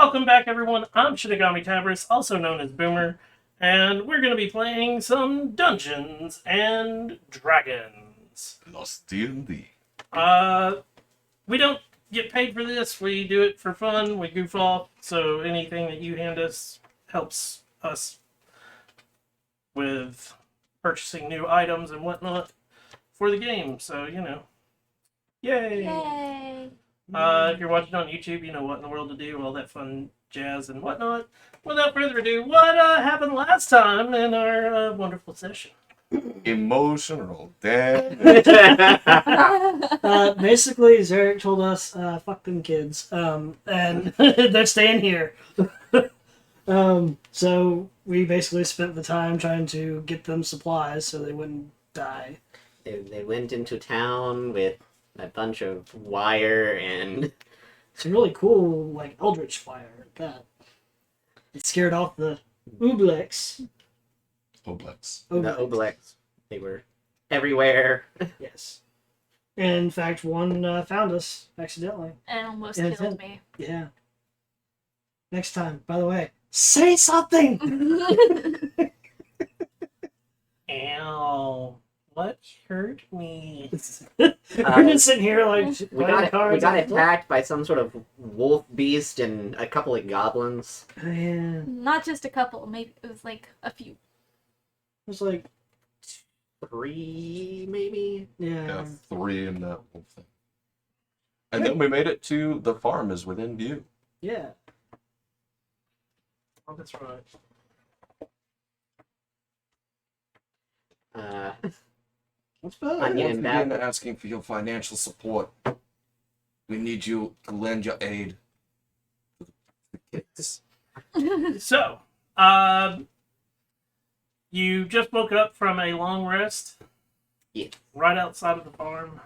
Welcome back, everyone. I'm Shinigami Tabris, also known as Boomer, and we're going to be playing some Dungeons and Dragons. Lost D&D. We don't get paid for this. We do it for fun. We goof off. So anything that you hand us helps us with purchasing new items and whatnot for the game. So, yay! Yay! If you're watching on YouTube, you know what in the world to do, all that fun jazz and whatnot. Without further ado, what happened last time in our wonderful session? Emotional damage. Basically, Zarek told us, fuck them kids, and they're staying here. So we basically spent the time trying to get them supplies so they wouldn't die. They went into town with a bunch of wire and Some really cool, like, eldritch fire at that. It scared off the Oblex. Oblex. the Oblex. They were everywhere. Yes. And in fact, one found us accidentally. And almost Yeah, killed me. Yeah. Next time, by the way, say something! Ow. What hurt me? We're just sitting here like We playing got cards. attacked by some sort of wolf beast and a couple of goblins. Oh, yeah. It Not just a couple, maybe it was like a few. was like, 3, maybe? yeah. Yeah, 3 in that whole thing. And then we made it to the farm is within view. Yeah. Oh, that's right. What's better? Onion Once and again, apple. asking for your financial support. We need you to lend your aid to the kids. So, you just woke up from a long rest. Yeah. Right outside of the farm.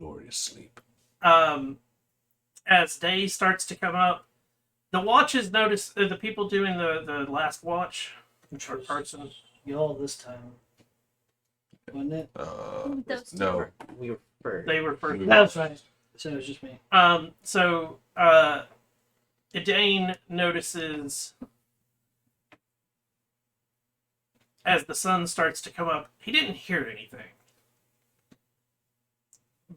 Glorious sleep. As day starts to come up, the watches notice the people doing the last watch, which are Carson. Y'all this time. Wasn't it? Those two No. We were first. They were first. That's right. So it was just me. So Idane notices as the sun starts to come up, he didn't hear anything.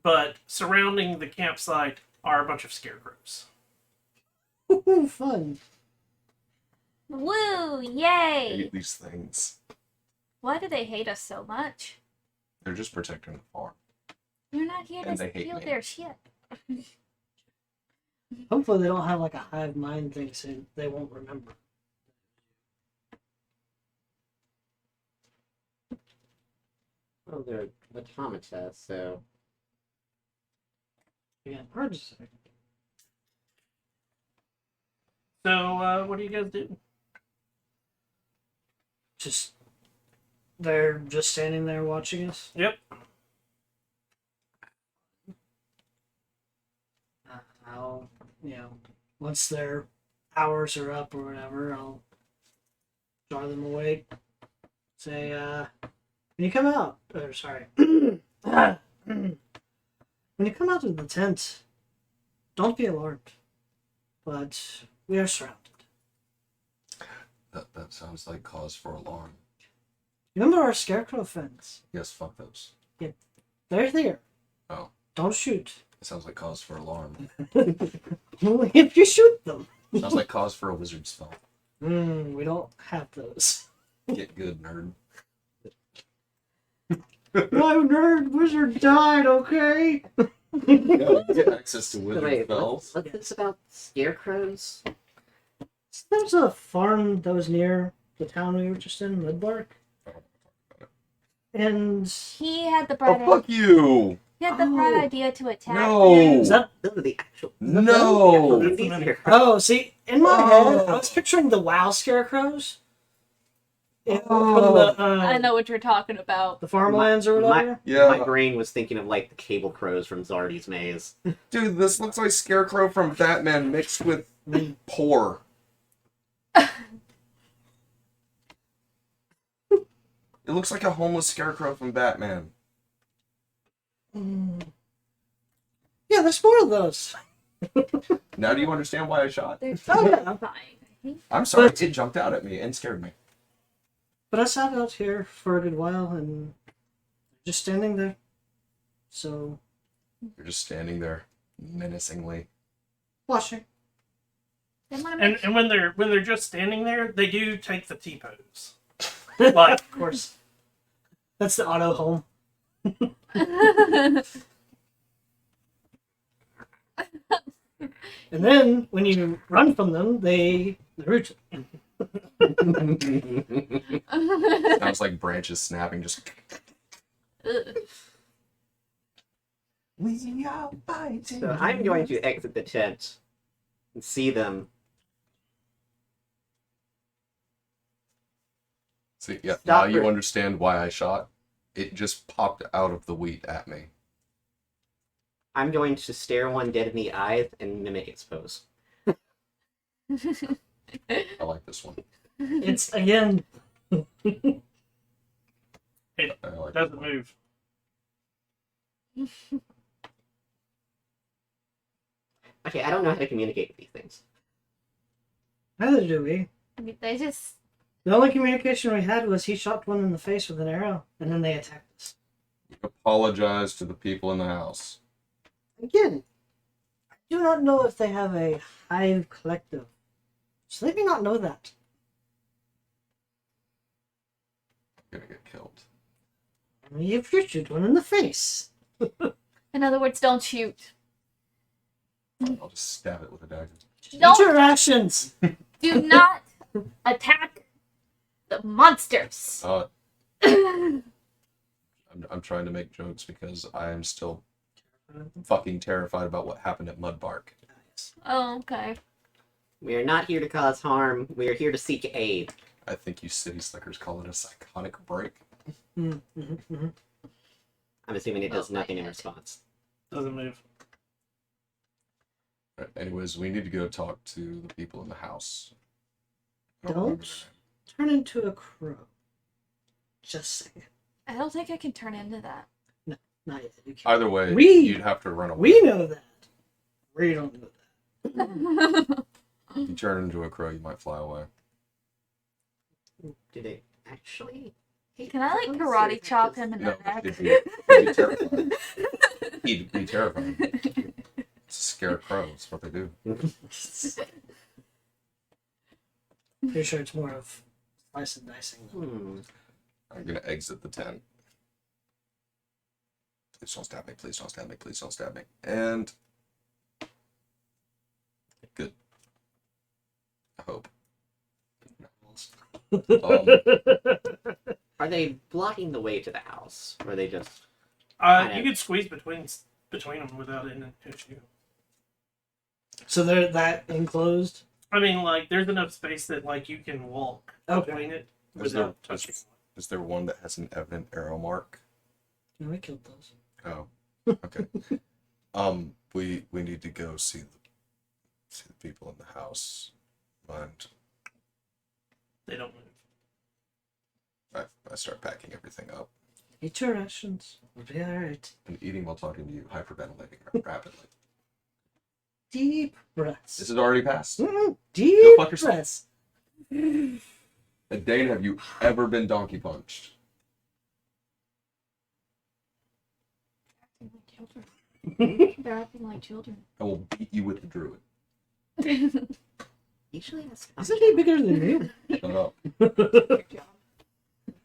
But surrounding the campsite are a bunch of scarecrows. Ooh, fun. Woo! I Yay! hate these things. Why do they hate us so much? They're just protecting the farm. You're not here And to they hate steal me. their shit. Hopefully they don't have like a hive mind thing so they won't remember. Oh, they're automata, so Again, hard to say. So what do you guys do? Just, they're just standing there watching us. Yep. I'll, once their hours are up or whatever, I'll draw them awake. Say, when you come out, or sorry, when you come out of the tent, don't be alarmed. But we are surrounded. That sounds like cause for alarm. Remember our scarecrow friends? Yes, fuck those. They're there. Oh. Don't shoot. It sounds like cause for alarm. Only if you shoot them. Sounds like cause for a wizard spell. We don't have those. Get good, nerd. My nerd wizard died, okay? Yeah, get access to wizard wait, spells. what's this about scarecrows? There's a farm that was near the town we were just in, Midbark. And He had the Oh, bright fuck you! he had the bright idea to attack. No! is that Those are the actual. No! the actual scarecrows. oh, see, in my head, I Oh. was picturing the WoW scarecrows. Yeah, Oh. from I know what you're talking about. the farmlands or whatever. Yeah, My brain was thinking of like the cable crows from Zardy's Maze. dude, this looks like Scarecrow from Batman mixed with poor. It looks like a homeless Scarecrow from Batman. Yeah, there's more of those. Now do you understand why I shot? They're Oh, yeah. terrifying. I'm sorry, But- it jumped out at me and scared me. But I sat out here for a good while and just standing there. So, You're just standing there menacingly. watching. They want to make And when they're just standing there, they do take the T pose. Like, Of course. That's the auto home. And then when you run from them, they root. Sounds like branches snapping. Just we are fighting. So I'm going to exit the tent and see them. See, yeah. Stop Now you her. understand why I shot. It just popped out of the wheat at me. I'm going to stare one dead in the eyes and mimic its pose. I like this one. It's, again, I like doesn't this one. move. Okay, I don't know how to communicate with these things. neither do we. They just. The only communication we had was he shot one in the face with an arrow, and then they attacked us. Apologize to the people in the house. Again, I do not know if they have a hive collective. So they may not know that. I'm gonna get killed. I mean, if you shoot one in the face. In other words, don't shoot. I'll just stab it with a dagger. Don't Interactions! do not attack the monsters. I'm trying to make jokes because I am still fucking terrified about what happened at Mudbark. Oh, okay. We are not here to cause harm. We are here to seek aid. I think you city slickers call it a psychotic break. Mm-hmm. I'm assuming it does Oh my nothing in God. response. Doesn't move. Right, anyways, we need to go talk to the people in the house. I Don't. remember their Turn into a crow. Just a second. I don't think I can turn into that. Not yet. You name. can't. Either way, We- you'd have to run away. We know that. We don't know that. If you turn into a crow, you might fly away. Did it actually? Can I like karate chop him in No, the neck? he'd be terrified. He'd be terrified. It's a scarecrow. That's what they do. Pretty sure it's more of slice and dicing. Hmm. I'm gonna exit the tent. Please don't stab me. Please don't stab me. Please don't stab me. And good. I hope. Are they blocking the way to the house? Or are they just... You could squeeze between them without an issue. So they're that enclosed? I mean, like, there's enough space that like you can walk Okay. between it Is there, without touching. is there one that has an evident arrow mark? No, we killed those. Oh, okay. We need to go see the people in the house, and They don't move. I start packing everything up Eat your rations. We'll be alright. and eating while talking to you, hyperventilating rapidly. Deep breaths. This is already passed. Deep fuck yourself. breaths. And Dane, have you ever been donkey punched? They're acting like children. I will beat you with the druid. Usually that's... Isn't he bigger than you? Shut up.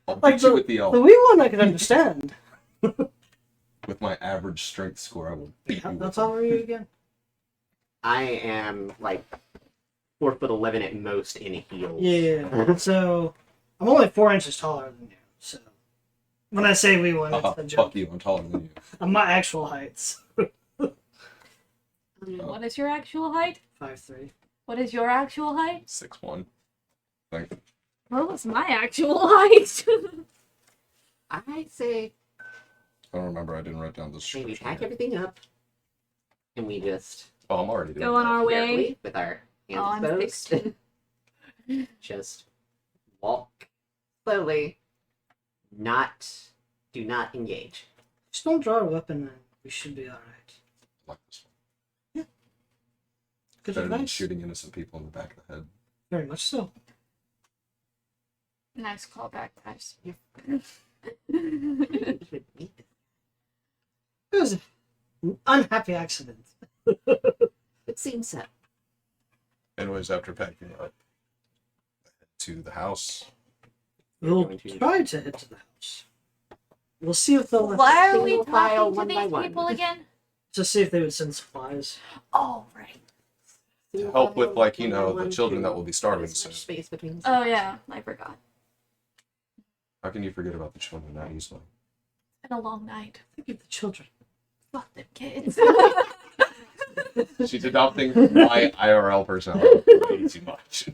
I'll Like beat you with the elf. The wee one I can understand. With my average strength score, I will beat you. That's with all are you again? I am like 4'11" at most in heels. Yeah. So I'm only 4 inches taller than you. So when I say wee one, it's a Fuck joke. you, I'm taller than you. My actual heights. What is your actual height? 5'3". What is your actual height? 6'1". Like, What was my actual height? I say I don't remember, I didn't write down the we description. pack everything up and we just Oh, I'm already doing Go on that. our way. carefully with our hands Oh, I'm exposed. Just walk slowly. Do not engage. Just don't draw a weapon and we should be alright. Like this one. Good Better than advice. shooting innocent people in the back of the head. Very much so. Nice callback, guys. It was an unhappy accident. It seems so. Anyways, after packing up to the house, We'll going to- try to head to the house. We'll see if they'll let Why us, are we Single file, talking to one by these one. people again? to see if they would send supplies. Oh, right. to help with, like, you One by know, the one, children to that will be starving as soon. much space between Oh, yeah. I forgot. How can you forget about the children that easily? It's been a long night. Think of the children. Fuck them kids. She's adopting my IRL personality way too much.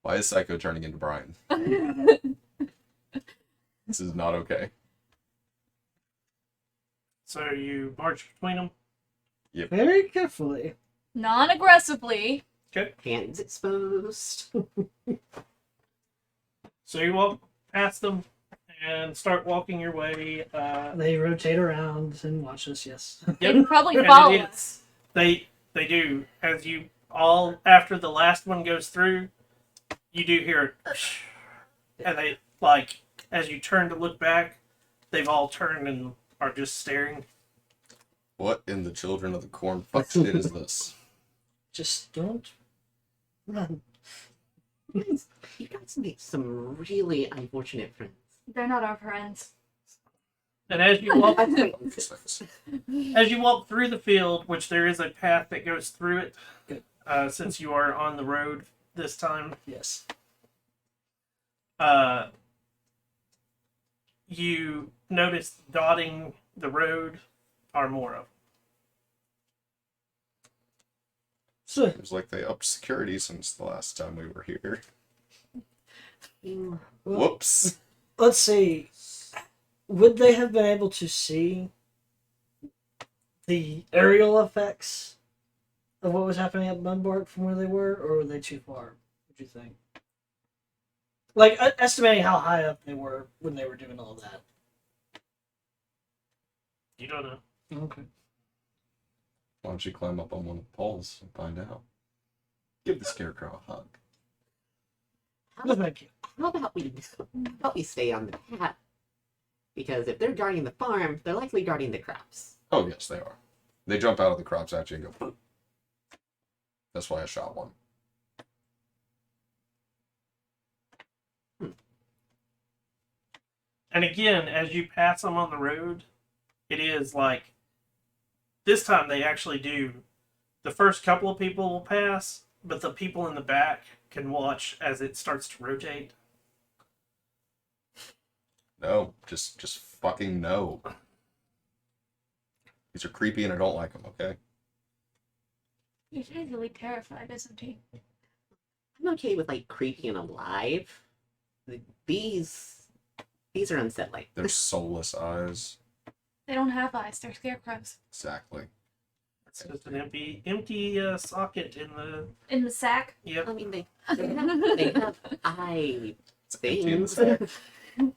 Why is Psycho turning into Brian? This is not okay. So you march between them. Very carefully. Non-aggressively. hands exposed. So you walk past them and start walking your way. They rotate around and watch us, yes. They probably And follow it us. is- They do. As you all, after the last one goes through, you do hear it. And they, like, as you turn to look back, they've all turned and are just staring. What in the Children of the Corn fuck shit is this? Just don't run. You guys make some really unfortunate friends. They're not our friends. And as you walk These things. As you walk through the field, which there is a path that goes through it, since you are on the road this time, Yes. you notice dotting the road are more of them. So, Seems like they upped security since the last time we were here. Mm, well, Whoops. let's see. Would they have been able to see the aerial effects of what was happening at Bunbark from where they were, or were they too far? What do you think? Like, estimating how high up they were when they were doing all that. You don't know. Okay. Why don't you climb up on one of the poles and find out? Give the Scarecrow a hug. No, thank you. how about we stay on the path? Because if they're guarding the farm, they're likely guarding the crops. Oh, yes, they are. They jump out of the crops at you and go, "Boop." That's why I shot one. And again, as you pass them on the road, it is like this time they actually do. The first couple of people will pass, but the people in the back can watch as it starts to rotate. No, just fucking no. These are creepy and I don't like them, okay? He's easily terrified, isn't he? I'm okay with like creepy and alive. These are unsettling. They're soulless eyes. They don't have eyes. They're scarecrows. Exactly. It's just an empty socket in the. In the sack. Yep. I mean, they have eye It's empty in the things. sack.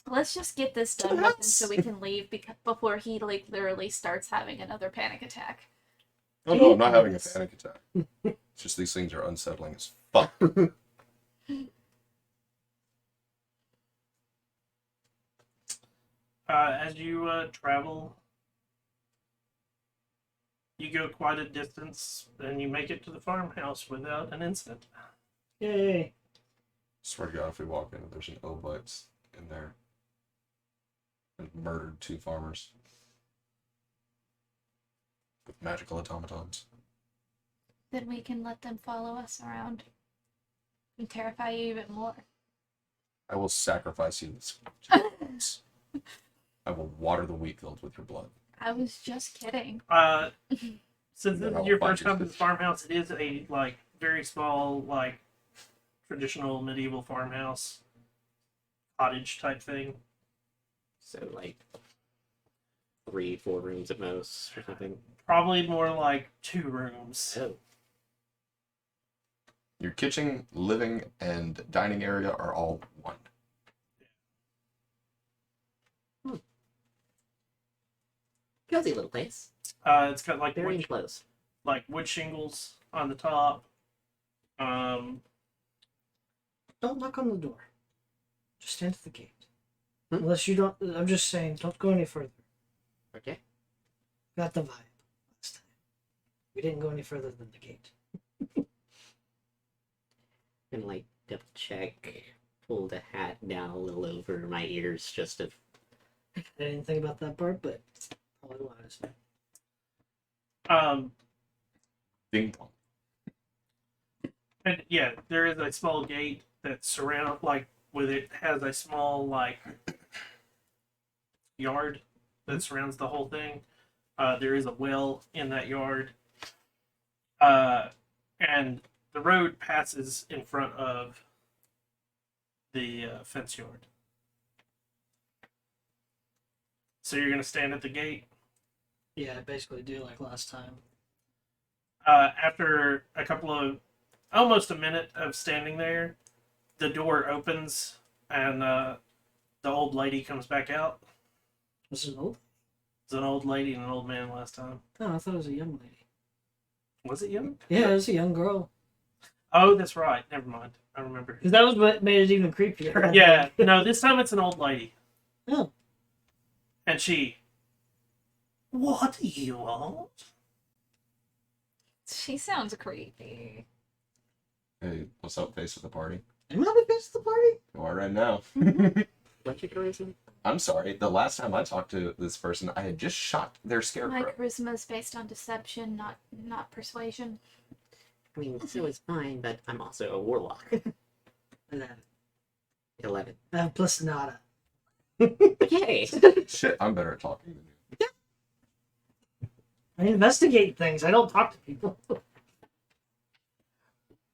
Let's just get this done with him so we can leave before he like literally starts having another panic attack. Oh no, I'm not having a panic attack. It's just these things are unsettling as fuck. As you travel, you go quite a distance, and you make it to the farmhouse without an incident. Yay. Swear to God, if we walk in, there's an Obites in there. And murdered 2 farmers. With magical automatons. Then we can let them follow us around and terrify you even more. I will sacrifice you to your gods. I will water the wheat fields with your blood. I was just kidding. Since Then this I is your will find first time you. to the farmhouse, it is a like very small, like traditional medieval farmhouse, cottage type thing. So like 3-4 rooms at most or something. Probably more like 2 rooms. Oh. Your kitchen, living, and dining area are all one. Cozy little place. It's got like Very wood, enclosed. wood shingles on the top. Don't knock on the door. Just stand at the gate. Hmm? Unless you don't. I'm just saying, don't go any further. Okay. Got the vibe last time. We didn't go any further than the gate. And like double check, pull the hat down a little over my ears just to. I didn't think about that part, but probably wise. Ding dong. And yeah, there is a small gate that with it has a small yard that surrounds the whole thing. There is a well in that yard. And the road passes in front of the fence yard. So you're gonna stand at the gate. Yeah, basically do like last time. After almost a minute of standing there, the door opens and the old lady comes back out. Was it old? It's an old lady and an old man last time. Oh, I thought it was a young lady. Was it young? Yeah, it was a young girl. Oh, that's right. Never mind. I remember. Because that was what made it even creepier. I Yeah. think. No, this time it's an old lady. Oh. And she. What do you want? She sounds creepy. Hey, what's up, face of the party? Am I the face of the party? You are right now. What's your charisma? I'm sorry. The last time I talked to this person, I had just shot their My scarecrow. charisma is based on deception, not persuasion. I mean, so is mine, but I'm also a warlock. 11. I have plus nada. Yay! Shit, I'm better at talking than you. I investigate things. I don't talk to people.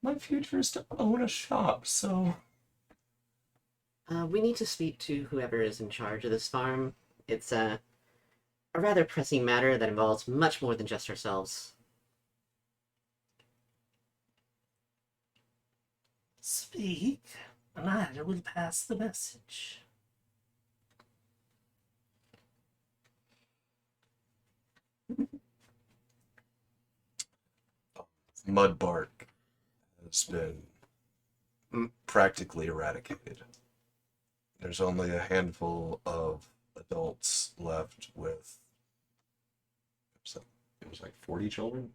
My future is to own a shop, so... We need to speak to whoever is in charge of this farm. It's a rather pressing matter that involves much more than just ourselves. Speak, and I will pass the message. Mudbark has been practically eradicated. There's only a handful of adults left with... It was like 40 children?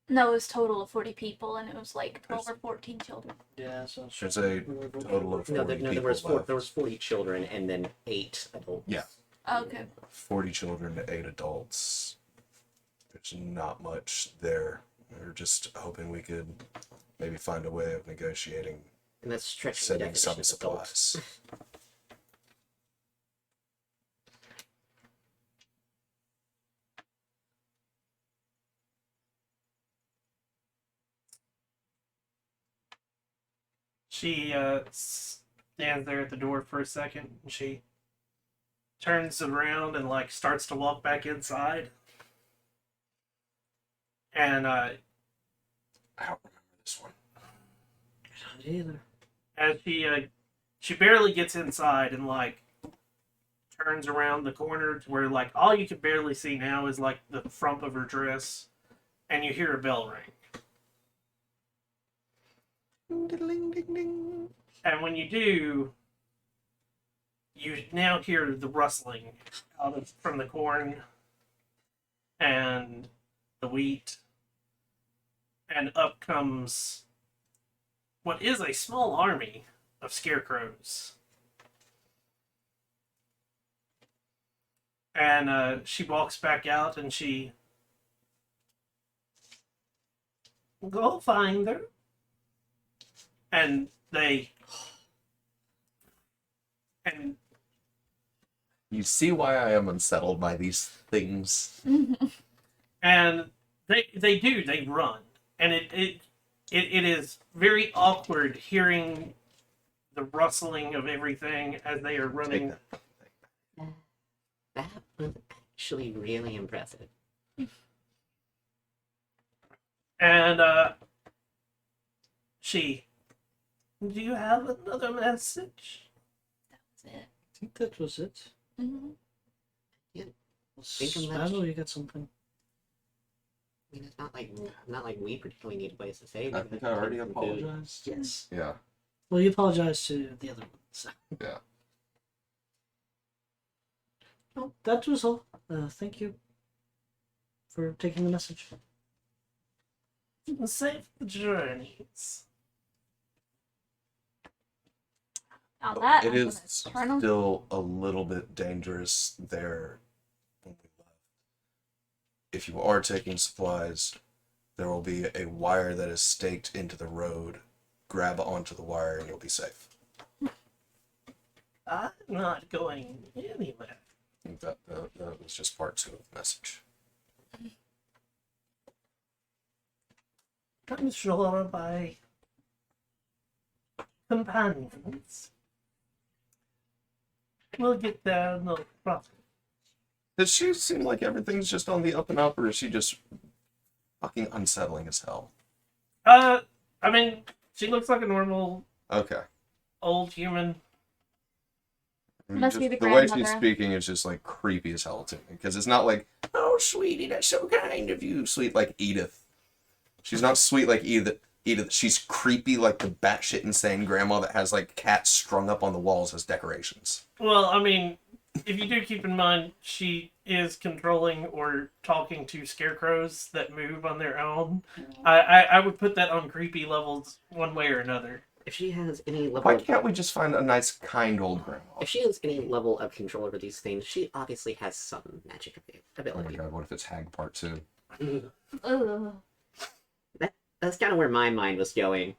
No, it was total of 40 people, and it was like 12 or 14 children. Yeah, so There's a total of 40 No, people there was left. 40 children and then 8 adults. Yeah. Okay. 40 children to 8 adults. There's not much there. We're just hoping we could maybe find a way of negotiating, And that's stretching the setting definition some of adult. supplies. She stands there at the door for a second, and she turns around and starts to walk back inside. And I don't remember this one. I don't either. as she barely gets inside and turns around the corner to where all you can barely see now is the front of her dress, and you hear a bell ring. And when you do, you now hear the rustling from the corn and the wheat, and up comes what is a small army of scarecrows. And she walks back out and she... Go find her. And they... And You see why I am unsettled by these things? and they run. And it is very awkward hearing the rustling of everything as they are running. Take that. That was actually really impressive. And she... Do you have another message? That's it. I think that was it. Mm-hmm. Think of that. Basil, you got something? I mean, it's not like we particularly need a place to stay. I think I already apologized. Yes. Yeah. Well, you apologize to the other one. So. Yeah. Oh, that was all. Thank you for taking the message. Safe journeys. On that, It I'm gonna is turn 'em- still a little bit dangerous there when we left. If you are taking supplies, there will be a wire that is staked into the road. Grab onto the wire and you'll be safe. I'm not going anywhere. That was just part 2 of the message. I'm sure my companions will get there no problem. Does she seem like everything's just on the up and up, or is she just fucking unsettling as hell? I mean, she looks like a normal Okay. old human. I mean, Must be the the way she's grandmother. speaking is just like creepy as hell to me, because it's not like, oh sweetie, that's so kind of you, sweet like Edith. She's not sweet like Edith. She's creepy like the batshit insane grandma that has like cats strung up on the walls as decorations. Well, I mean, if you do keep in mind, she is controlling or talking to scarecrows that move on their own. I would put that on creepy levels one way or another. If she has any level Why of, can't we just find a nice, kind old grandma? if she has any level of control over these things, she obviously has some magic Oh my ability. god, what if it's Hag Part 2? Ugh. That's kind of where my mind was going.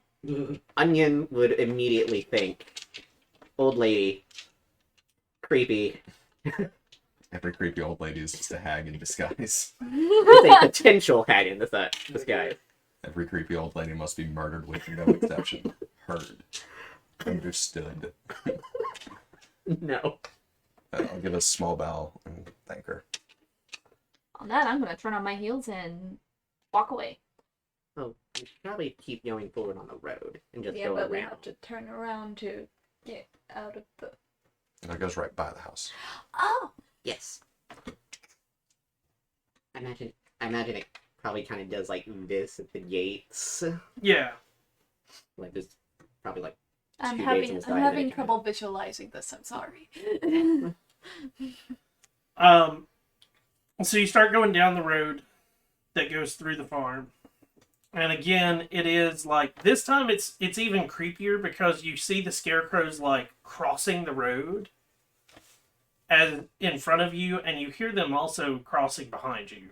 Onion would immediately think, old lady, creepy, Every creepy old lady is just a hag in disguise. with a potential hag in this guy. Every creepy old lady must be murdered with no exception. Heard. Understood. No. I'll give a small bow and thank her. On that, I'm gonna turn on my heels and walk away. Oh, we should probably keep going forward on the road and just Yeah, go but we around. have to turn around to get out of the. And that goes right by the house. Oh, Yes. I imagine it probably kind of does like this at the gates. Yeah. Like there's probably like I'm two gates on having the I'm side and having then it trouble visualizing this. I'm sorry. So you start going down the road that goes through the farm. And again, it is like this time it's even creepier because you see the scarecrows like crossing the road as in front of you, and you hear them also crossing behind you.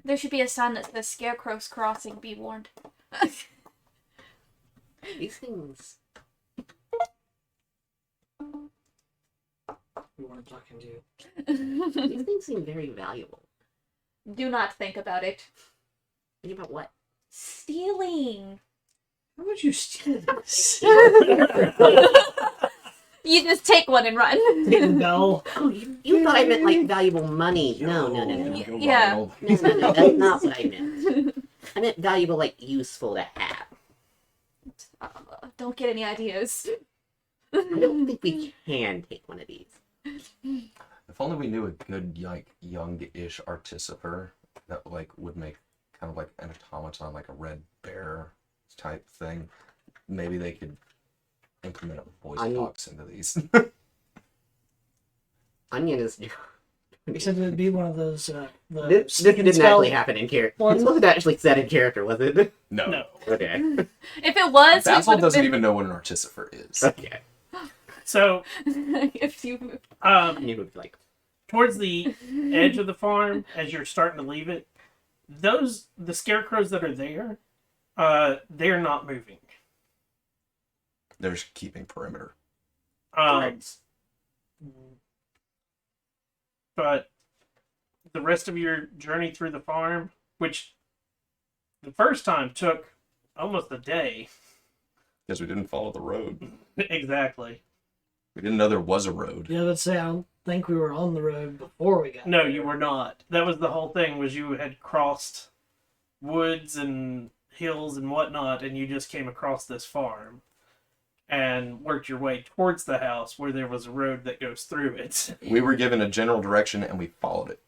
there should be a sign that says "Scarecrows crossing. Be warned." these things. We weren't talking to you. These things seem very valuable. Do not think about it. Think about what? Stealing. How would you steal this? You just take one and run. No. Oh, you thought I meant like valuable money. No. Yeah. No, that's not what I meant. I meant valuable, like useful to have. Don't get any ideas. I don't think we can take one of these. If only we knew a good, like, young-ish artificer that, like, would make kind of like an automaton, like a red bear type thing. Maybe they could implement a voice box into these. Onion is. Except it'd be one of those. This didn't actually happen in character. Well, This wasn't actually said in character, was it? No. No. Okay. If it was, Basil it would doesn't have even know what an artificer is. Okay. So been. If you. Onion would be like, towards the edge of the farm, as you're starting to leave it, the scarecrows that are there, they're not moving. They're just keeping perimeter. guards. But the rest of your journey through the farm, which the first time took almost a day. Because we didn't follow the road. Exactly. We didn't know there was a road. Yeah, let's say I don't think we were on the road before we got No, there. you were not. That was the whole thing, was you had crossed woods and hills and whatnot, and you just came across this farm. and worked your way towards the house where there was a road that goes through it. We were given a general direction and we followed it.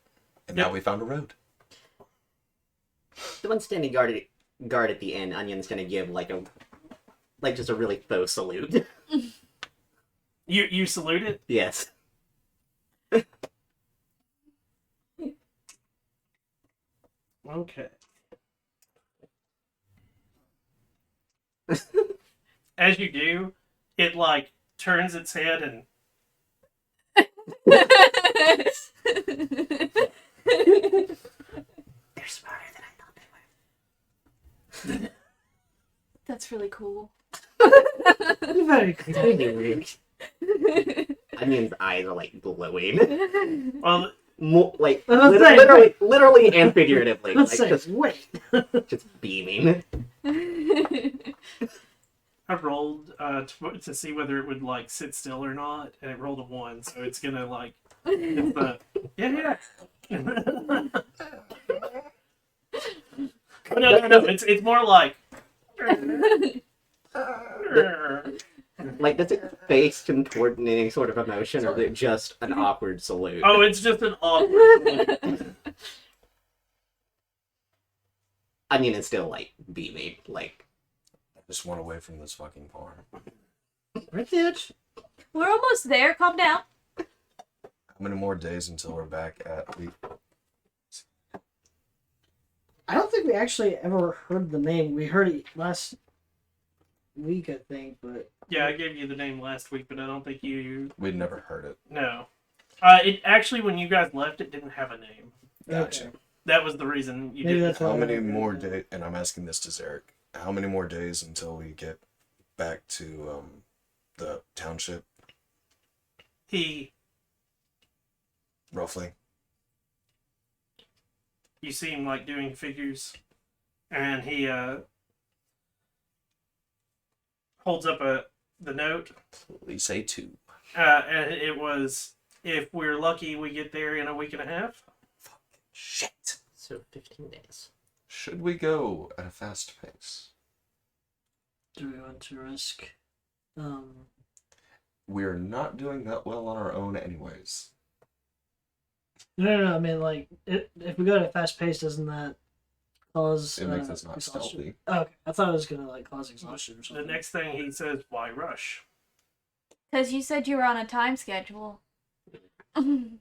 And Yep. now we found a road. The one standing guard at the inn, Onion's gonna give just a really faux salute. You salute it? Yes. Okay. As you do, it like turns its head and They're smarter than I thought they were. That's really cool. Very cool. Totally rude. Onion's eyes are like glowing. well, Like I was saying, literally and figuratively. Let's Like say, wait. just beaming. I rolled to see whether it would like sit still or not, and it rolled a 1, so it's gonna like it's the yeah. No. It's more like Like, does it face contort in any sort of emotion, or is it just an awkward salute? oh, it's just an awkward salute. Onion is still like beaming. Like, I just want away from this fucking farm. Right the edge. We're almost there. Calm down. How many more days until we're back at I don't think we actually ever heard the name. We heard it last week, I think, but Yeah, I gave you the name last week, but I don't think you We'd never heard it. no. It actually, when you guys left, it didn't have a name. Gotcha. okay. That was the reason you Maybe didn't. that's why How I many haven't more heard it. days? And I'm asking this to Zarek. How many more days until we get back to the township, He, roughly? you see him like doing figures, and he holds up the note. Please say 2. And it was, if we're lucky, we get there in a week and a half. Shit. so 15 days. Should we go at a fast pace? Do we want to risk? We're not doing that well on our own, anyways. No. I mean, like, if we go at a fast pace, doesn't that cause It makes us not exhaustion? stealthy. Oh, okay, I thought it was gonna like cause exhaustion or The something. next thing he says, why rush? Because you said you were on a time schedule. I'm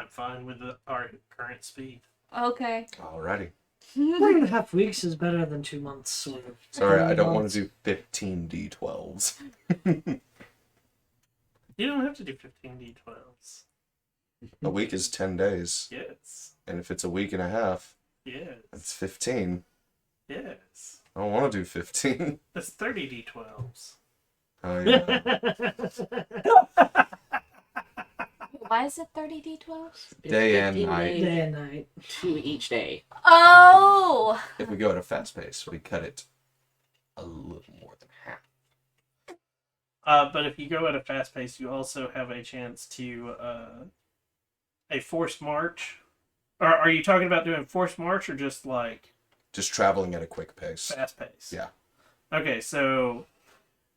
fine with our current speed. Okay. Alrighty. 1.5 weeks is better than 2 months, sort of. Sorry, I don't want Months. to do 15 D12s. You don't have to do 15 D12s. A week is 10 days. Yes. And if it's a week and a half, Yes. it's 15. Yes. I don't want to do 15. That's 30 D12s. Oh, yeah. Why is it 30 D12s? Day and 15 night. days, Day and night. 2 each day. Oh! If we go at a fast pace, we cut it a little more than half. But if you go at a fast pace, you also have a chance to a forced march. Or are you talking about doing forced march or just like Just traveling at a quick pace. fast pace? Yeah. Okay, so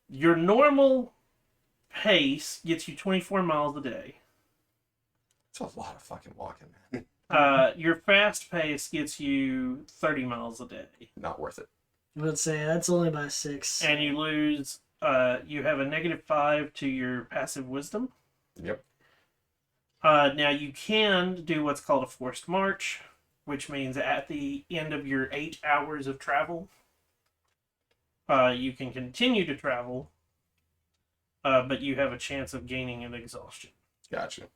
your normal pace gets you 24 miles a day. It's a lot of fucking walking, man. Your fast pace gets you 30 miles a day. Not worth it. I would say that's only by 6. And you lose, you have a -5 to your passive wisdom. Yep. Now you can do what's called a forced march, which means at the end of your 8 hours of travel, you can continue to travel, but you have a chance of gaining an exhaustion. Gotcha.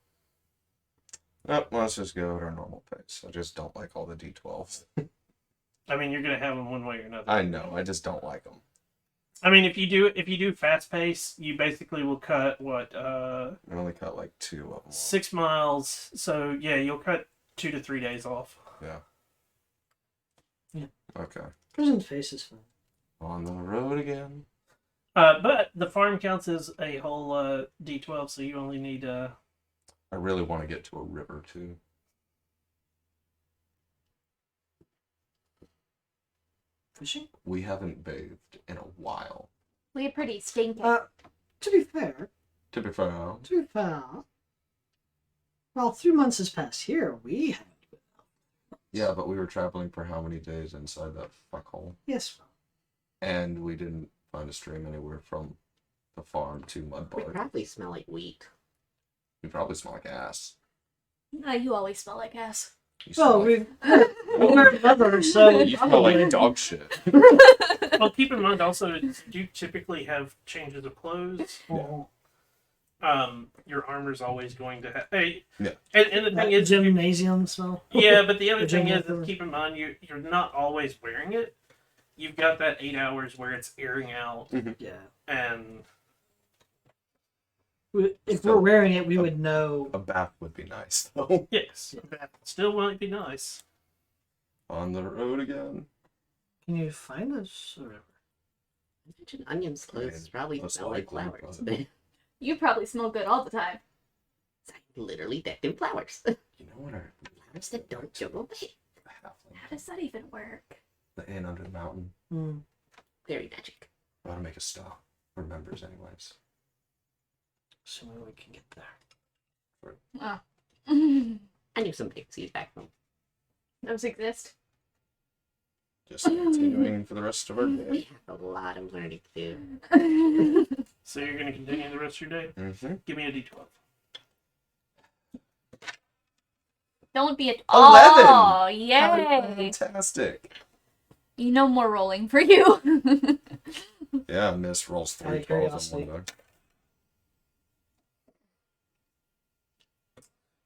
Oh, let's just go at our normal pace. I just don't like all the D12s. I mean, you're gonna have them one way or another. I know, I just don't like them. I mean, if you do fast pace, you basically will cut what I only cut like 2 of them off. 6 miles. So yeah, you'll cut 2 to 3 days off. Yeah. Yeah. Okay. Prison face is fun. On the road again. But the farm counts as a whole D12, so you only need I really want to get to a river too. Fishing? We haven't bathed in a while. We're pretty stinky. To be fair, To be fair, well, 3 months has passed here. We haven't been out. yeah, but we were traveling for how many days inside that fuckhole? Yes. And we didn't find a stream anywhere from the farm to We Mudbark. probably smell like wheat. You probably smell like ass. You always smell like ass. You smell Well, like, we're leather, so you smell like dog shit. Well, keep in mind also, you typically have changes of clothes. Oh, Your armor's always going to have. Hey, Yeah. And the that thing is, gymnasium smell. yeah, but the other The thing gym is, leather. keep in mind you're not always wearing it. You've got that 8 hours where it's airing out, Yeah. and If we're wearing it, we would know. A bath would be nice, though. yes, that still might be nice. On the road again. Can you find us? Or whatever? Imagine Onion's clothes probably most smell like likely, flowers. but- You probably smell good all the time. I'm literally decked in flowers. You know what? Our Flowers that don't go away. halfling, How does that even work? the inn under the mountain. Hmm. Very magic. I want to make a stop for members, anyways. Assuming we can get there. I knew some pixies back home. Those exist. Just continuing for the rest of our We day. have a lot of learning to do. So you're going to continue the rest of your day. Mm-hmm. Give me a d12. Don't be a. 11! Oh, yay! Fantastic. You know more rolling for you. Yeah, Miss rolls Out 3 of 12 curiosity. on one die.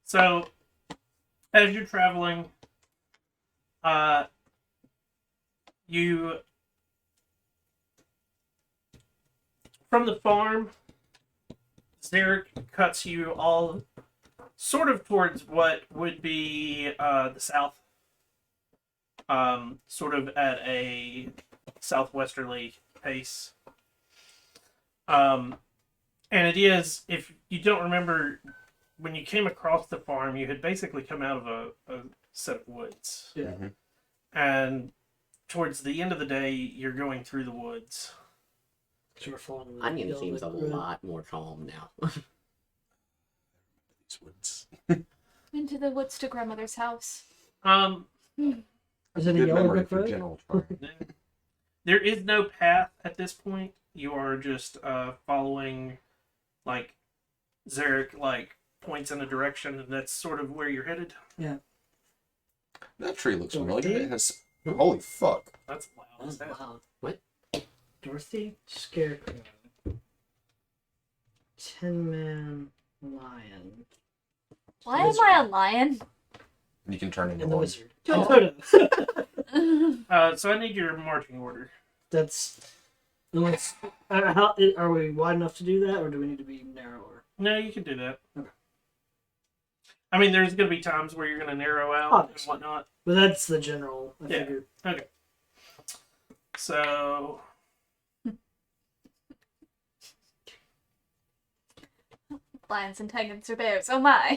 So, as you're traveling, you from the farm, Zarek cuts you all sort of towards what would be the south, sort of at a southwesterly pace. And it is, if you don't remember, when you came across the farm, you had basically come out of a set of woods. Yeah. Mhm. And towards the end of the day, you're going through the woods. So we're following the Onion yellow seems a brick road. lot more calm now. These woods. Into the woods to grandmother's house. Is it a Good yellow memory brick for road? General Charlie. There is no path at this point. You are just following, like, Zarek, like, points in a direction, and that's sort of where you're headed. That tree looks Dorothy? familiar. It has. Holy fuck. That's loud. That's as hell. loud. What? Dorothy Scarecrow. 10-man lion. Why am I a lion? You can turn into And the one. wizard. Oh. Toto. So I need your marching order. That's. Unless, how, are we wide enough to do that, or do we need to be narrower? No, you can do that. Okay. I mean, there's going to be times where you're going to narrow out Obviously. and whatnot. But that's the general. I Yeah. figured. So, Lions and tigers or bears. Oh my.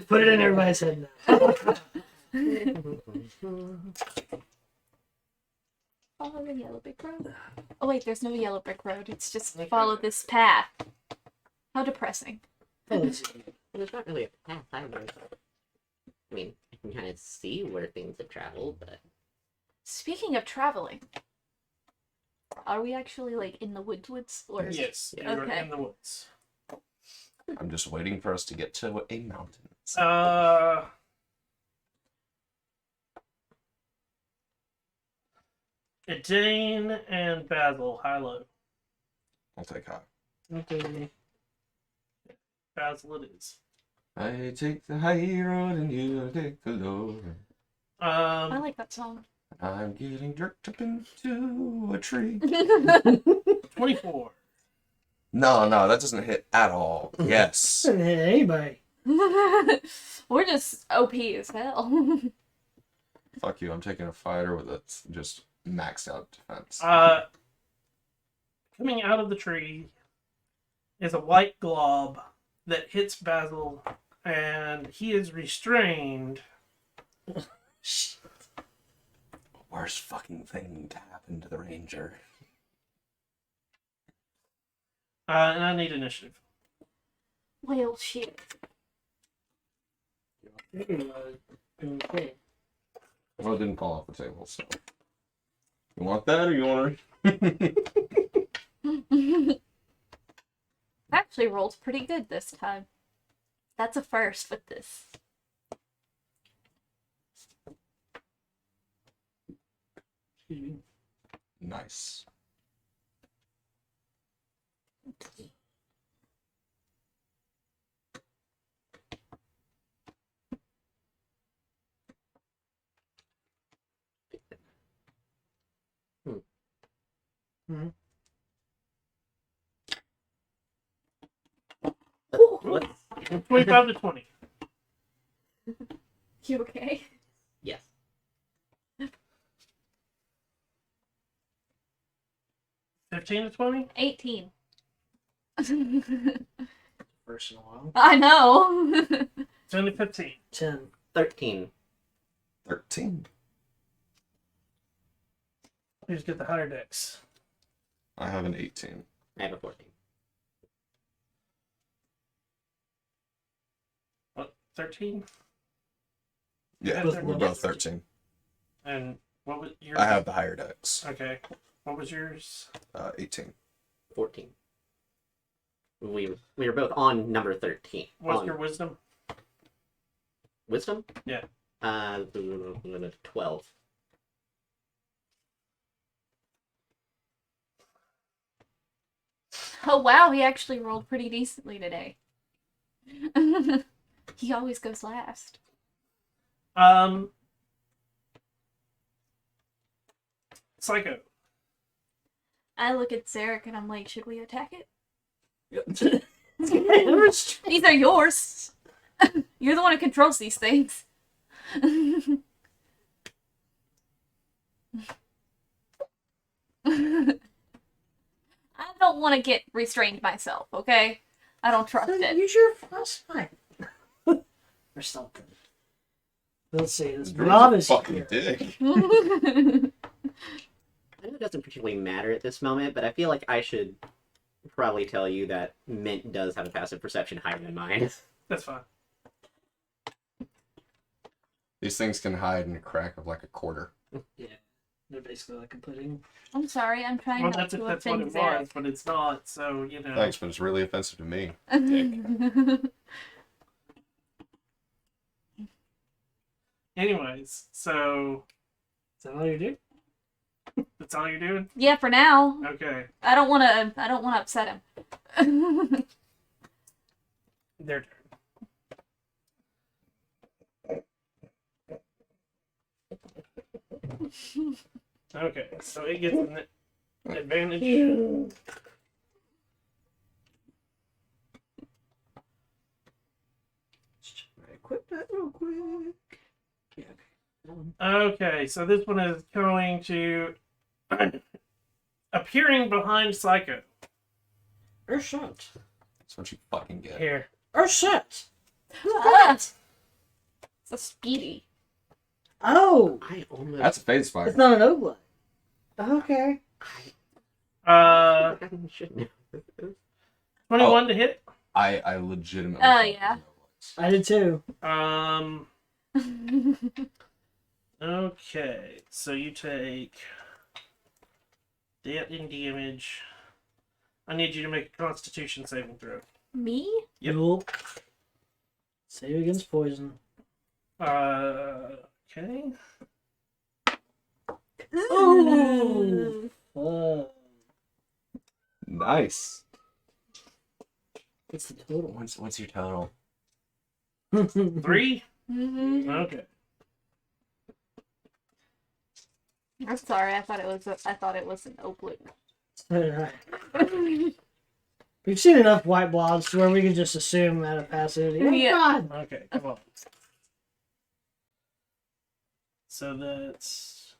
Put it in everybody's head now. Follow the yellow brick road. Oh wait, there's no yellow brick road. It's just follow this path. How depressing. There's not really a path either. I mean, I can kind of see where things have traveled, but Speaking of traveling, are we actually like in the woods or? yes, Yeah. you're Okay. in the woods. I'm just waiting for us to get to a mountain. Dane and Basil, high-low. I'll take high. Okay. Basil it is. I take the high road and you take the low road. I like that song. I'm getting jerked up into a tree. 24. No, that doesn't hit at all. Yes. Doesn't hit anybody. We're just OP as hell. Fuck you, I'm taking a fighter with a just maxed out defense. Coming out of the tree is a white glob that hits Basil, and he is restrained. Worst fucking thing to happen to the ranger. And I need initiative. Well, shit. Okay. Well, it didn't fall off the table, so. You want that or you want to? Actually rolled pretty good this time. That's a first with this. Nice. What? 25 to 20. You okay? Yes. 15 to 20? 18. First in a while. I know. 10 to 15. 10. 13. 13. Please get the higher decks. I have an 18. I have a 14. What? 13? Yeah, Both we're both 13. And what was yours? I have the higher decks. Okay. What was yours? 18. 14. We were both on number 13. What's On your wisdom? wisdom? Yeah. 12. Oh wow, he actually rolled pretty decently today. He always goes last. Psycho. I look at Zarek and I'm like, should we attack it? Yep. These are yours. You're the one who controls these things. I don't want to get restrained myself, okay? I don't trust it. Use your flashlight. Or something. Let's see. This You're Rob a is fucking here. dick. I know it doesn't particularly matter at this moment, but I feel like I should probably tell you that Mint does have a passive perception higher than mine. That's fine. These things can hide in a crack of like a quarter. Yeah. They're basically like a pudding. I'm sorry, I'm trying Well, not that's to if that's what offend it was, Zarek. but it's not, so, you know. Thanks, but it's really offensive to me. Anyways, so Is that all you do? that's all you're doing? Yeah, for now. Okay. I don't want to upset him. Their turn. Okay, so it gets an advantage. Equip that real quick. Yeah. Okay, so this one is going to appearing behind Psycho. Or shot. That's what you fucking get. Here. Or shot. Ah, it's a speedy. Oh! I almost. That's a phase fire. It's not an oblate. Okay. Uh, I should know. 21 to hit. I legitimately. Oh, thought it yeah. was Nobles. I did too. Okay, so you take that in damage. I need you to make a Constitution saving throw. Me? Yep. Nope. Save against poison. Okay. Ooh. Nice. What's the total? What's your total? 3? Mm-hmm. Okay. I'm sorry. I thought it was an oblate. We've seen enough white blobs to where we can just assume that a passivity. Oh, Yeah. God. Okay, come on. So that's...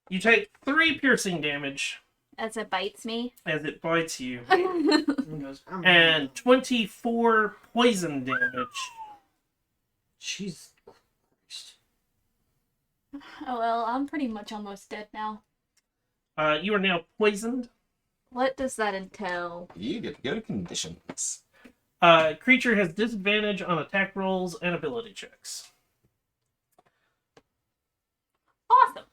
You take 3 piercing damage As it bites me. as it bites you, And goes, and 24 poison damage. Jesus Christ. Oh well, I'm pretty much almost dead now. You are now poisoned. What does that entail? You get good conditions. Creature has disadvantage on attack rolls and ability checks. Awesome.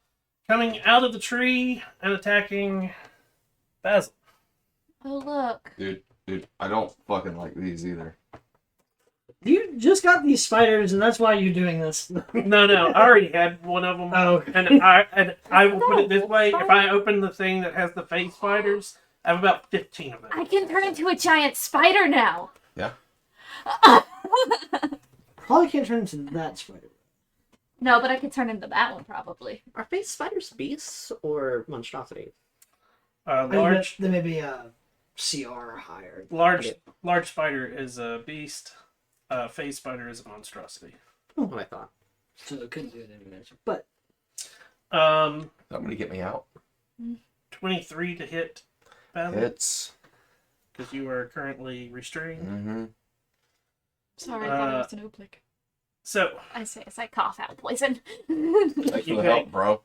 Coming out of the tree and attacking Basil. Oh look. Dude, I don't fucking like these either. You just got these spiders, and that's why you're doing this. No, I already had one of them. Oh, And I will put it this way: if I open the thing that has the face spiders, I have about 15 of them. I can turn into a giant spider now. Yeah. probably can't turn into that spider. No, but I could turn into that one probably. Are face spiders beasts or monstrosities? Large There may be a CR or higher. large spider is a beast. Face spider is a monstrosity. What I thought. So it couldn't do it any magic. But Um, I'm gonna get me out. 23 to hit Basil Hits. because you are currently restrained. Mm-hmm. Sorry, I thought it was an oblique. So I say as I cough out poison. Thanks for the help, bro.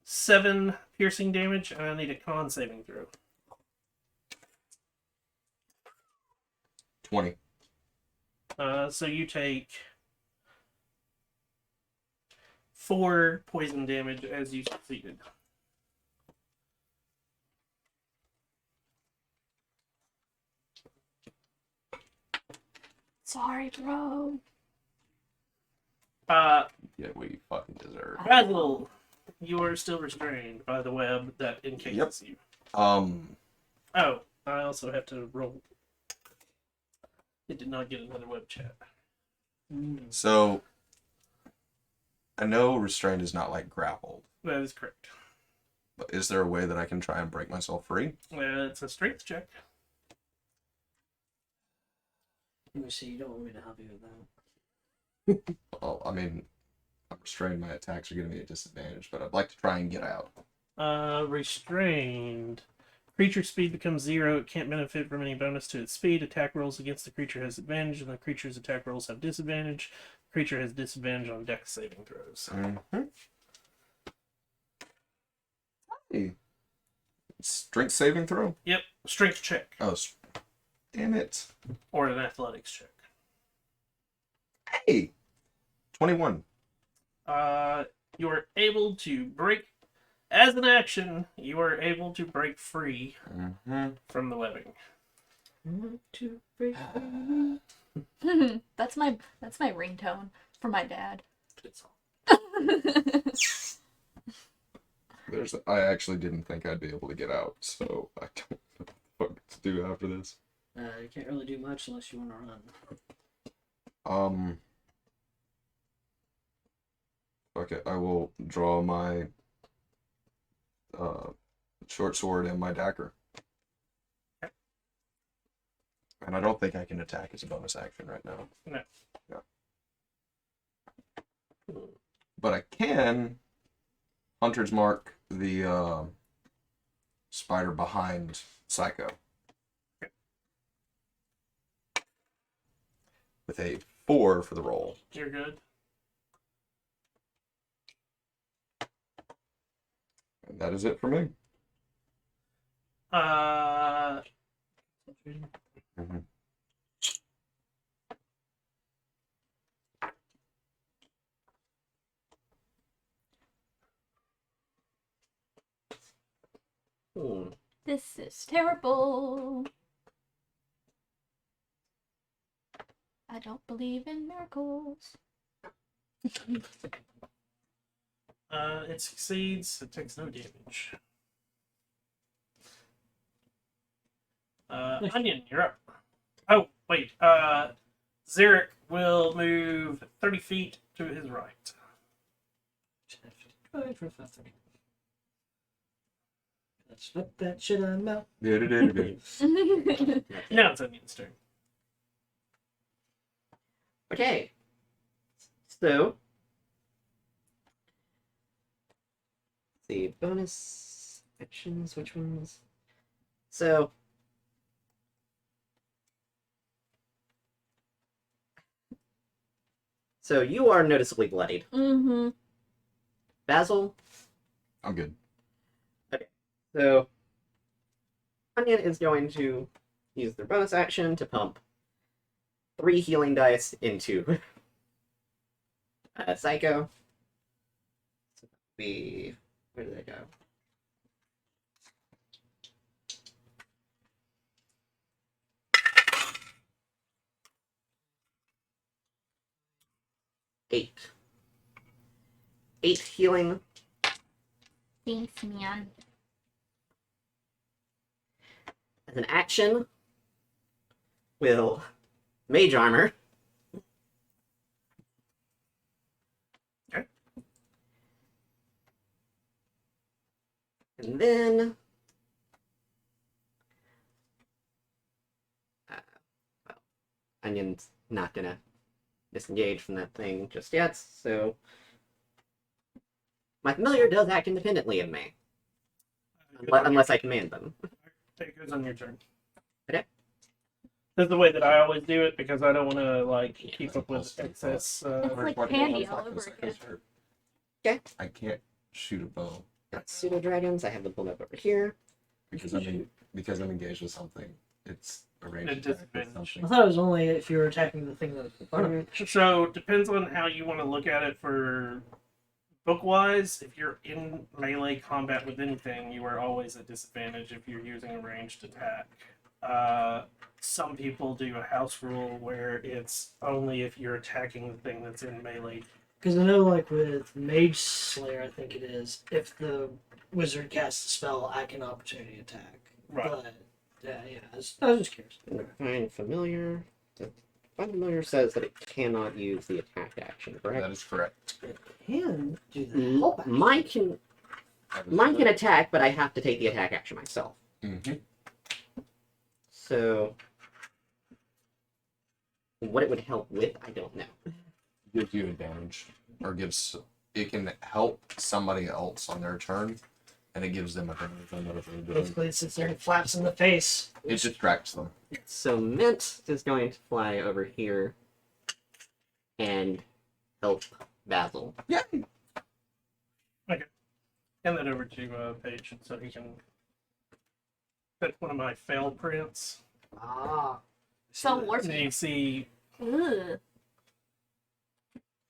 7 piercing damage, and I need a con saving throw. 20. So you take 4 poison damage as you succeeded. Sorry, bro. Yeah, what you fucking deserve. Basil, you are still restrained by the web that encases you. Um, Oh, I also have to roll. It did not get another web chat. so I know restrained is not like grappled, That is correct. but is there a way that I can try and break myself free? It's a strength check. let me see. You don't want me to help you with that. Well, I mean, I'm restrained. My attacks are giving me a disadvantage, but I'd like to try and get out. Restrained. Creature speed becomes 0. It can't benefit from any bonus to its speed. Attack rolls against the creature has advantage, and the creature's attack rolls have disadvantage. Creature has disadvantage on dex saving throws. Mm-hmm. Hey. Strength saving throw? Yep, strength check Oh, damn it. or an athletics check. Hey! 21. You are able to break. As an action, you are able to break free Mm-hmm. from the webbing. That's my ringtone for my dad. I actually didn't think I'd be able to get out, so I don't know what the fuck to do after this. You can't really do much unless you want to run. Okay, I will draw my short sword and my dagger. And I don't think I can attack as a bonus action right now. No. Yeah. But I can Hunter's Mark the spider behind Psycho. With a 4 for the roll. You're good. And that is it for me. Mm-hmm. This is terrible. I don't believe in miracles. It succeeds. It takes no damage. Onion, you're up. Oh, wait. Zarek will move 30 feet to his right. 25, 30. Let's flip that shit on out. Now it's Onion's turn. Okay. So. Let's see. Bonus actions. Which ones? So. So you are noticeably bloodied. Mm-hmm. Basil, I'm good. so Onion is going to use their bonus action to pump 3 healing dice into Psycho. So where did they go? Eight. 8 healing. Thanks, man. As an action, will Mage Armor. Okay. And then well, Onion's not gonna disengage from that thing just yet, so my familiar does act independently of me, unless I command them. It goes on your turn. Okay. That's the way that I always do it because I don't want to like keep up with Impulse excess. It's like What- candy what all happens over again. is Okay. I can't shoot a bow Got pseudo dragons. I have them pulled up over here. because I'm engaged with something. It's a range A attack with disadvantage. I something. thought it was only if you were attacking the thing that was in front of you. So depends on how you want to look at it for book wise. If you're in melee combat with anything, you are always at disadvantage if you're using a ranged attack. Some people do a house rule where it's only if you're attacking the thing that's in melee. Because I know, like with Mage Slayer, I think it is, if the wizard casts a spell, I can opportunity attack. Right. But, yeah, I was just curious. Find familiar. Find familiar says that it cannot use the attack action, correct? That is correct. Can do the help action. Mine can attack, but I have to take the attack action myself. Mm-hmm. So, what it would help with, I don't know. Gives you advantage, or it can help somebody else on their turn, and it gives them advantage on whatever they're doing. Basically, it sits there and flaps in the face. It distracts them. So Mint is going to fly over here and help Basil. Yeah. Hand that over to Paige so he can. That's one of my fail prints. Ah. So And warpy. you see, Ugh.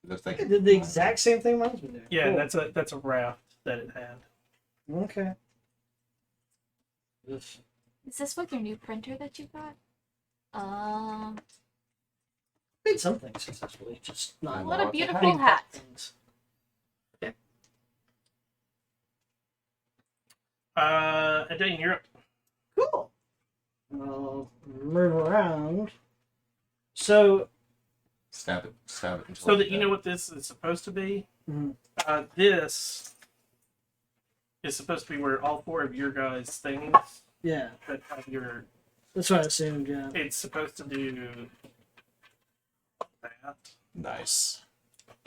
They're It thinking, did the exact same thing mine's been doing. yeah, Cool. that's a raft that it had. Okay. Is this with your new printer that you got? Made some things successfully, just not What know, a it's a beautiful big hat. things. Adane, you're up. Cool. I'll move around. So, stab it until So it's that you dead. know what this is supposed to be, Mhm. this is supposed to be where all 4 of your guys' things yeah, that have your. that's what I assumed, yeah. It's supposed to do that, Nice.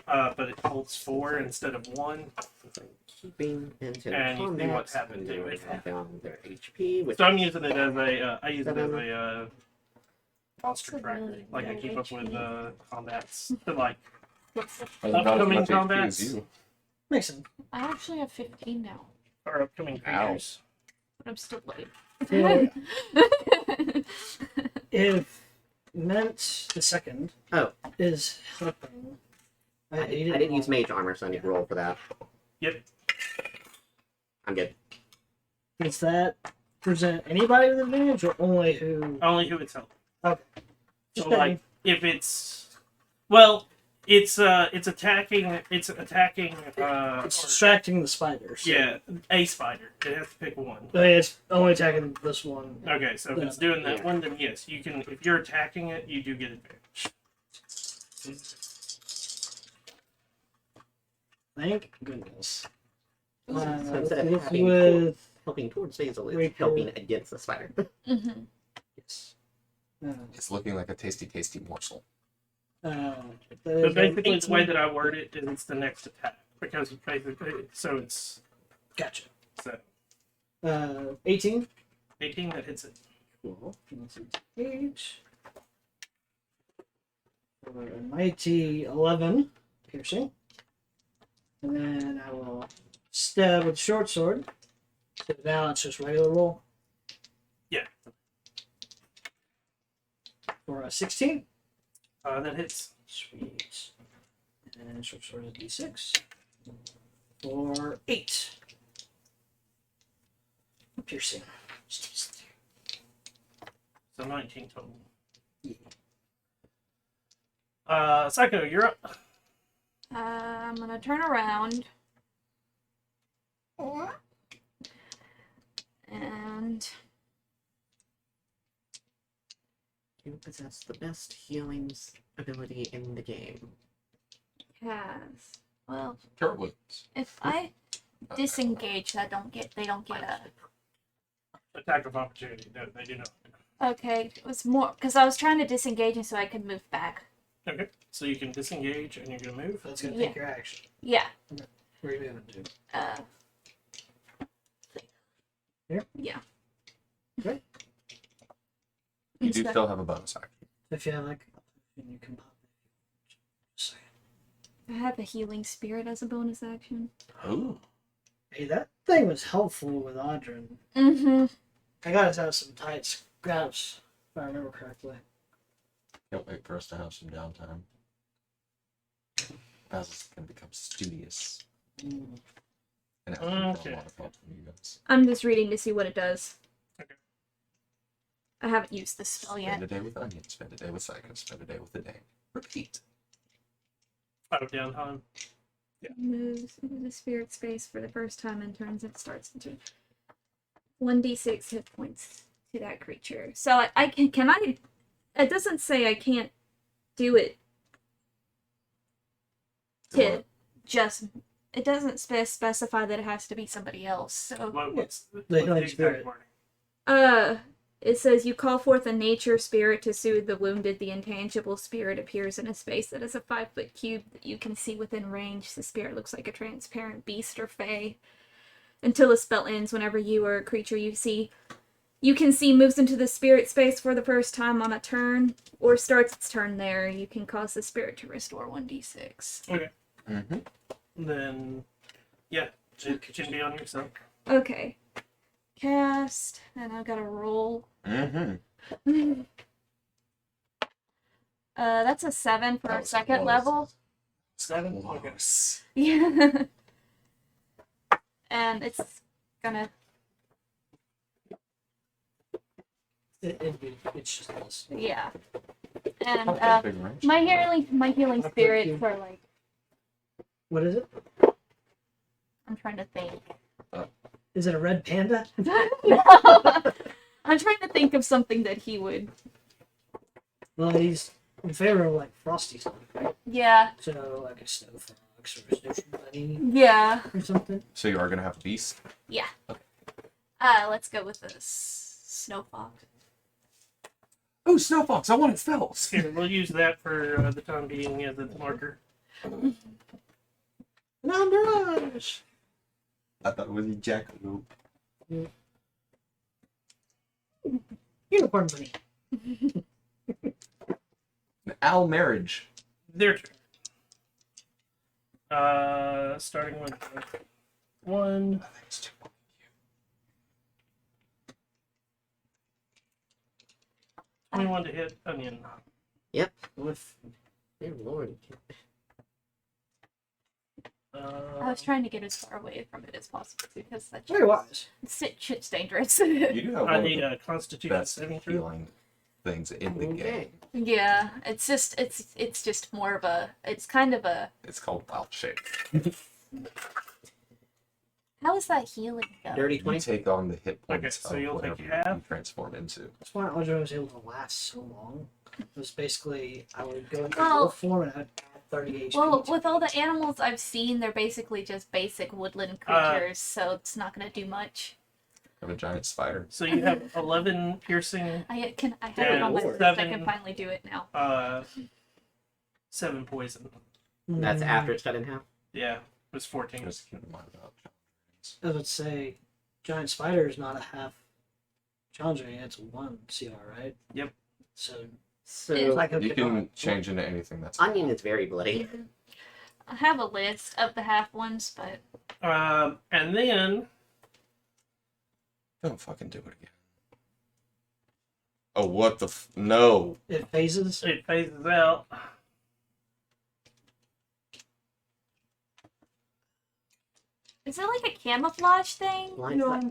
but it holds 4 instead of 1. Keeping into And you see combat, what happened to and it. add down their HP, which So I'm using it as a I use it as 7. a monster That's a tracker. really Like I low keep up with HP. combats. But like What's the- Are they about as Upcoming much HP as combats? you? Makes sense. I actually have 15 now, our upcoming creatures. but I'm still late. So, if Ment the second Oh. is helping, I didn't use mage armor, so I need to roll for that. Yep. I'm good. Does that present anybody with advantage or only who? Only who it's helping. Okay. So Just like if it's it's attacking it's or- distracting the spiders. yeah, a spider. It has to pick one. But it's only attacking this one. Okay, so if it's doing that Yeah. one, then yes, you can. If you're attacking it, you do get advantage. Thank goodness. So instead of With, having helping towards Basil, it's Rapier. helping against the spider. Mm-hmm. yes. It's looking like a tasty morsel. But basically, the way that I word it is it's the next attack because it's basically so it's Gotcha. so 18. 18 that hits it. Cool. Page. for a mighty 11 piercing. And then I will stab with short sword. So now it's just regular roll. Yeah. For a 16. That hits. Sweet. And short sword is d6. For 8. Piercing. So 19 total. Yeah. Psycho, you're up. I'm gonna turn around. And You possess the best healing ability in the game. cast. Well, Cure wounds. if I disengage, they don't get a. Attack of opportunity. No, they do not. Okay, it was more because I was trying to disengage him so I could move back. Okay. So you can disengage and you're gonna move. That's going to Yeah. take your action. Yeah. Where are you moving to? Here? Yeah. Okay. You do Instead- still have a bonus action. If you have like, you can pop it. Just saying. I have a healing spirit as a bonus action. Oh. Hey, that thing was helpful with Audrin. Mm-hmm. I got us out some tight scraps, if I remember correctly. Can't wait for us to have some downtime. Basil's gonna become studious. And ask me for Okay. a lot of help from you guys. I'm just reading to see what it does. Okay. I haven't used this spell Spend yet. a day with Onion, spend a day with Psycho, spend a day with the Dane. Repeat. Out of downtime. Moves into the spirit space for the first time and turns it starts into 1d6 hit points to that creature. So I can I? It doesn't say I can't do it. To just it doesn't specify that it has to be somebody else. So What's The healing exact spirit. wording? it says you call forth a nature spirit to soothe the wounded. The intangible spirit appears in a space that is a 5-foot cube that you can see within range. The spirit looks like a transparent beast or fae. Until the spell ends, whenever you or a creature you can see moves into the spirit space for the first time on a turn, or starts its turn there, you can cause the spirit to restore 1d6. Okay. Mm-hmm. Then, yeah, it can be on yourself. Okay. Cast, and I've got to roll. Mm-hmm. That's a 7 for That a was second close. level. 7? Okay. Close. Yeah. And it's gonna. It's just this. Yeah. And Not that big range. my healing spirits are like. What is it? I'm trying to think. Is it a red panda? I'm trying to think of something that he would. Well, he's in favor of like frosty stuff, right? Yeah. So like a snow fox or a snow bunny Yeah. or something. So you are gonna have a beast? Yeah. Okay. Let's go with the snow fox. Oh, Snowfox! I want its spells! Here, we'll use that for the time being as a marker. Numberage. I thought it was a jackalope. Unicorn bunny. An owl marriage. Their turn. Starting with 1. It's too long. 21 to hit Onion. With Dear Lord. I was trying to get as far away from it as possible because that very wise. shit's dangerous. You do have I one need of a the Constitution best 7 through. healing things in the Okay. game. Yeah, it's just more of a. It's kind of a. It's called Wild Shape. How is that healing go? Dirty You 20. take on the hit Okay, points so of you'll whatever take you half. transform into. That's why Audra was able to last so long. It was basically I would go into Well- wolf form and I'd add 30 HP. Well, to with all the it. animals I've seen, they're basically just basic woodland creatures, so it's not gonna do much. Have a giant spider. So you have 11 piercing, I have it on my Yeah, list. I can 7. finally do it now. 7 poison. That's after it's cut in half. Yeah, it was 14. Just keep in mind about I would say giant spider is not a half challenging, it's 1 CR, right? Yep. So So Like a You can change into anything that's onion is very bloody. I have a list of the half ones, but And then Don't fucking do it again. Oh, what the no. It phases. it phases out. is it like a camouflage thing?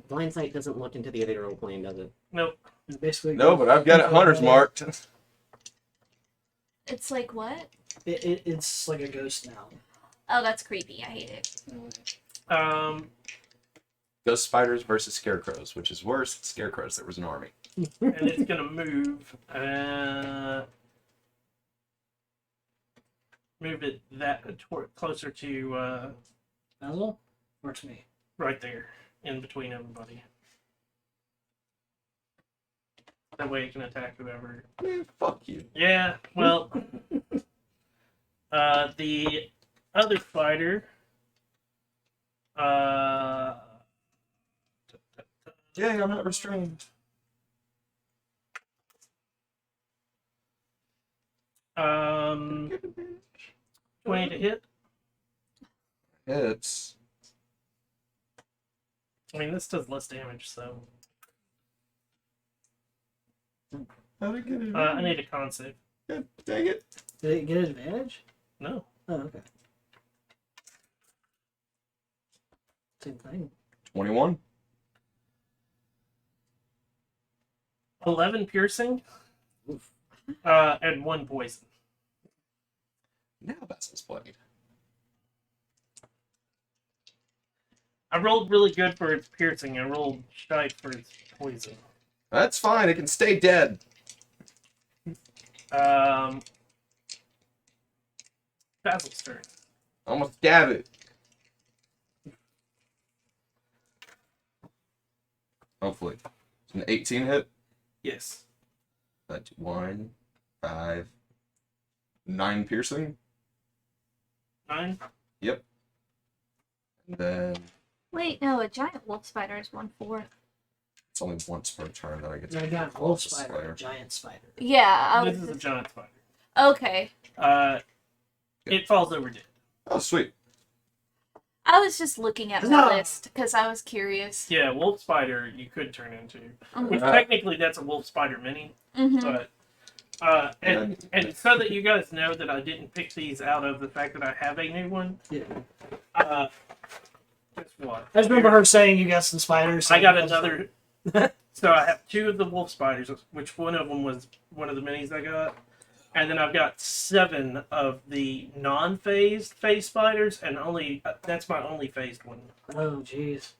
Blind sight doesn't look into the other plane, does it? Nope. It basically No, but I've got it hunter's marked. It's like what? It's like a ghost now. Oh, that's creepy. I hate it. Ghost spiders versus scarecrows, which is worse. Scarecrows, there was an army. And it's gonna move. Move it closer to Basil? Or to me? right there, in between everybody. That way it can attack whoever. Fuck you. Yeah, well, the other fighter, Yeah, I'm not restrained. 20 to hit. Hits. I mean, this does less damage, so How'd it get I need a con save. God dang it. Did it get advantage? No, Oh, okay. Same thing. 21. 11 piercing, Oof. and 1 poison. Now Basil's played. I rolled really good for its piercing. I rolled shite for its poison. That's fine. It can stay dead. Basil's turn. I'm gonna stab it. Hopefully. It's an 18 hit. Yes. That's 1, 5, 9 piercing. 9. And then Wait, no, a giant wolf spider is 1/4. it's only once per turn that I get to I got call wolf it a spider, slayer. giant spider. Yeah, I This was is a giant spider. okay. It falls over dead. Oh, sweet. I was just looking at my list because I was curious. Yeah, wolf spider you could turn into. Which Uh, technically that's a wolf spider mini. Mm-hmm. But and so that you guys know that I didn't pick these out of the fact that I have a new one. Yeah. Guess what? I just remember her saying you got some spiders. I got another. So I have 2 of the wolf spiders, which one of them was one of the minis I got, and then I've got 7 of the non-phased phase spiders, and that's my only phased one. Oh, jeez.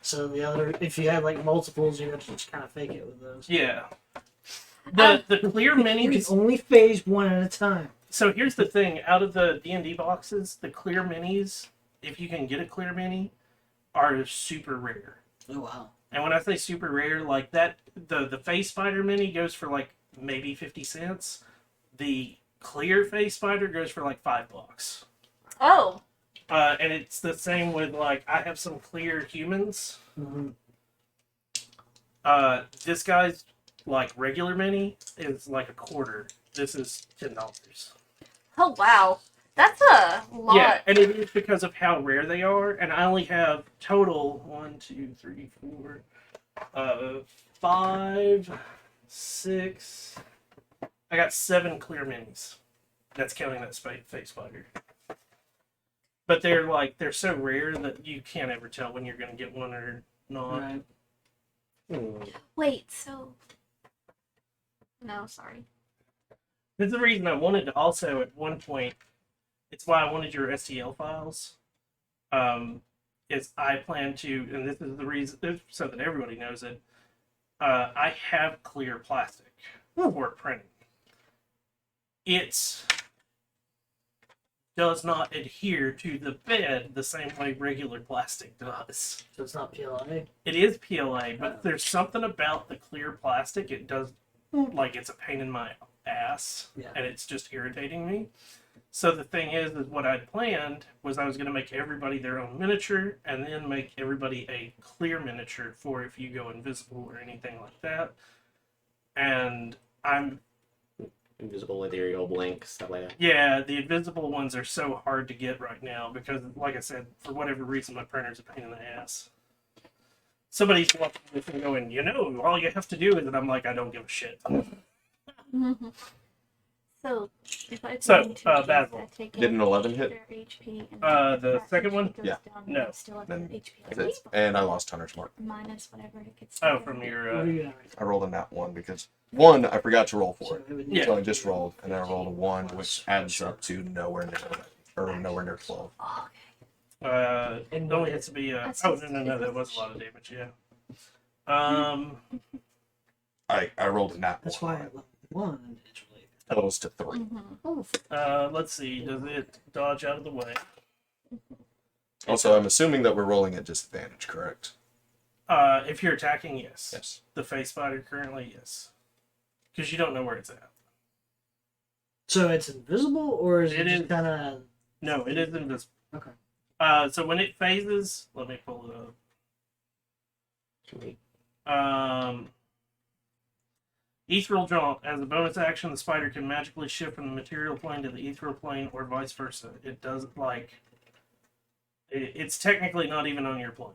So the other, if you had like multiples, you have to just kind of fake it with those. Yeah. The clear You can minis. only phase one at a time. So here's the thing: out of the D&D boxes, the clear minis, if you can get a clear mini, are super rare. Oh wow. And when I say super rare, like that, the face spider mini goes for like maybe 50 cents. The clear face spider goes for like $5. Oh, And it's the same with like I have some clear humans. Mm-hmm. This guy's like regular mini is like $1. This is $10. oh wow, that's a lot. Yeah, and it is because of how rare they are. And I only have total 1, 2, 3, 4, 5, 6. I got 7 clear minis. That's counting that face spider. But they're so rare that you can't ever tell when you're gonna get one or not. Right. Wait, so no, sorry. This is the reason I wanted to also at one point. It's why I wanted your STL files. Is I plan to, and this is the reason, so that everybody knows it. I have clear plastic for printing. It does not adhere to the bed the same way regular plastic does. So it's not PLA. It is PLA, but there's something about the clear plastic. It does, like, it's a pain in my ass, Yeah. and it's just irritating me. So the thing is what I'd planned was I was going to make everybody their own miniature, and then make everybody a clear miniature for if you go invisible or anything like that. And I'm invisible, ethereal, blink, stuff like that. Yeah, the invisible ones are so hard to get right now because, like I said, for whatever reason, my printer's a pain in the ass. Somebody's watching this and going, all you have to do is, and I'm like, I don't give a shit. So, if I So, put in 2 Gs, Basil. I take Did an 11 hit? their HP and The that second one? goes Yeah. down, No. I still have Then their HP. That's it. And I lost Hunter's Mark. Minus whatever it gets. Oh, from your. What are you at? I rolled a nat 1 because, 1, I forgot to roll for So it. it would Yeah. need So I to just be rolled, and then I rolled a 1, plus- which adds up to nowhere near 12. It only has to be. That's Oh, just- no, that was a lot of damage, yeah. I rolled a nat 1. That's why at level 1 it's really. Totals to 3. Let's see. Does it dodge out of the way? Also, I'm assuming that we're rolling at disadvantage, correct? If you're attacking, yes. Yes. The face spider currently, yes. Because you don't know where it's at. So it's invisible, or is it, It just is. kind of? No, it is invisible. Okay. So when it phases, let me pull it up. Sweet. Ethereal Jaunt. As a bonus action, the spider can magically shift from the material plane to the ethereal plane, or vice versa. It does it's technically not even on your plane.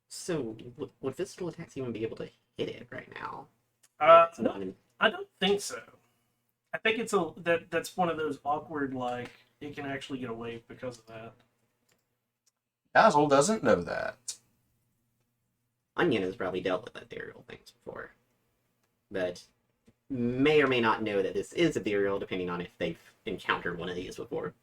So, would physical attacks even be able to hit it right now? It's No, not in- I don't think so. I think it's that's one of those awkward it can actually get away because of that. Basil doesn't know that. Onion has probably dealt with ethereal things before, but may or may not know that this is ethereal, depending on if they've encountered one of these before.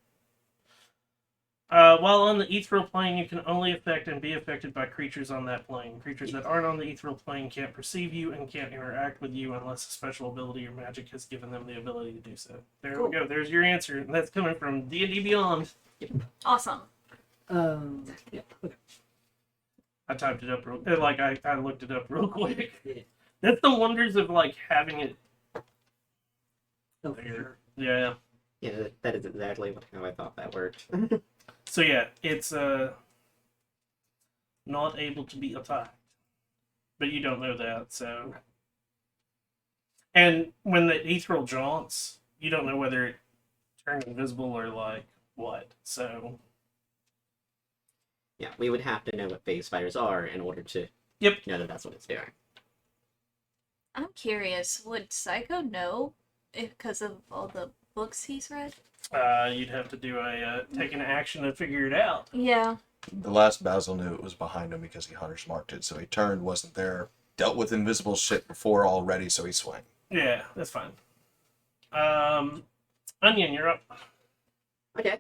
While on the ethereal plane, you can only affect and be affected by creatures on that plane. Creatures that aren't on the ethereal plane can't perceive you and can't interact with you unless a special ability or magic has given them the ability to do so. There Cool. we go. There's your answer. And that's coming from D&D Beyond. Awesome. Yeah. Okay. I typed it up I looked it up real quick. Yeah. That's the wonders of having it Oh, for there. sure. Yeah. Yeah, that is exactly how I thought that worked. So yeah, it's not able to be attacked, but you don't know that. So, and when the ethereal jaunts, you don't know whether it turned invisible or what. So, Yeah, we would have to know what phase spiders are in order to Yep. know that that's what it's doing. I'm curious, would Psycho know because of all the books he's read? you'd have to do take an action to figure it out. Yeah. The last Basil knew it was behind him because he Hunter's Marked it, so he turned, wasn't there, dealt with invisible shit before already, so he swung. Yeah, that's fine. Onion, you're up. Okay.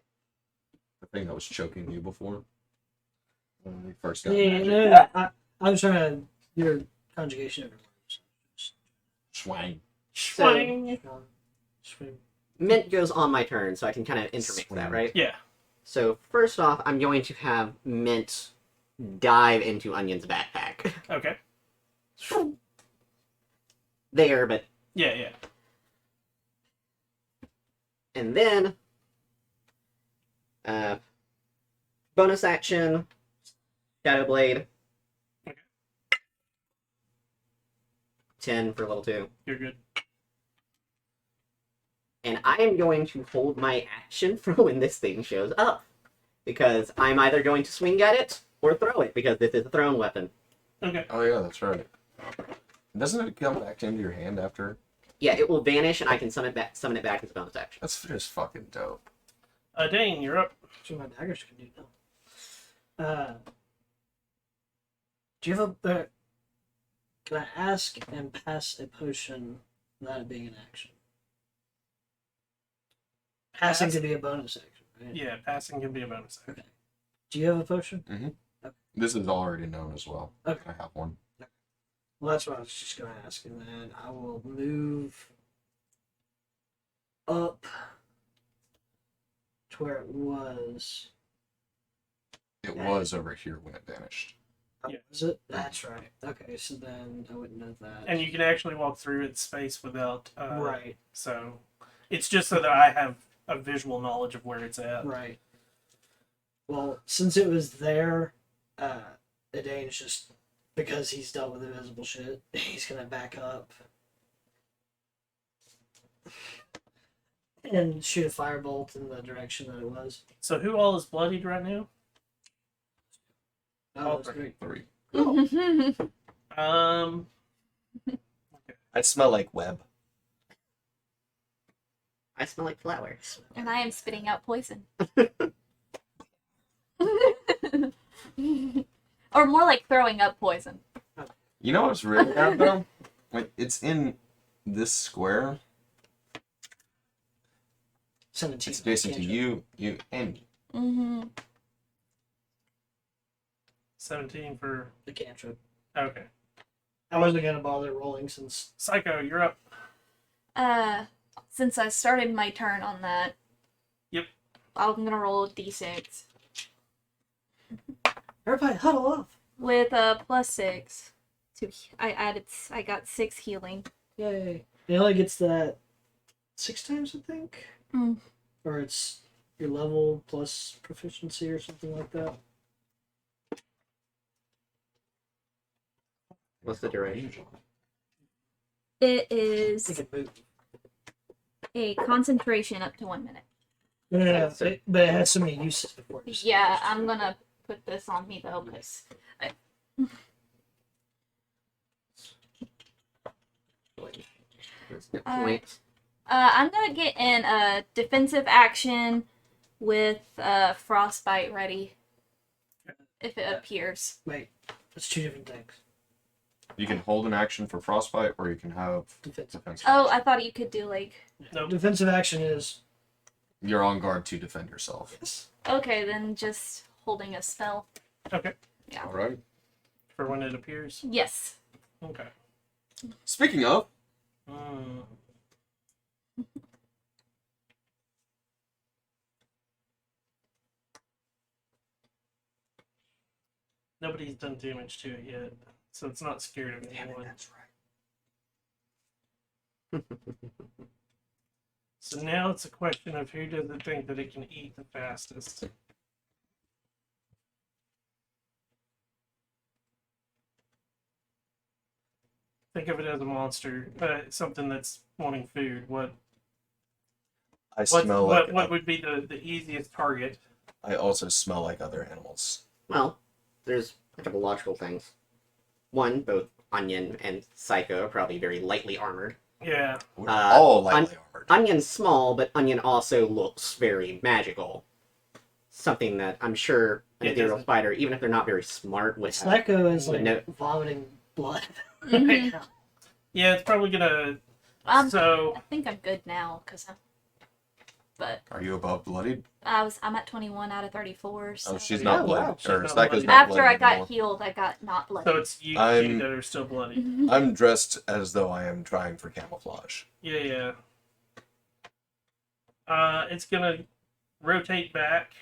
The thing that was choking you before. When we first got Yeah, magic. no. I was trying to your conjugation of words. Swang. Swing. Swing. Mint goes on my turn, so I can kind of intermix Swing. that, right? Yeah. So first off, I'm going to have Mint dive into Onion's backpack. Okay. There, but Yeah. and then bonus action, Shadow Blade. Okay. 10 for level 2. You're good. And I am going to hold my action for when this thing shows up. Because I'm either going to swing at it or throw it, because this is a thrown weapon. Okay. Oh yeah, that's right. Doesn't it come back into your hand after? Yeah, it will vanish, and I can summon it back as a bonus action. That's just fucking dope. Dane, you're up. That's what my daggers can do now. Do you have a? Can I ask and pass a potion without it being an action? Passing Pass? could be a bonus action, right? Yeah, passing can be a bonus action. Do you have a potion? This is already known as well. Okay. I have one. Well, that's what I was just going to ask, and then I will move up to where it was. It was over here when it vanished. Yeah. Is it? That's right. Okay, so then I wouldn't know that. And you can actually walk through its space without. Right. So it's just so that I have a visual knowledge of where it's at. Right. Well, since it was there, Edane's just because he's dealt with invisible shit, he's gonna back up and shoot a firebolt in the direction that it was. So who all is bloodied right now? Oh, that's great. 3. Um, I smell like web. I smell like flowers. And I am spitting out poison. Or more like throwing up poison. You know what's really bad though? Like it's in this square. 17. It's adjacent to you, and me. Mm-hmm. 17 for. The cantrip. Okay. I wasn't gonna bother rolling since. Psycho, you're up. Since I started my turn on that. Yep. I'm gonna roll a d6. Everybody huddle off. With a +6. I got 6 healing. Yay. It only gets that 6 times, I think. Mm. Or it's your level plus proficiency or something like that. What's the duration? It I is think it moved. a concentration up to 1 minute. No. So- But it has so many uses before. it just Yeah, moves. I'm gonna put this on me though, because Good point. I'm gonna get in a defensive action with frostbite ready if it appears. Wait, that's 2 different things. You can hold an action for frostbite, or you can have Defensive. defense. Oh, I thought you could do like. Nope. Defensive action is. You're on guard to defend yourself. Yes. Okay, then just holding a spell. Okay. Yeah. All right. For when it appears. Yes. Okay. Speaking of, Mm. Nobody's done damage to it yet, so it's not scared of anyone. right. So now it's a question of who does it think that it can eat the fastest. Think of it as a monster, something that's wanting food. I smell What would be the easiest target? I also smell like other animals. Well, there's a couple logical things. One, both Onion and Psycho are probably very lightly armored. Yeah. We're Uh, all lightly armored. Onion's small, but Onion also looks very magical. Something that I'm sure an It ethereal doesn't- spider, even if they're not very smart, would have. Psycho is like No. vomiting blood Mhm. right now. Yeah, it's probably gonna. I So think I'm good now because but Are you above bloodied? I'm at 21 out of 34. So Oh, she's Oh, not wow. bloodied. She's Or not Psycho's bloodied. not after I bloodied got anymore. healed, I got not bloody. so it's you I'm- that are still bloody. I'm dressed as though I am trying for camouflage. Yeah. It's gonna rotate back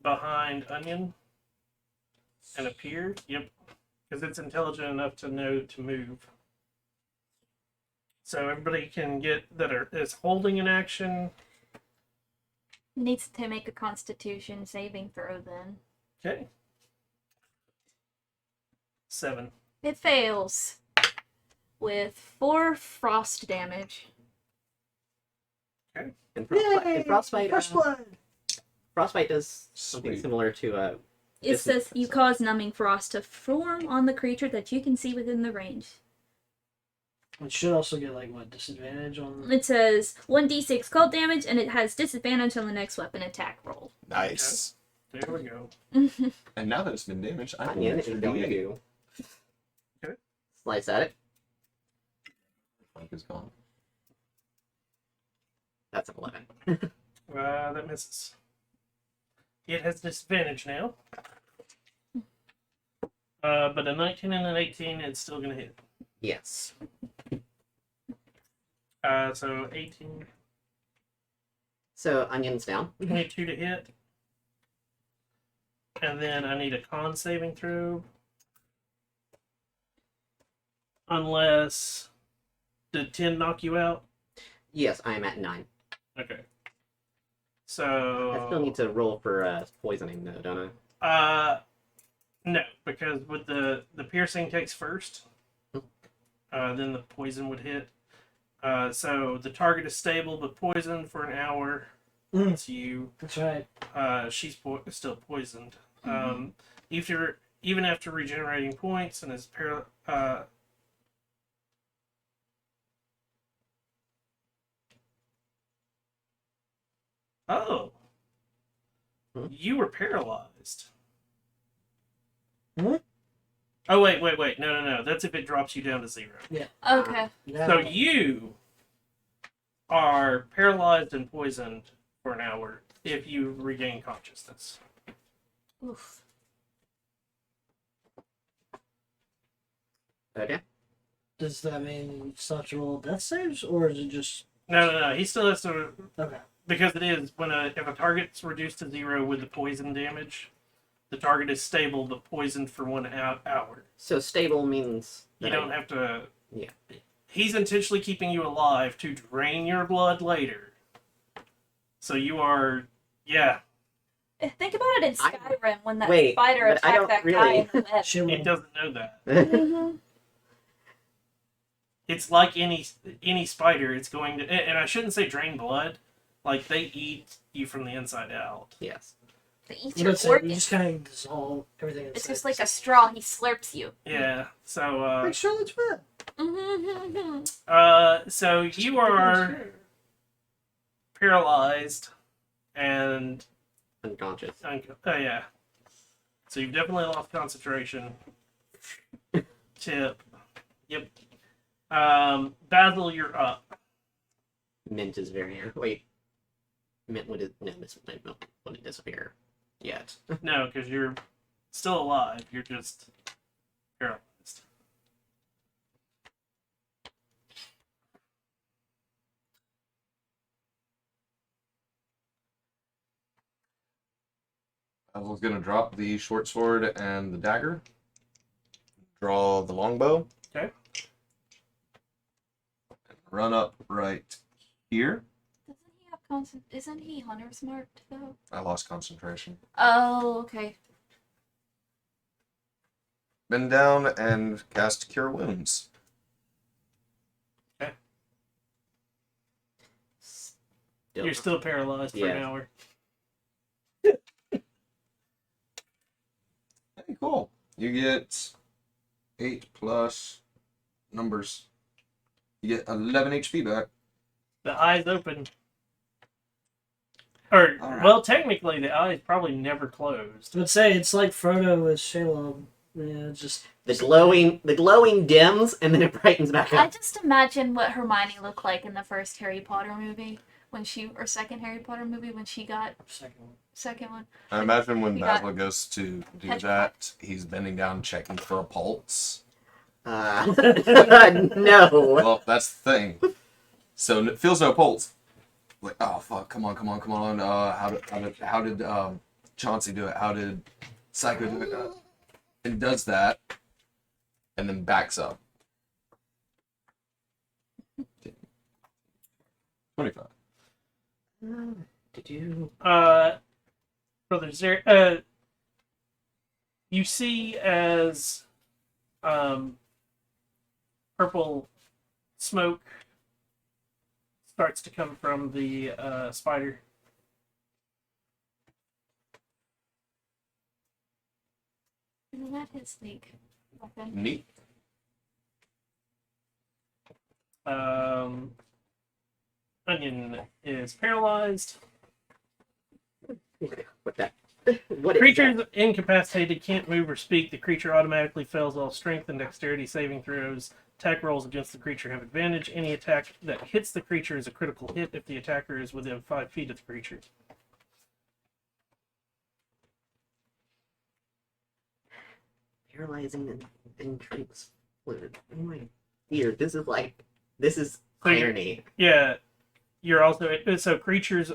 behind Onion and appear. Yep, because it's intelligent enough to know to move. So everybody can get is holding an action. Needs to make a Constitution saving throw then. Okay. 7. It fails with 4 frost damage. And Frostbite, Yay! and Frostbite, Fresh blood. Frostbite does something Sweet. similar to It Isn't- says you cause numbing frost to form on the creature that you can see within the range. It should also get like what disadvantage on. It says 1d6 cold damage, and it has disadvantage on the next weapon attack roll. Nice. There we go. And now that it's been damaged, I can Onion actually is going D8. to Okay. slice at it. Flank is gone. That's an 11. That misses. It has disadvantage now. But a 19 and an 18, it's still gonna hit. Yes. So 18, So Onion's down. 22 to hit. And then I need a con saving throw. Unless. Did 10 knock you out? Yes, I am at 9. Okay. So. I still need to roll for poisoning though, don't I? No, because with the piercing takes first. Then the poison would hit. So the target is stable but poisoned for an hour. Mm. It's you. That's right. She's still poisoned. Even after regenerating points and is oh, you were paralyzed. Hmm? Oh wait. No. That's if it drops you down to 0. Okay. Yeah. So you are paralyzed and poisoned for an hour if you regain consciousness. Oof. Okay. Does that mean such roll death saves, or is it just No. He still has to, okay? because it is if a target's reduced to 0 with the poison damage, the target is stable but poisoned for 1 hour. So stable means You that don't have to. Yeah. He's intentionally keeping you alive to drain your blood later. So you are, yeah. Think about it in Skyrim when that Wait, spider but I attacked don't that guy really- in the web. She It will. doesn't know that. Mm-hmm. It's like any spider. It's going to, and I shouldn't say drain blood. Like they eat you from the inside out. Yes. They eat You your just organs. kind of dissolve everything. It's inside just like the a cell. straw. He slurps you. Yeah. So Like Charlotte's Web. Mm-hmm. so you are paralyzed and Unconscious. yeah. So you've definitely lost concentration. Tip. Yep. Basil, you're up. Mint is very wait. Mint would wouldn't disappear yet. No, because you're still alive. You're just paralyzed. Basil's gonna drop the short sword and the dagger. Draw the longbow. Okay. And run up right here. Doesn't he have Isn't he hunter's marked though? I lost concentration. Oh, okay. Bend down and cast Cure Wounds. You're still paralyzed for an Yeah. hour. Hey, cool. You get 8 plus numbers. You get 11 HP back. The eyes open. Or, All right. well, technically, the eyes probably never closed. I would say it's like Frodo with Shelob. Yeah, just The glowing dims and then it brightens back I up. just imagine what Hermione looked like in the first Harry Potter movie or second Harry Potter movie when she got second one. I imagine when You got- Basil goes to do Petrified. that, he's bending down checking for a pulse. No. Well, that's the thing. So it feels no pulse. Like, oh fuck, come on. How did Chauncey do it? How did Psycho do it? And does that, and then backs up. 25. Did you? Brother Zer, you see as purple smoke starts to come from the spider. Isn't that his like weapon? Neat. Onion is paralyzed. What that? What is Creatures that? incapacitated can't move or speak. The creature automatically fails all strength and dexterity saving throws. Attack rolls against the creature have advantage. Any attack that hits the creature is a critical hit if the attacker is within 5 feet of the creature. Paralyzing and drinks fluid. Oh my dear, this is So you're- irony. Yeah, you're also so creatures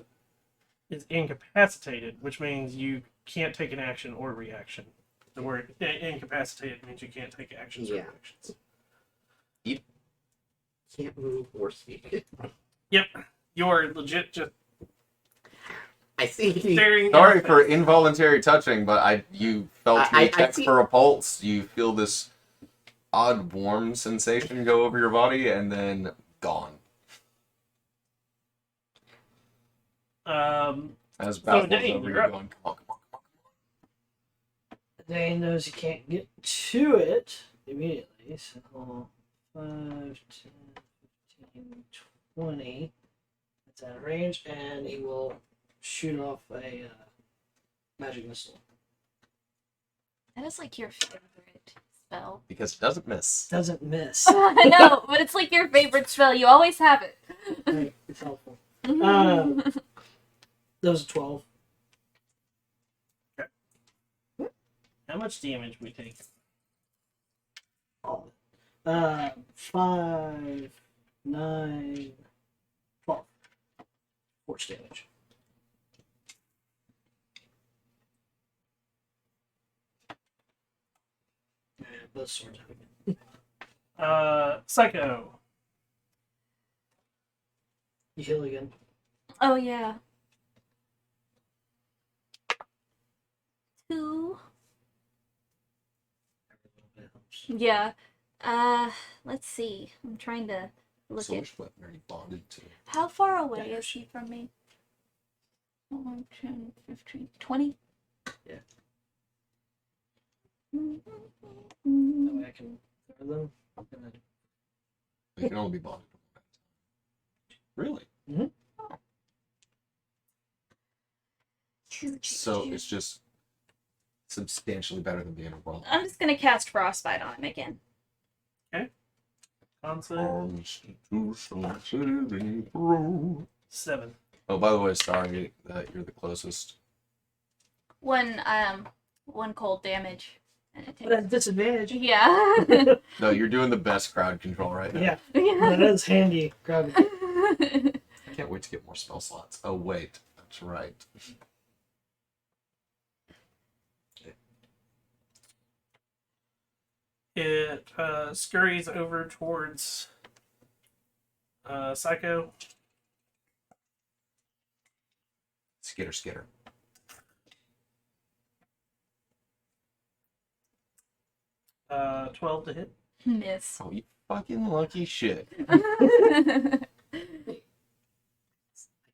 is incapacitated, which means you can't take an action or reaction. The word incapacitated means you can't take actions or Yeah. reactions. Can't move or speak. Yep, you're legit just I see. staring. Sorry in for space. involuntary touching, but you felt I me check see- for a pulse. You feel this odd warm sensation go over your body, and then gone. As So, Basil's Dane, over you're here up. going, come on, come on, come on. Dane knows he can't get to it immediately. So 5, 10, 15, 20. That's out of range, and he will shoot off a magic missile. That is like your favorite spell. Because it doesn't miss. Doesn't miss. I know, but it's like your favorite spell. You always have it. Right, it's helpful. That was a 12. How much damage we take? All of it. 5, 9, 12. Force damage. And both swords have again. Psycho. You heal again. Oh yeah. 2. Every little bit helps. Yeah. Let's see. I'm trying to look So at which weapon are you bonded to? how far away is he from me. 10, 15, 20. Yeah. Mm-hmm. That way I can throw them. And then You can only be bonded to one at a time. Really? So it's just substantially better than being a bond. I'm just gonna cast Frostbite on him again. Constitution. Constitution saving throw. 7. Oh, by the way, sorry that you're the closest. 1 cold damage. And it but at takes... disadvantage. Yeah. No, you're doing the best crowd control right now. Yeah, that is handy. Grab it. I can't wait to get more spell slots. Oh, wait. That's right. It scurries over towards Psycho. Skitter, skitter. 12 to hit. Miss. Oh, you fucking lucky shit. I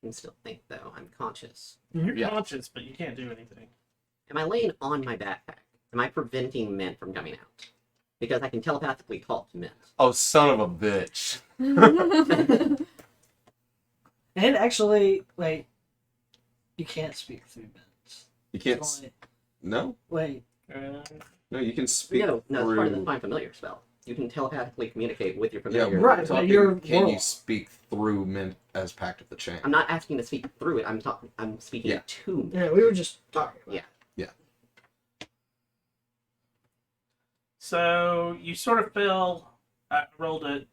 can still think, though. I'm conscious. You're Yeah. conscious, but you can't do anything. Am I laying on my backpack? Am I preventing Mint from coming out? Because I can telepathically talk to Mint. Oh, son of a bitch. And actually, wait, you can't speak through minutes. You can't. It's only- No? Wait, No, you can speak No, it's part of the through. Find Familiar spell. You can telepathically communicate with your Yeah, familiar. we're Right, but talking, you're can you world. speak through Mint as Pact of the Chain? I'm not asking to speak through it. I'm speaking Yeah. to Mint. yeah, we were just talking about Yeah. So you sort of fell. I rolled a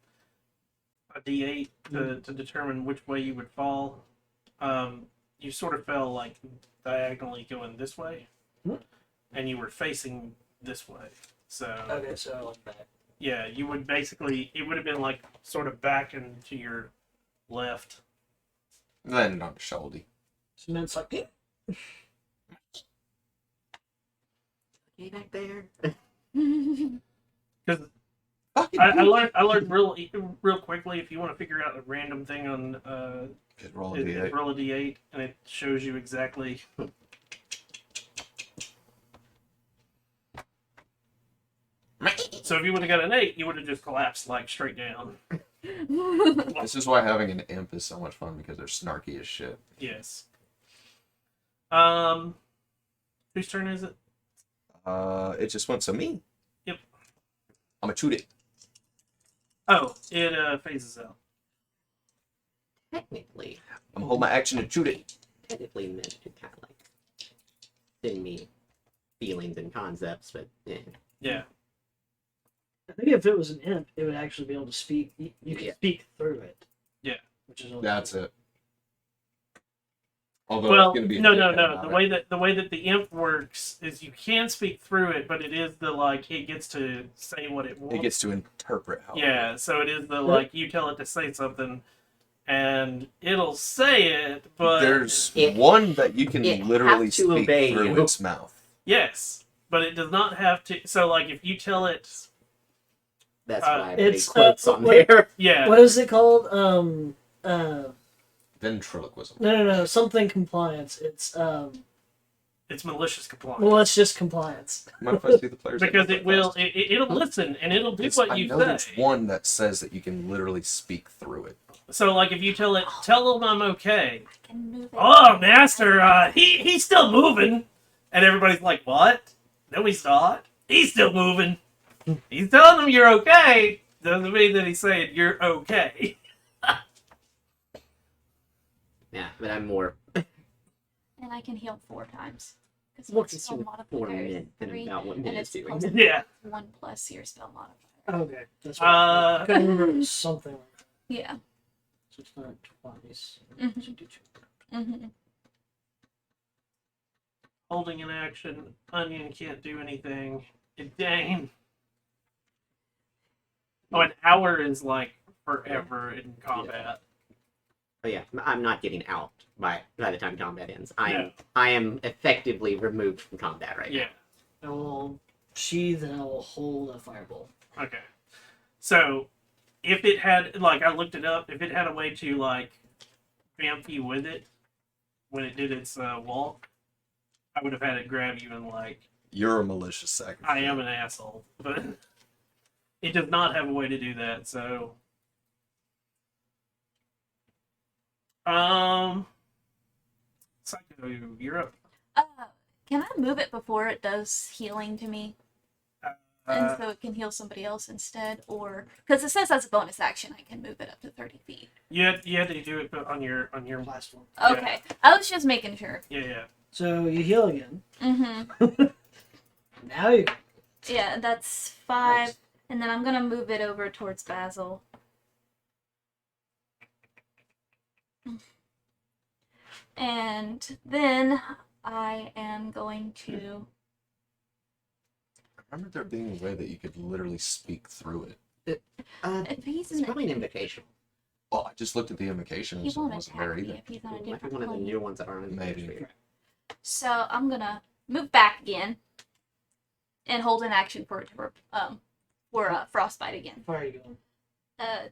d8 to determine which way you would fall. You sort of fell like diagonally going this way, and you were facing this way. So Okay, so I went back. yeah, you would basically it would have been like sort of back into your left. Landed on the shoulder. So Mint's like, "Eh." Okay, back there. Because Fucking I learned real quickly. If you want to figure out a random thing on Just roll a it d8. roll a d8 and it shows you exactly. So if you would have got an 8, you would have just collapsed like straight down. This is why having an imp is so much fun, because they're snarky as shit. Yes. Whose turn is it? It just went to me. Yep. I'm gonna shoot it. Oh, it phases out. Technically, I'm gonna hold my action and shoot it. Mint could kind of like send me feelings and concepts, but Yeah. I think if it was an imp, it would actually be able to speak. You can Yeah. speak through it. Yeah. Which is That's it. Although Well, it's gonna be a no. dickhead The about way it. that the imp works is you can speak through it, but it is the like it gets to say what it wants. It gets to interpret how. Yeah, so it is the like you tell it to say something, and it'll say it, but There's It- one that you can it literally has to speak obey through you. its mouth. yes, but it does not have to. So like if you tell it, that's Uh, why I put it's, quotes on what- there. yeah, What is it called? Ventriloquism. No. Something compliance. It's malicious compliance. Well, it's just compliance. Mind if I see the players? Because it'll listen and it'll do what I you know say. there's one that says that you can literally speak through it. So, like, if you tell them I'm okay. Can move it. Oh, master, he's still moving, and everybody's like, what? No, he's not. He's still moving. He's telling them you're okay. Doesn't mean that he's saying you're okay. Yeah, but I'm more And I can heal 4 times. Because more my spell concerned with 4 modifier is minutes than 3, about what and minutes it's doing. plus Yeah. 1 plus your spell modifier. Okay, that's right. I couldn't remember it was Uh, something like that. Yeah. So it's not twice. Mhm. So do two. Mm-hmm. holding an action. Onion can't do anything. Dang. Oh, an hour is like forever in combat. Oh yeah, I'm not getting out by the time combat ends. Yeah. I am effectively removed from combat right Yeah. I will sheathe and I will hold a fireball. Okay. So, if it had, like, I looked it up, if it had a way to, like, vamp you with it when it did its walk, I would have had it grab you and, like, You're a malicious sacrifice. I am an asshole. But it does not have a way to do that, so. Psycho, you're up. Can I move it before it does healing to me? And Uh, so it can heal somebody else instead? Or. Because it says as a bonus action, I can move it up to 30 feet. you had to do it on your Last one. Yeah. Okay. I was just making sure. yeah. So you heal again. Mm-hmm. Now you Yeah, that's 5. Nice. And then I'm going to move it over towards Basil. And then I am going to. I remember there being a way that you could literally speak through it. If he's It's in probably an invocation. Oh, I just looked at the invocation he and it won't wasn't attack there me either. if he's on a It might be different one of the plane. new ones that aren't in the Maybe. tree. So I'm gonna move back again and hold an action for it to frostbite again. Where are you going?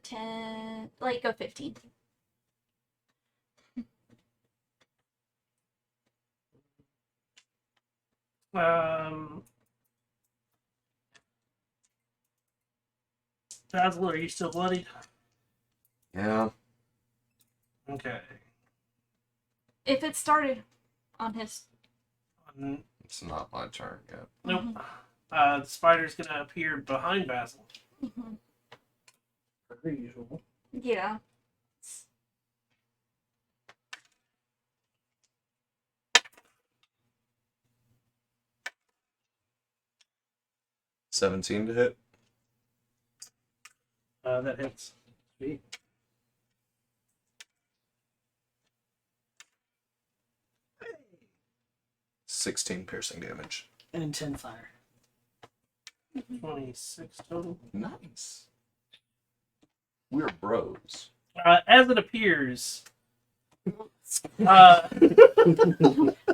10, like go 15. Basil, are you still bloodied? Yeah. Okay. If it started on his. It's not my turn yet. Nope. Mhm. The spider's gonna appear behind Basil. Mhm. Per usual. Yeah. 17 to hit. That hits. Sweet. Hey. 16 piercing damage. And 10 fire. 26 total. Nice. We're bros. As it appears, uh,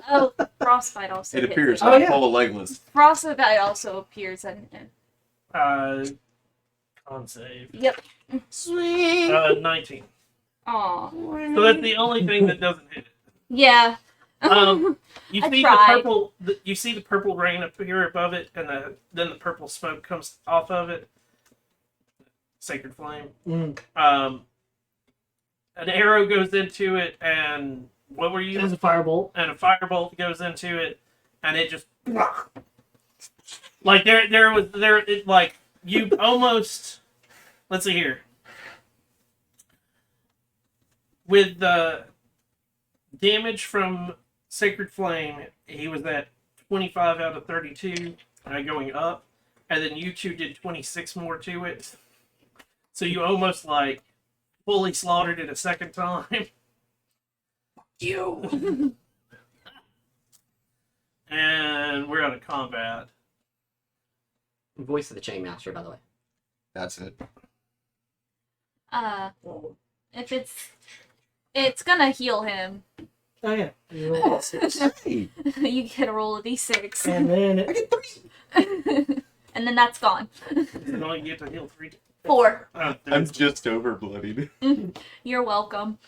Oh, frostbite also. It hits appears. it. Oh, I'm yeah. full of legless. Frostbite also appears and. con save. Yep. Sweet. 19. Aw. So that's the only thing that doesn't hit it. Yeah. You I see tried. the purple. You see the purple rain appear above it, and then the purple smoke comes off of it. Sacred flame. Mm. An arrow goes into it, and what were you? There's a firebolt. And a firebolt goes into it, and it just like it like you almost. Let's see here. With the damage from Sacred Flame, he was at 25 out of 32, going up, and then you two did 26 more to it. So you almost like fully slaughtered it a second time. You. And we're out of combat. Voice of the Chainmaster, by the way. That's it. If it's gonna heal him. Oh yeah. You roll a 6. Hey, You get a roll of d6. And then I get 3. And then that's gone. You only get to heal 3. 4. Oh, I'm there's- just over bloodied. You're welcome.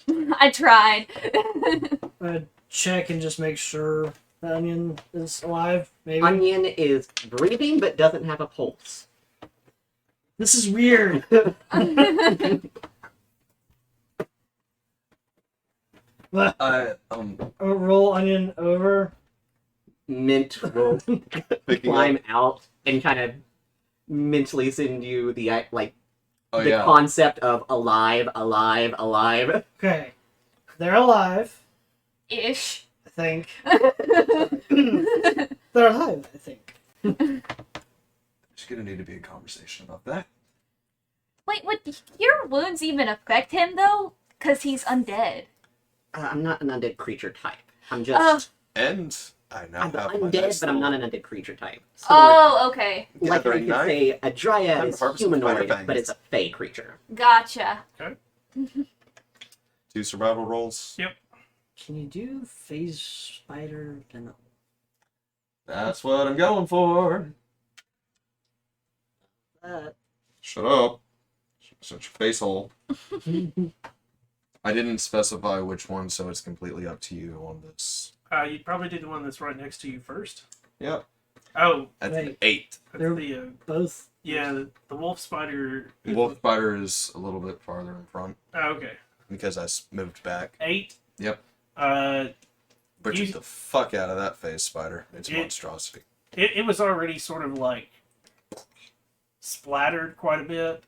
I tried. Check and just make sure the onion is alive. Maybe. Onion is breathing but doesn't have a pulse. This is weird. But roll onion over. Mint will Picking climb up. out and kind of mentally send you the Oh the yeah. concept of alive, alive, alive. Okay. They're alive, Ish. I think. They're alive, I think. There's gonna need to be a conversation about that. Wait, would your wounds even affect him though? Because he's undead. I'm not an undead creature type. I'm just. And I now I'm have my undead, next but I'm not little an undead creature type. So Oh, okay. like I gathering could knife. say, a dryad Time is to harvest some humanoid, spider but it's a fangs. fey creature. Gotcha. 2 survival rolls. Yep. Can you do phase spider venom? That's what I'm going for. Shut up. Such a face hole. I didn't specify which one, so it's completely up to you on this. You'd probably do the one that's right next to you first. Yep. Oh, That's an Wait. 8. that's They're- the Both. the wolf spider. Wolf spider is a little bit farther in front Oh, okay. because I moved back. 8. Yep. You- Butchered the fuck out of that face spider. It's a It- monstrosity. It was already sort of like splattered quite a bit,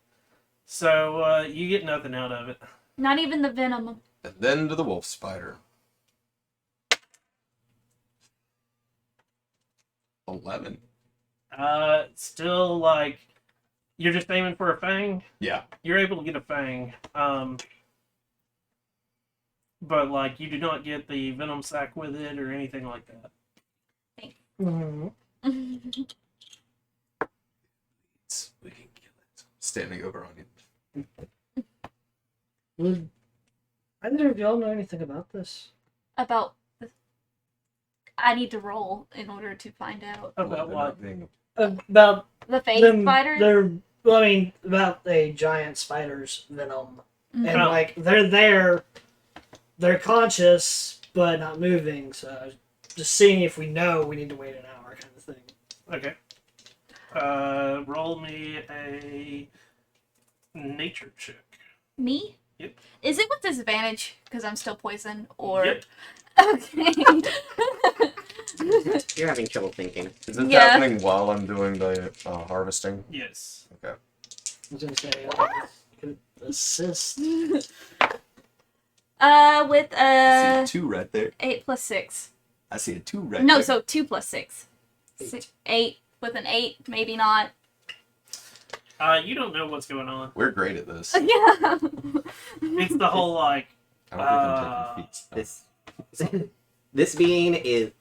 so you get nothing out of it. Not even the venom. And then to the wolf spider. 11. Still like you're just aiming for a fang. Yeah. You're able to get a fang, but like you do not get the venom sac with it or anything like that. Mhm. We can kill it. Standing over on you. Would either of y'all know anything about this? About the... I need to roll in order to find out. About They're what? not being- About The face them, spider? They're, well, I mean, about a giant spider's venom. Mhm. And, Oh. like, they're there, they're conscious, but not moving, so just seeing if we know we need to wait an hour kind of thing. Okay. Roll me a nature check. Me? Yep. Is it with disadvantage? Because I'm still poisoned? Or. Yep. Okay. You're having trouble thinking. Is it Yeah. happening while I'm doing the harvesting? Yes. I was gonna say, could assist. With I see a 2 right there. 8 plus 6. I see a 2 right No, there. so 2 plus 6. 8 with an 8, maybe not. You don't know what's going on. We're great at this. Yeah. It's the whole like I don't think I'm taking feats. This being is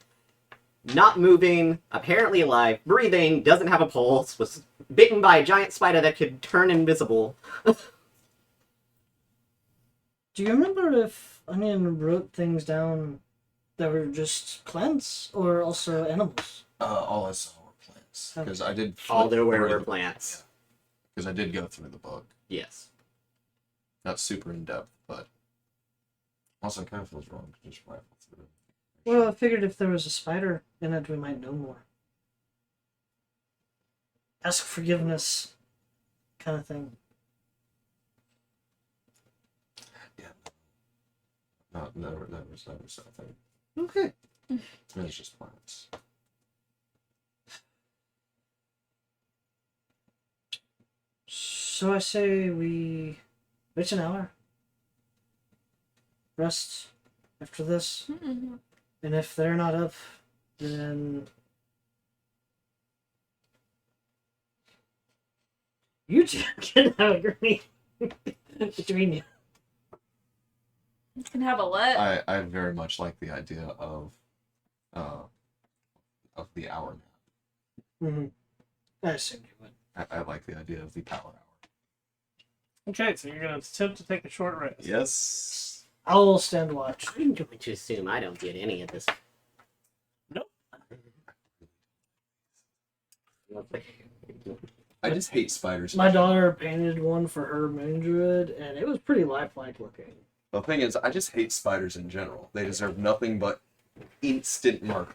not moving, apparently alive, breathing, doesn't have a pulse, was bitten by a giant spider that could turn invisible. Do you remember if Onion wrote things down that were just plants or also animals? All I saw were plants. Because I did. All there were through the- plants. Because I did go through the book. Yes. Not super in depth, but also kind of feels wrong to just rifle through it. Well, I figured if there was a spider in it, we might know more. Ask forgiveness, kind of thing. Yeah. Not never something. Okay. It's just plants. So I say we wait an hour. Rest after this. Mhm. And if they're not up, then you two can have a grenade between you. You can have a what? I very much like the idea of the hour nap. Mm-hmm. I assumed you would. I like the idea of the power hour. okay, so you're gonna attempt to take a short rest. Yes. I'll stand watch. I'm going to assume I don't get any of this. Nope. I just hate spiders. in My general. daughter painted one for her moon druid, and it was pretty lifelike looking. The thing is, I just hate spiders in general. They deserve nothing but instant murder.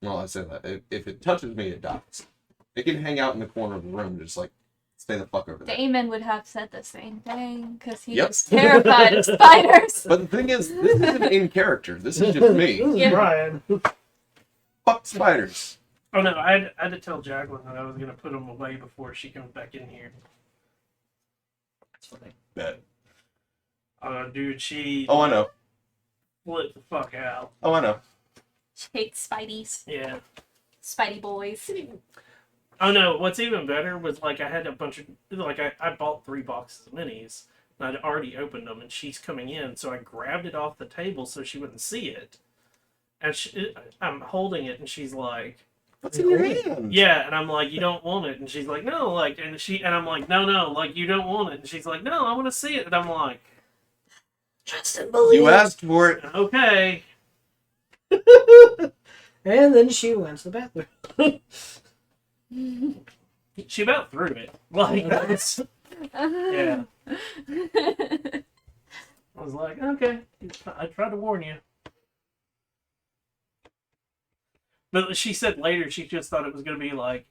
Well, I say that. If it touches me, it dies. It can hang out in the corner of the room, just like stay the fuck over there. Damon would have said the same thing because he Yep. was terrified of spiders. But the thing is, this isn't in character. This is just me. This is Yeah. Brian. Fuck spiders. Oh no, I had to tell Jacqueline that I was gonna put them away before she comes back in here. That's funny. Bet. Dude, she Oh, I know. flipped the fuck out. Oh, I know. Hates Spideys. Yeah. Spidey boys. Oh no, what's even better was like I had a bunch of like I bought 3 boxes of minis and I'd already opened them and she's coming in, so I grabbed it off the table so she wouldn't see it. And I'm holding it and she's like, What's in your hand? yeah, and I'm like, you don't want it, and she's like, no, like, and I'm like, no, like, you don't want it, and she's like, no, I want to see it, and I'm like, Trust and believe. You asked for it. okay. And then she went to the bathroom. She about threw it, like, that's, yeah. I was like, okay, I tried to warn you. But she said later she just thought it was going to be like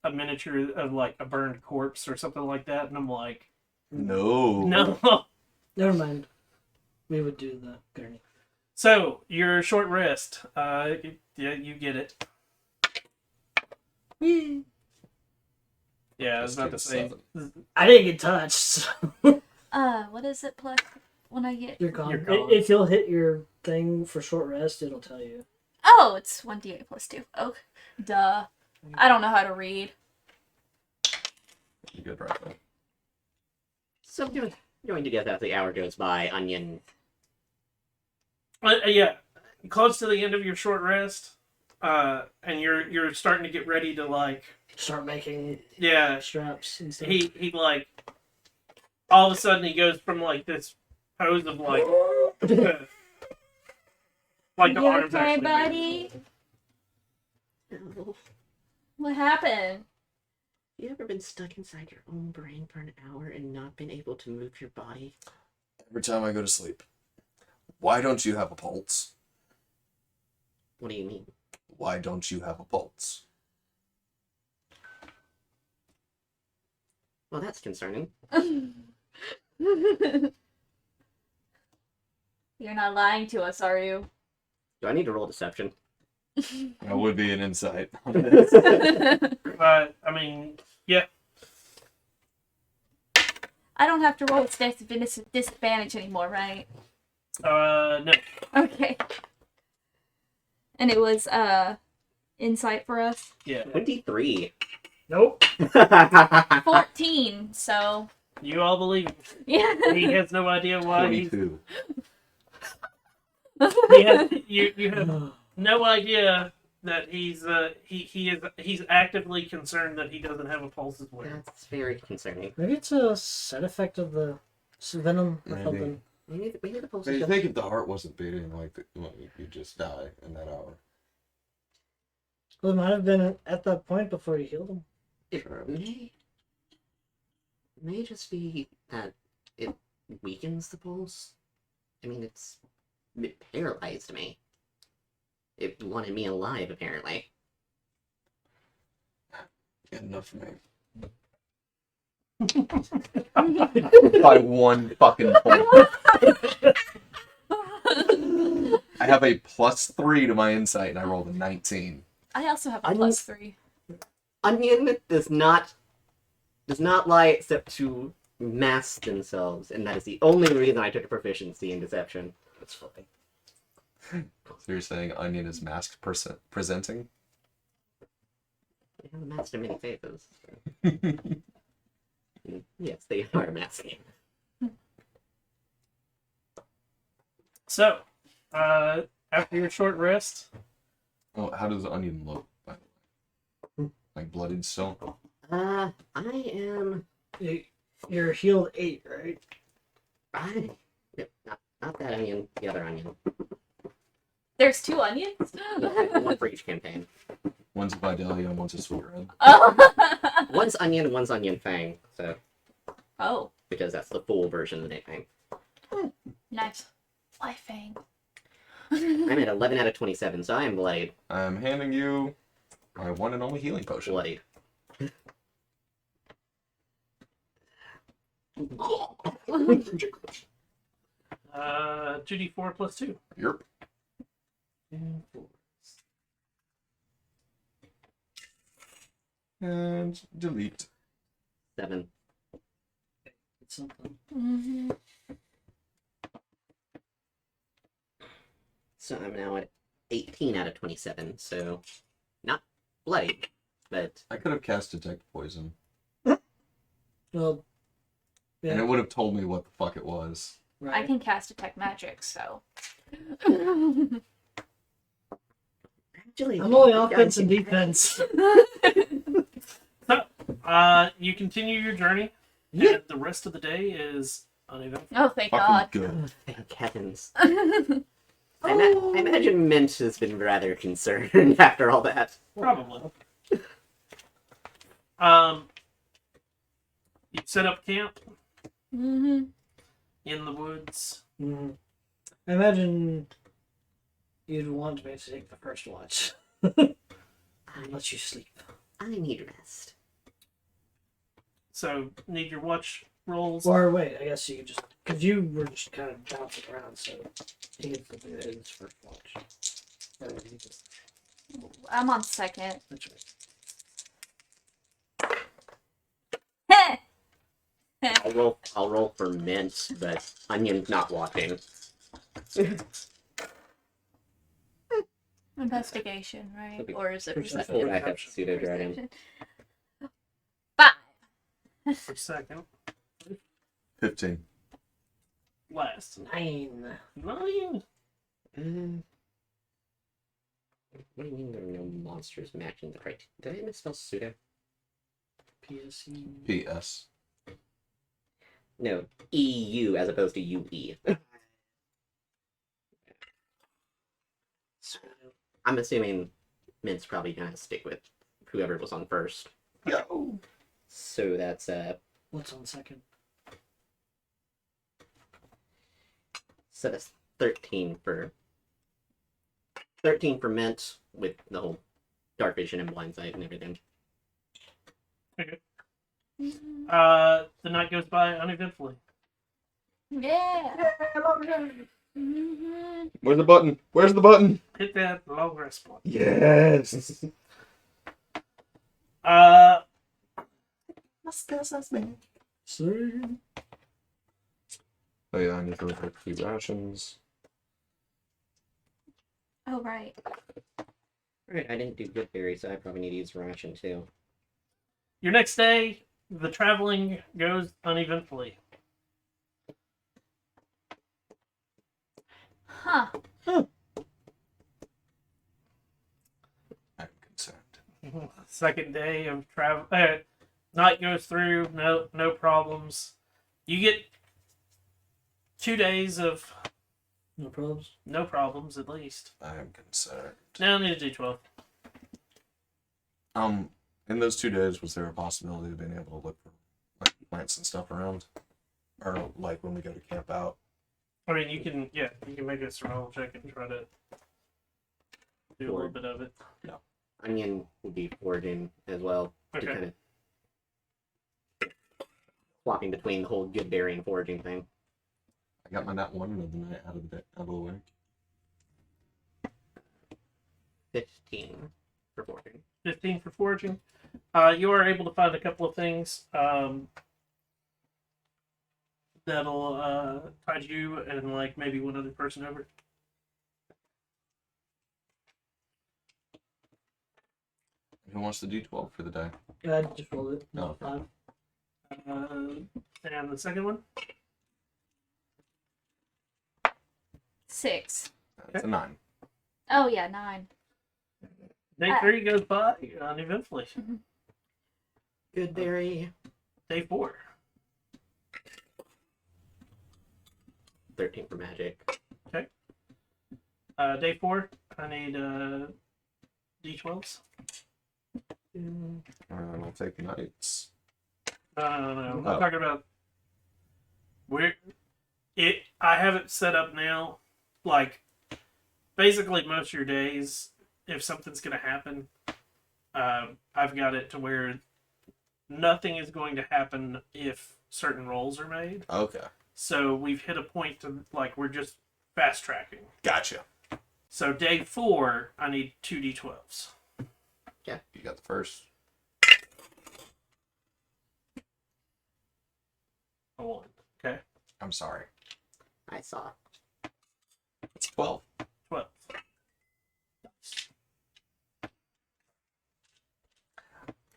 a miniature of like a burned corpse or something like that. And I'm like, No. no. Never mind. We would do the gurney. So, your short rest. Yeah, you get it. Yeah, I was about to say. I didn't get touched. So What is it plus when I get? you're gone. You're gone. If you'll hit your thing for short rest, it'll tell you. Oh, it's 1d8 plus 2. Oh, duh. I don't know how to read. You good right now. So going to guess as the hour goes by, Onion. Yeah, close to the end of your short rest, and you're starting to get ready to like. Start making Yeah, straps and stuff. he like. All of a sudden, he goes from like this pose of like. Like the You arms okay, actually buddy? What happened? You ever been stuck inside your own brain for an hour and not been able to move your body? Every time I go to sleep. Why don't you have a pulse? What do you mean? Why don't you have a pulse? Well, that's concerning. You're not lying to us, are you? Do I need to roll deception? That would be an insight. But I mean, yeah. I don't have to roll with disadvantage anymore, right? No. Okay. And it was insight for us. Yeah. 23. Nope. 14. So You all believe yeah. he has no idea why he's. 22. He has, you have no idea that he's he's actively concerned that he doesn't have a pulse as well. That's very concerning. Maybe it's a side effect of the venom or Maybe. something. Maybe the pulse But is you just... think if the heart wasn't beating, like, you just die in that hour. Well, it might have been at that point before you healed him. It Sure. may just be that it weakens the pulse. I mean, it paralyzed me. It wanted me alive, apparently. Enough for me. By 1 fucking point. I have a +3 to my insight, and I rolled a 19. I also have a I'm- +3. Onion does not lie except to mask themselves, and that is the only reason I took a proficiency in deception. That's funny. So you're saying Onion is masked presenting? They have a mask in many faces. Yes, they are masking. So, after your short rest, Oh, how does Onion look, by the way? Like bloodied still? I am... You're healed 8, right? Yep, not that onion, the other onion. There's 2 onions? One for each campaign. One's a Vidalia and one's a Sweet Red. Oh. One's onion, one's onion fang. So Oh, because that's the full version of the nickname. nice. Life fang. I'm at 11 out of 27, so I am Blade. I'm handing you my one and only healing potion. Blade. Uh, 2d4 plus 2. Yep. And delete. 7. It's something. Mm-hmm. So I'm now at 18 out of 27, so not Blade, but I could have cast Detect Poison, Well, and yeah, it would have told me what the fuck it was. I right. can cast Detect Magic, so. actually I'm only offense and defense. You continue your journey, Yeah. and the rest of the day is uneventful. Oh, thank Fucking God. good. Oh, thank heavens. I imagine Mint has been rather concerned after all that. Probably. You set up camp Mm-hmm. in the woods. Mm. I imagine you'd want me to take the first watch. And let you sleep. I need rest. So, need your watch rolls. Or wait, I guess you could just because you were just kind of bouncing around, so he could put it in his first watch. Or you just, I'm on second. that's right. I'll roll for Mint, but Onion's not watching. Investigation, right? Okay. Or is it Perception. Pull perception? back up Pseudo Dragon. 5. For second. 15. Last. 9. 9. What do you mean there are no monsters matching the criteria? Did I misspell pseudo? PSE. PS. No, EU as opposed to UE. I'm assuming Mint's probably gonna stick with whoever was on first. Yo. So that's What's on second? so that's 13 for Mint with the whole dark vision and blind sight and everything. The night goes by uneventfully. Yeah. Mm-hmm. Where's the button? Where's the button? Hit that long rest button. Yes. See? Oh yeah, I need to look at a few rations. Oh, right. Right, I didn't do good berry, so I probably need to use ration too. Your next day, the traveling goes uneventfully. Huh. I'm concerned. Second day of travel. Night goes through. No problems. You get 2 days of No problems. no problems at least. I am concerned. Now I need a D12. In those 2 days, was there a possibility of being able to look for like plants and stuff around, or like when we go to camp out? I mean, you can make a survival check and try to do a little bit of it. Onion would be foraging as well to Okay. kind of swapping between the whole good berry and foraging thing. I got my nat 1 of the night out of the way. 15 for foraging. 15 for foraging. You are able to find a couple of things that'll tide you and like maybe one other person over. Who wants the D12 for the day? I just rolled it. No. 5. And the second one. 6. That's a 9. Oh, yeah, 9. Day 3 goes by uneventfully. Good berry. Day 4. 13 for magic. Day 4. I need D12s. I'll take knights. No. I'm Oh. talking about I have it set up now, like basically most of your days. If something's gonna happen, I've got it to where nothing is going to happen if certain rolls are made. Okay. So we've hit a point to like we're just fast tracking. Gotcha. So day 4, I need 2d12s. You got the first. A 1. Okay. I'm sorry. I saw. It's 12. 12.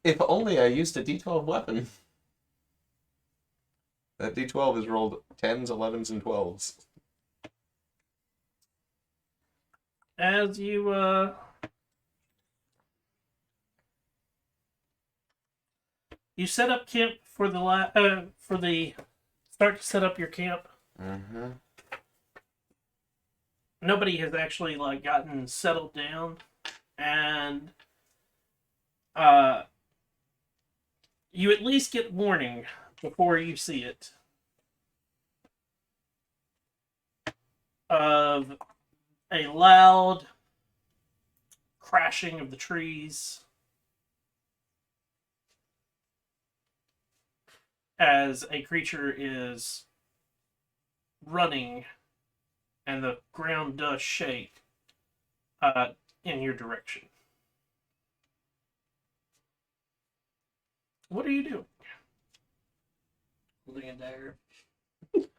If only I used a D12 weapon. That D12 is rolled 10s, 11s, and 12s. As you you set up camp for the start to set up your camp. Mm-hmm. Nobody has actually like gotten settled down, and you at least get warning before you see it of a loud crashing of the trees as a creature is running and the ground does shake in your direction. What are you doing? Holding a dagger.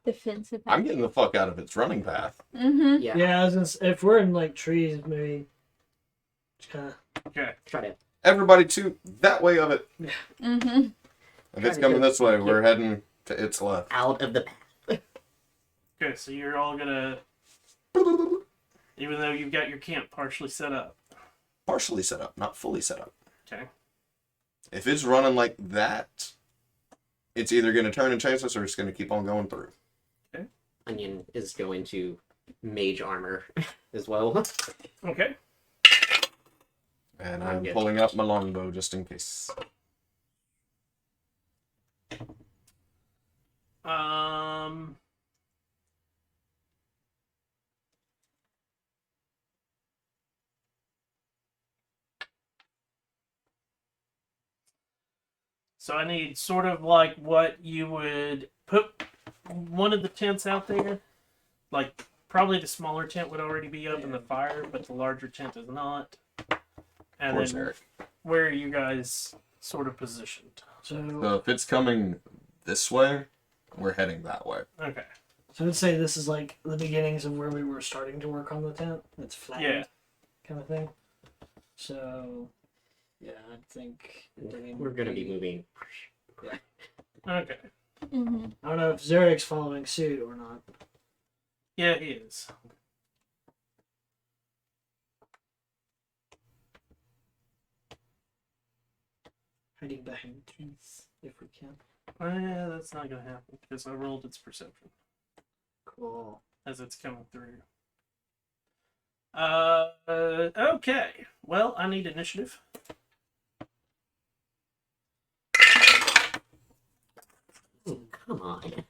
Defensive. I'm getting the fuck out of its running path. Mm-hmm. Yeah. Yeah, I was gonna if we're in like trees, maybe just kind of. Okay. Try to. Everybody to that way of it. Mm-hmm. If it's coming this way, we're heading to its left. Out of the path. Okay, so you're all gonna, even though you've got your camp partially set up. Partially set up, not fully set up. Okay. If it's running like that, it's either going to turn and chase us or it's going to keep on going through. Onion is going to mage armor as well. Okay. And I'm I'm good. pulling up my longbow just in case. So I need sort of like what you would put one of the tents out there. Like probably the smaller tent would already be up in the fire, but the larger tent is not. And Of course, then Eric. where are you guys sort of positioned? So if it's coming this way, we're heading that way. Okay. So I'd say this is like the beginnings of where we were starting to work on the tent. It's flat, Yeah. kind of thing. So, yeah, I think We're going to be moving. Okay. Mm-hmm. I don't know if Zarek's following suit or not. Yeah, he is. Hiding behind trees if we can. Yeah, that's not gonna happen because I rolled its perception Cool. as it's coming through. Okay. Well, I need initiative. Oh, come on.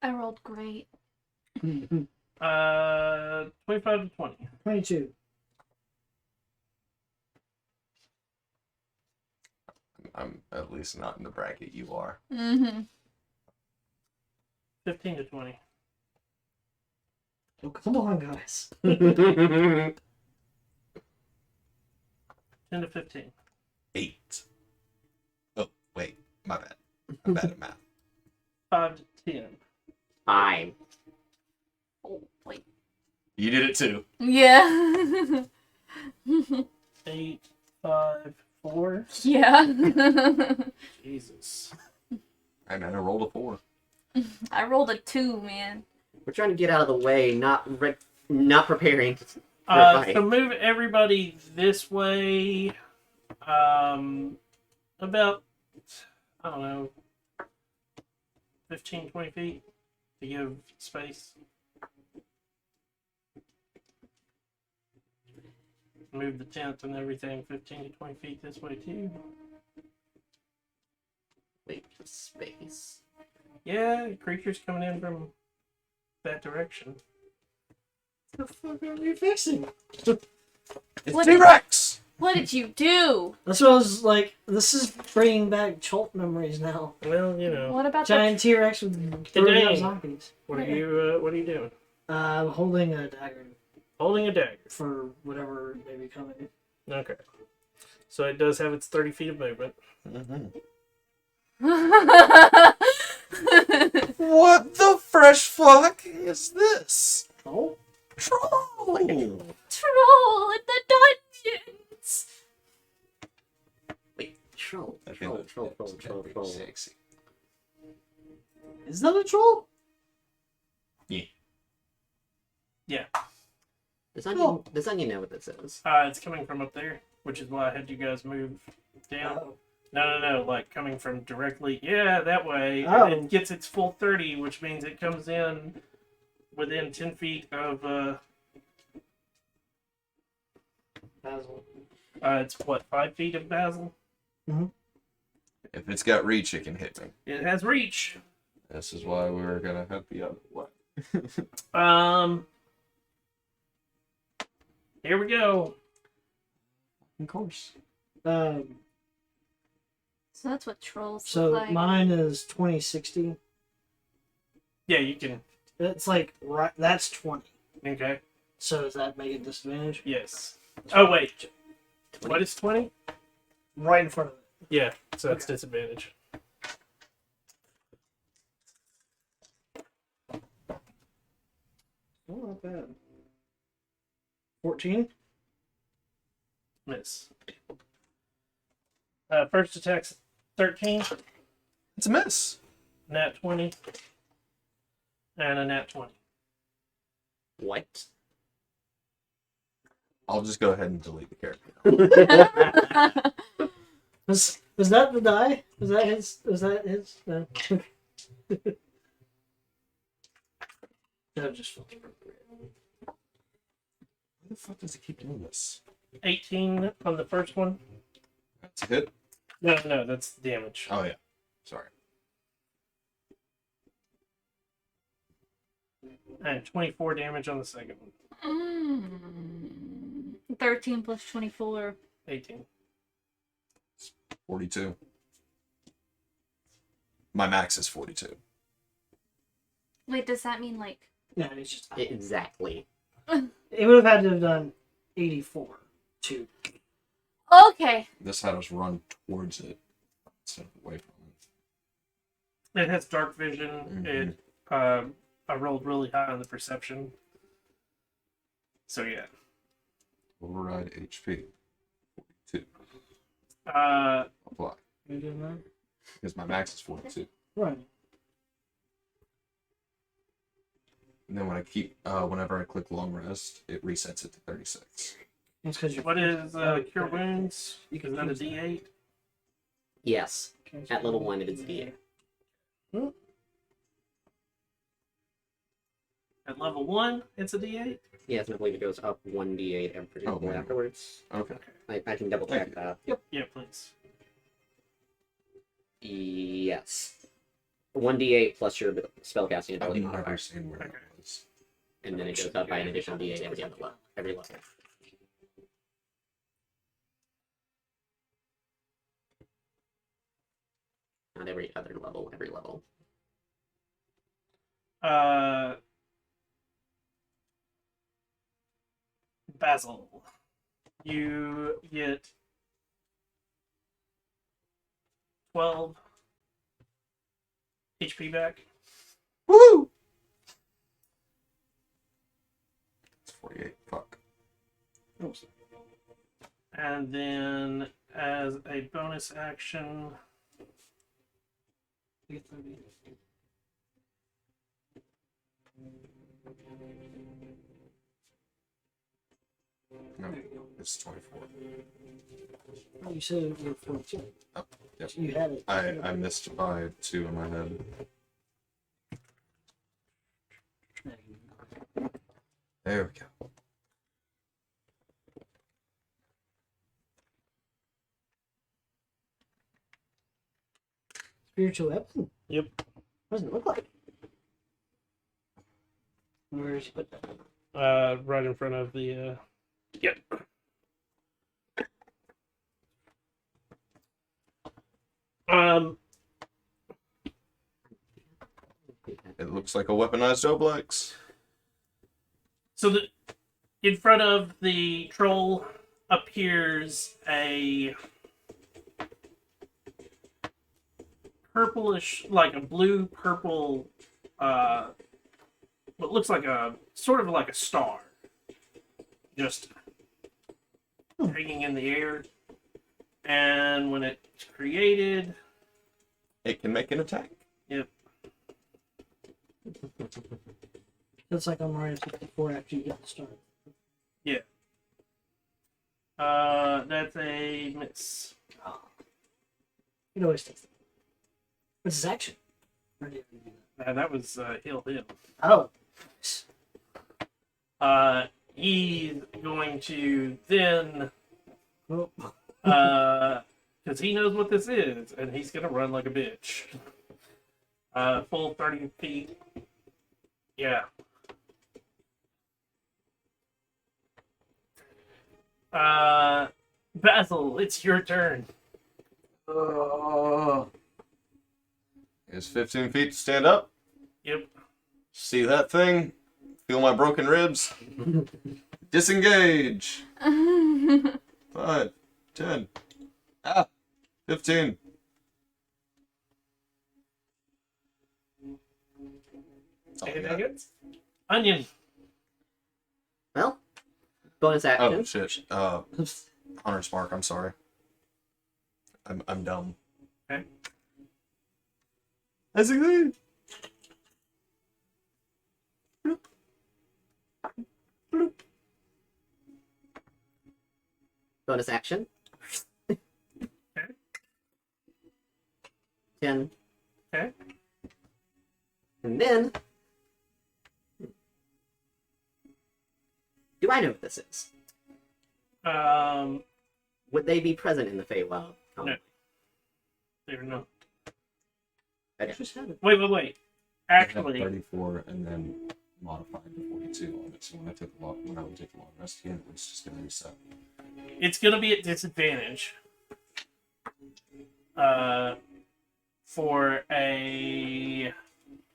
I rolled great. 25 to 20. 22. I'm at least not in the bracket you are. Mm-hmm. 15 to 20. Oh, come on, guys. 10 to 15. 8. Oh, wait. My bad. I'm bad at math. 5 to 10. 5. Oh, wait. You did it too. Yeah. 8, 5, 4. Yeah. Jesus. And then I rolled a 4. I rolled a 2, man. We're trying to get out of the way, not preparing. For a fight. So move everybody this way. About, I don't know, 15, 20 feet to give space. Move the tent and everything 15 to 20 feet this way too. Wait, space. Yeah, creatures coming in from that direction. What the fuck are you fixing? It's What- T-Rex! What did you do? That's what I was like. This is bringing back Cholt memories now. Well, you know. What about Giant T-Rex with Hey, throwing out dang. zombies. What are you doing? I'm holding a dagger Holding a dagger. for whatever may be coming. Okay. So it does have its 30 feet of movement. Mm-hmm. the What the fresh fuck is this? Oh, Troll! troll in the dungeons. Wait, troll. I feel Troll. Sexy. is that a troll? Does Onion know what this is? It's coming from up there, which is why I had you guys move down. Oh. No, like coming from directly, that way. Oh. And it gets its full 30, which means it comes in within 10 feet of, Basil. it's what, 5 feet of Basil? If it's got reach, it can hit me. It has reach. This is why we were gonna head the other way. Here we go. Of course. So that's what trolls So look like. mine is 2060. Yeah, you can. It's like right. That's 20. Okay. So does that make a disadvantage? Yes. Oh, wait. 20. What is 20? Right in front of it. Yeah, so that's Okay. disadvantage. Oh, not bad. 14. Miss. First attack's 13, It's a miss. nat 20, and a nat 20. What? I'll just go ahead and delete the character. Was that the die? Was that his? Was that his? No. That just felt appropriate. Why the fuck does it keep doing this? 18 on the first one. That's a hit. No, that's damage. Oh yeah. Sorry. And 24 damage on the second one. 13 plus 24. 18. 42. My max is 42. Wait, does that mean like? Yeah, it's just. Exactly. It would have had to have done 84 to. Okay. This had us run towards it instead of away from it. It has dark vision. Mhm. I rolled really high on the perception. So yeah. Override HP. 42. Apply. You did that? Because my max is 42. Right. And then when I whenever I click long rest, it resets it to 36. It's because you. What is Cure Wounds? You can Is that a use that. D8? Yes. At level 1, it is D8. At level 1, it's a D8? Yes, and I believe it goes up 1d8 every Oh, level wow. afterwards. Okay. I can double check Thank that. Yeah, please. Yes. 1d8 plus your spellcasting I've ability never modifier. seen where Okay. that was. And then it goes up by an additional d8 every level. Not every other level, every level. Basil. You get 12 HP back. Woo! It's 48. Fuck. And then, as a bonus action, No, it's 24. Oh, you said you were 42. Oh, yep. You had it. I missed by 2 in my head. There we go. Spiritual weapon? Yep. What does it look like? Where is he put that? Right in front of the. Yep. Um. It looks like a weaponized Oblex. So in front of the troll appears a purplish, like a blue purple, what looks like a sort of like a star, just hanging in the air. And when it's created, It can make an attack. Looks like I'm Mario 64 after you get the start. that's a miss. It always takes that. What's his action? Or did he do That was heal him. that? Oh. He's going to then, Oh. because he knows what this is, and he's gonna run like a bitch. Full 30 feet. Yeah. Basil, it's your turn. Is 15 feet to stand up? Yep. See that thing? Feel my broken ribs? Disengage! 5, 10, 15. Anything else? Onion. Well, bonus action. Oh shit. Hunter Spark, I'm sorry. I'm dumb. Okay. I succeed! Bonus action. Okay. 10. Okay. And then. Do I know what this is? Would they be present in the Feywild? No. They're not. Okay. Just had it. Wait. I have Actually, 34 and then modified to 42 on it. So when I would take the long rest again, it's just gonna reset. it's gonna be at disadvantage. For a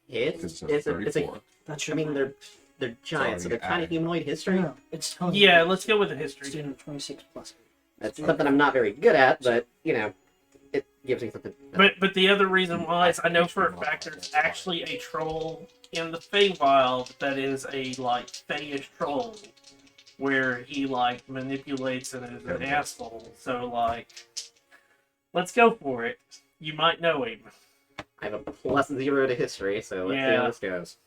Because It's a, 34. That's I your mean, they're giants, so they're kind of humanoid history. No, it's totally yeah. Let's go with the It's history. 26 plus. That's something I'm not very good at, but it gives me something. But the other reason why is I know for a fact there's actually a troll in the Feywild that is a like Feyish troll, where he like manipulates and is an asshole. So like, let's go for it. You might know him. I have a +0 to history, so let's see Yeah. how this goes.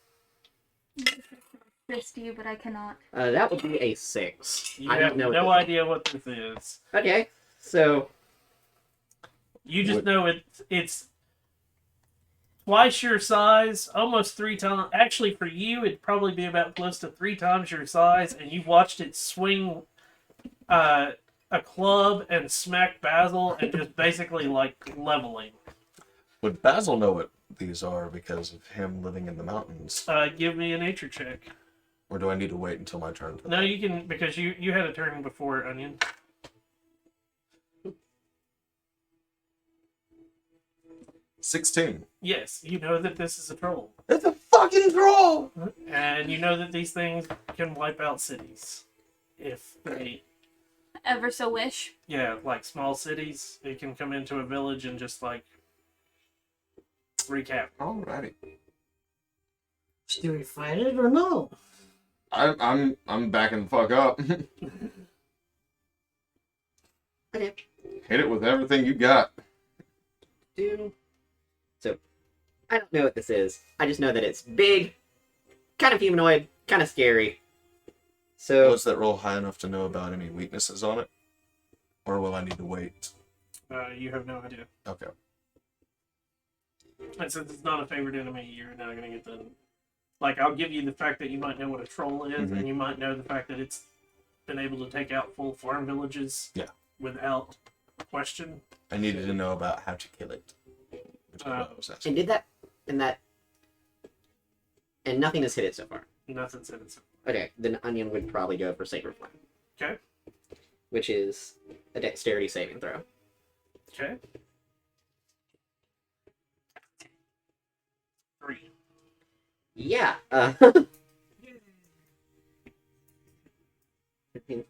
Assist you, but I cannot. That would be a 6. You I have don't know. no what idea what this is. this- Okay, so You just What- know it's twice your size, almost 3 times. Actually, for you, it'd probably be about close to 3 times your size, and you watched it swing a club and smack Basil and just basically like leveling. Would Basil know what these are because of him living in the mountains? Give me a nature check. Or do I need to wait until my turn? No, you can because you had a turn before Onion. 16. Yes, you know that this is a troll, It's a fucking troll! and you know that these things can wipe out cities if they. Ever so wish. Yeah, like small cities, it can come into a village and just like recap. Alrighty. Do we fight it or no? I'm backing the fuck up. okay. Hit it with everything you got. So I don't know what this is. I just know that it's big, kind of humanoid, kind of scary. So Was that roll high enough to know about any weaknesses on it? Or will I need to wait? You have no idea. Okay. And since it's not a favorite enemy, you're not gonna get the Like, I'll give you the fact that you might know what a troll is, Mhm. and you might know the fact that it's been able to take out full farm villages without question. I needed to know about how to kill it. Which is what I was asking. And did that, and nothing has hit it so far. Nothing's in it. Okay, then Onion would probably go for Sacred Flame. Okay. Which is a dexterity saving throw. Okay. 3. Yeah.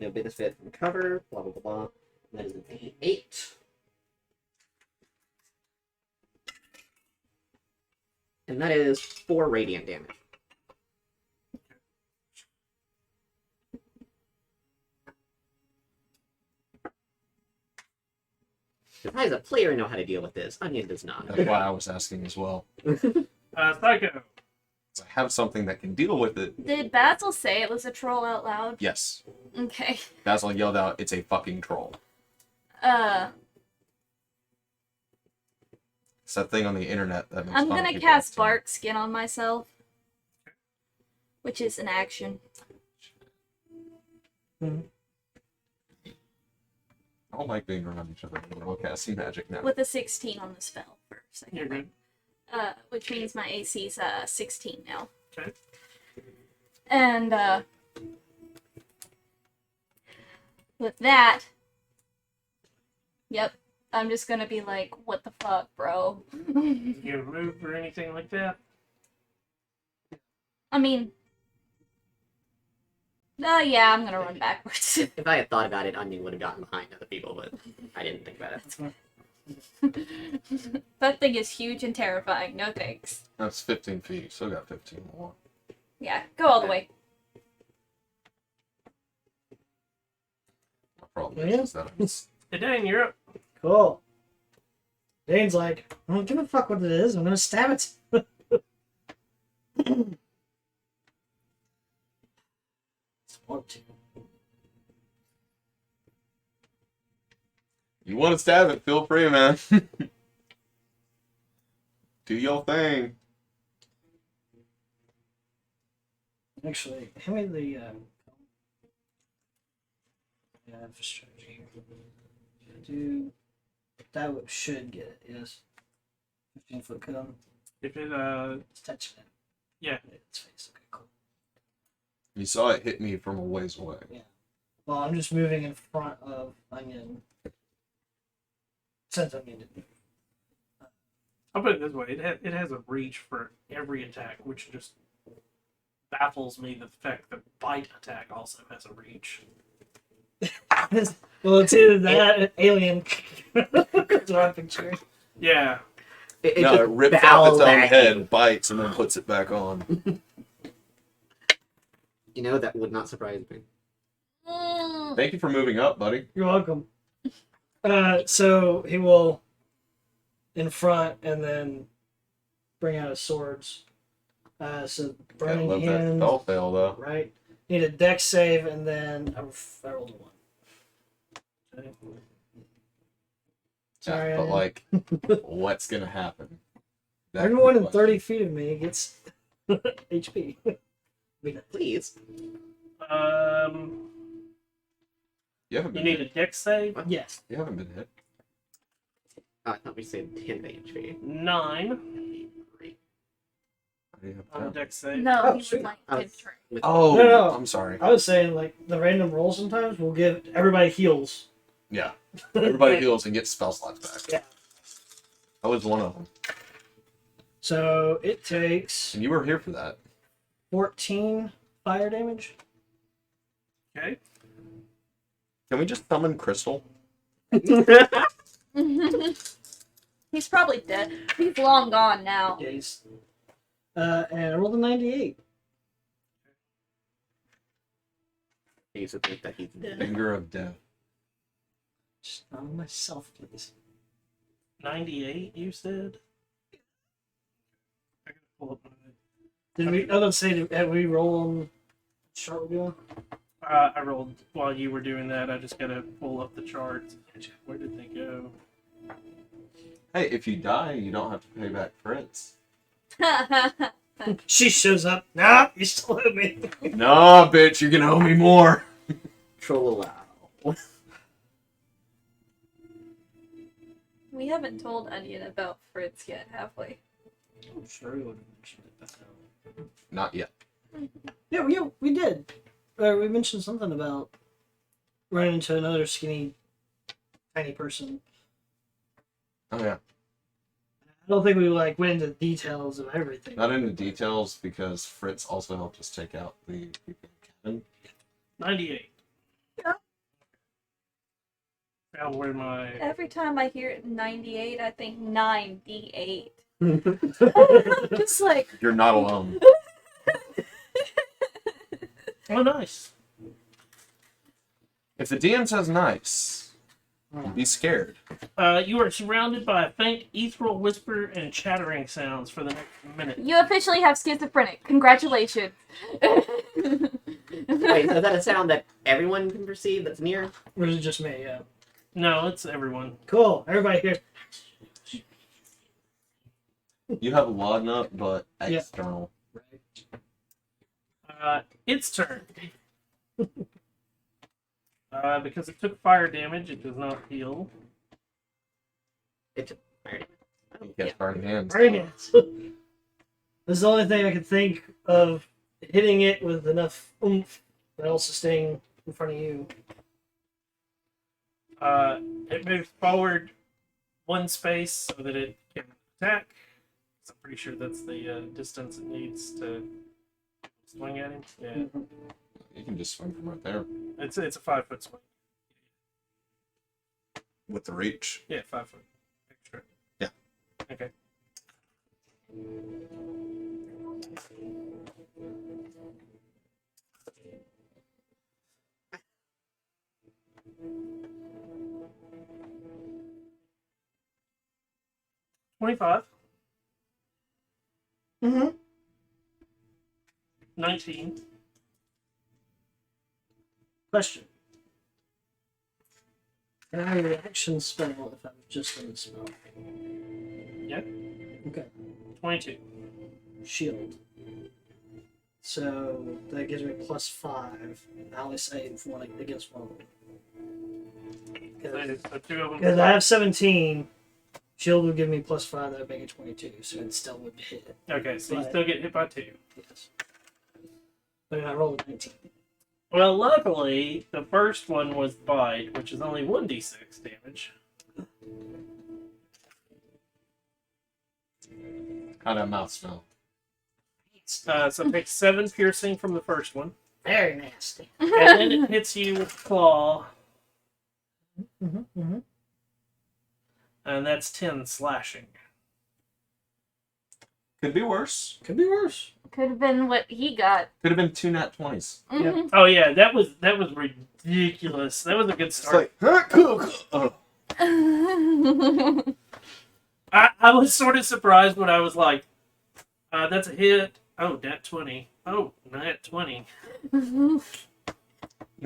No benefit from cover, blah, blah, blah, blah. That is an 8. And that is 4 radiant damage. If I, as a player, know how to deal with this, Onion does not. That's why I was asking as well. Psycho. So I have something that can deal with it. Did Basil say it was a troll out loud? Yes. Okay. Basil yelled out, "It's a fucking troll." It's that thing on the internet that makes I'm fun of gonna people cast all the time. Bark Skin on myself. Which is an action. I don't like being around each other when we're all casting magic now. With a 16 on the spell for second You're line. good. Which means my AC's 16 now. Okay. And with that, yep, I'm just gonna be like, what the fuck, bro? You gonna move or anything like that? I mean, yeah, I'm gonna run backwards. If I had thought about it, Onion would have gotten behind other people, but I didn't think about it. That thing is huge and terrifying. No thanks. That's 15 feet. You still got 15 more. Yeah, go all the way. My problem Yeah. is that I'm Hey, Dane, you're up. Cool. Dane's like, I don't give a fuck what it is. I'm gonna stab it. Want to. You want to stab it? Feel free, man. Do your thing. Actually, hand me the strategy. Do that should get it, yes. 15-foot cone. If it, It's touching it. Yeah. Its face. Okay, cool. You saw it hit me from a ways away. Well, I'm just moving in front of Onion. Since Onion didn't move. I'll put it this way: it has a reach for every attack, which just baffles me. The fact that bite attack also has a reach. Well, it's either that alien. That's what I'm picturing. Yeah, It No, just it rips off bowels its own back. head, bites, and then puts it back on. You know, that would not surprise me. Thank you for moving up, buddy. You're welcome. So he will in front and then bring out his swords. So Gotta burning love that hand, spell fail, though. right? Need a dex save and then I rolled a 1. Okay. Sorry, Yeah, but, I- like, what's gonna happen? That everyone in question. 30 feet of me gets HP. Please. You haven't you been need a hit. dex save. Yes. You haven't been hit. I thought we said 10 HP. 9 Great. How do you have on a that? dex save. No, Oh, he sweet. would like I to was- try. Oh, No. I'm sorry. I was saying like the random roll sometimes will give everybody heals. Yeah. Everybody heals and gets spell slots back. Yeah. I was one of them. So it takes And you were here for that. 14 fire damage. Okay. Can we just summon Crystal? He's probably dead. He's long gone now. Yeah, he's, and I rolled a 98. I used to think that he's Finger of Death. Just not on myself, please. 98, you said. I gotta pull up my. Did we? I was say, did we roll on chart we're doing? I rolled while you were doing that. I just gotta pull up the charts. Where did they go? Hey, if you die, you don't have to pay back Fritz. She shows up. Nah, you still owe me. Nah, bitch, you're gonna owe me more. Troll allow. We haven't told Onion about Fritz yet, have we? I'm sure we would have mentioned it by now. Not yet. Yeah, we did. We mentioned something about running into another skinny, tiny person. Oh yeah. I don't think we went into details of everything. Not into details because Fritz also helped us take out the people in the cabin. 98. Yeah. Now where my Every time I hear 98, I think 98. Just like, You're not alone. oh nice. If the DM says nice, be scared. You are surrounded by a faint ethereal whisper and chattering sounds for the next minute. you officially have schizophrenic. Congratulations. Wait, so is that a sound that everyone can perceive that's near? Or is it just me? Yeah. No, it's everyone. Cool. Everybody here. You have Ladna, but Yeah. external. Its turn. Because it took fire damage, it does not heal. It's alright. You get burning hands. Very nice. This is the only thing I could think of hitting it with enough oomph, but also staying in front of you. It moves forward one space so that it can attack. So I'm pretty sure that's the distance it needs to swing at him. Yeah, You can just swing from right there it's a 5-foot swing. with the reach. Yeah, 5 foot extra. Yeah. Okay. $25. Mm-hmm. 19. Question. Can I reaction spell if I'm just in the spell? Yeah. Okay. 22. Shield. So that gives me +5. I only save one against one of them. So 2 of them. Because I have 17. Shield would give me +5. That would make it 22. So it still would hit. Okay, so you But- still get hit by 2. Yes. But I rolled a 19. Well, luckily, the first one was bite, which is only 1d6 damage. How'd that mouth smell? So take 7 piercing from the first one, Very nasty. and then it hits you with claw, Mm-hmm. and that's 10 slashing. Could be worse. Could be worse. Could have been what he got. Could have been 2 nat 20s. Mhm. Oh yeah, that was ridiculous. That was a good It's start. like, oh. I was sort of surprised when I was like, that's a hit. Oh, nat 20. Oh, nat 20. You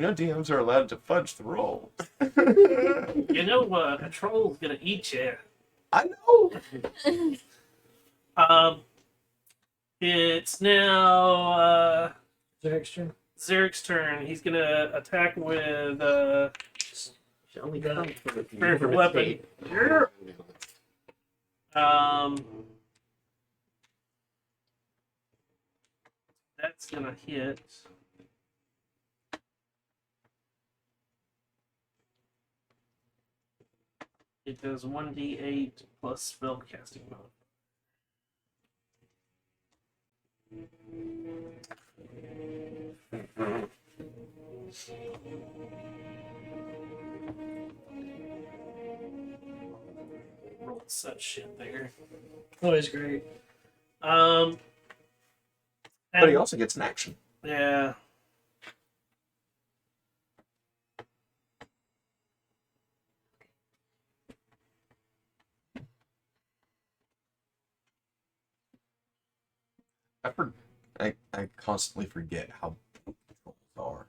know DMs are allowed to fudge the roll. You know, a troll's gonna eat you. I know. It's now Zerik's turn. Zerik's turn. He's gonna attack with Should only come for the Spiritual weapon. That's gonna hit. It does 1d8 plus spell casting mode. Roll such shit there. Always great. Um, But he also gets an action. yeah. I constantly forget how trolls are.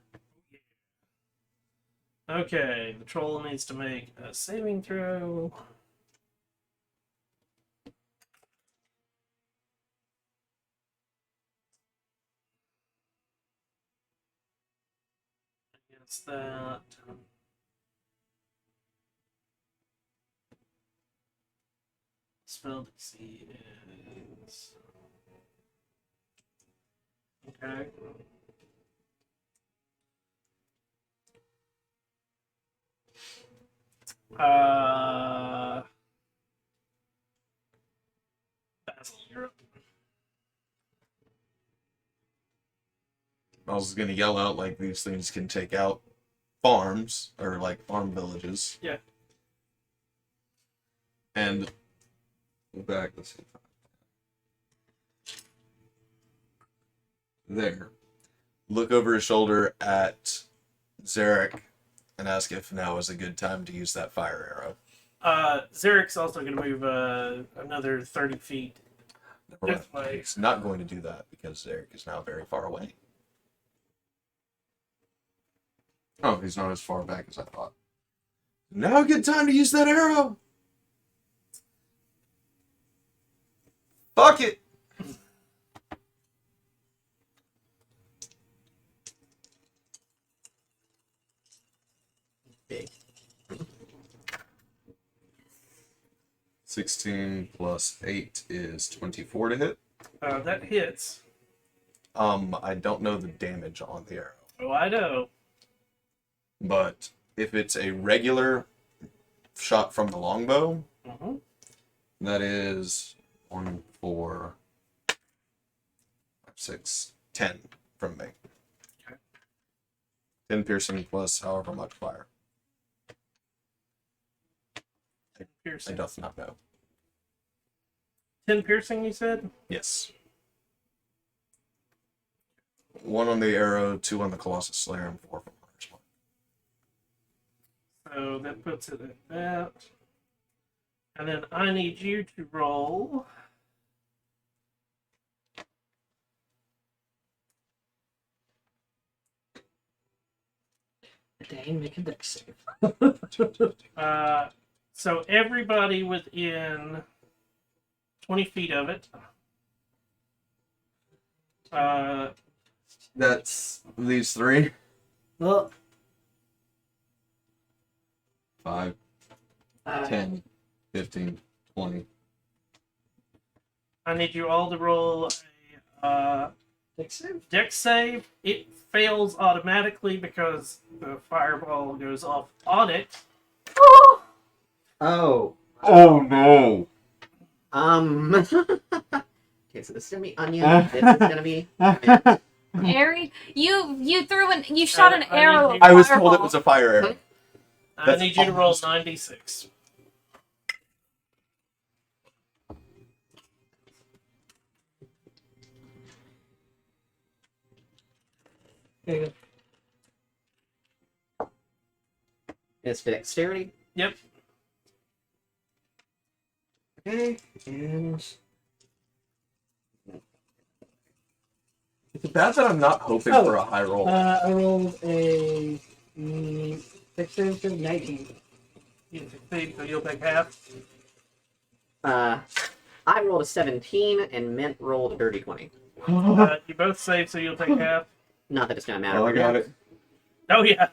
Okay, the troll needs to make a saving throw. What's that? Spell DC is okay. Basil, you're up. I was gonna yell out like these things can take out farms or like farm villages. Yeah. And go back. Let's see. There. Look over his shoulder at Zarek and ask if now is a good time to use that fire arrow. Zarek's also going to move another 30 feet. Never This mind. way. He's not going to do that because Zarek is now very far away. Oh, he's not as far back as I thought. Now a good time to use that arrow. Fuck it. Big. 16 plus 8 is 24 to hit. That hits. I don't know the damage on the arrow. Oh, I know. But if it's a regular shot from the longbow, Mm-hmm. that is 1, 4, 5, 6, 10 from me. Okay. 10 piercing plus however much fire. I Piercing. doth not know. 10 piercing, you said? Yes. 1 on the arrow, 2 on the Colossus Slayer, and 4 from Hunter's Mark. So that puts it at that. And then I need you to roll. Dane, make a dex save. So everybody within 20 feet of it. That's these 3. Well, 5, 10, 15, 20. I need you all to roll a dex save. dex save. It fails automatically because the fireball goes off on it. Oh. Oh no! Okay, so this is gonna be onion. This is gonna be. Airy, you threw an you shot an I need arrow. you- of I was told it fireball. was a fire arrow. I That's need you to roll almost- 96. There you go. It's dexterity. Yep. Okay, and It's bad that I'm not hoping Oh. for a high roll. I rolled a dex save of 19. You succeed, so you'll take half. I rolled a 17 and Mint rolled a dirty 20. You both save, so you'll take half. Not that it's gonna matter. Oh, I got it. Oh, yeah.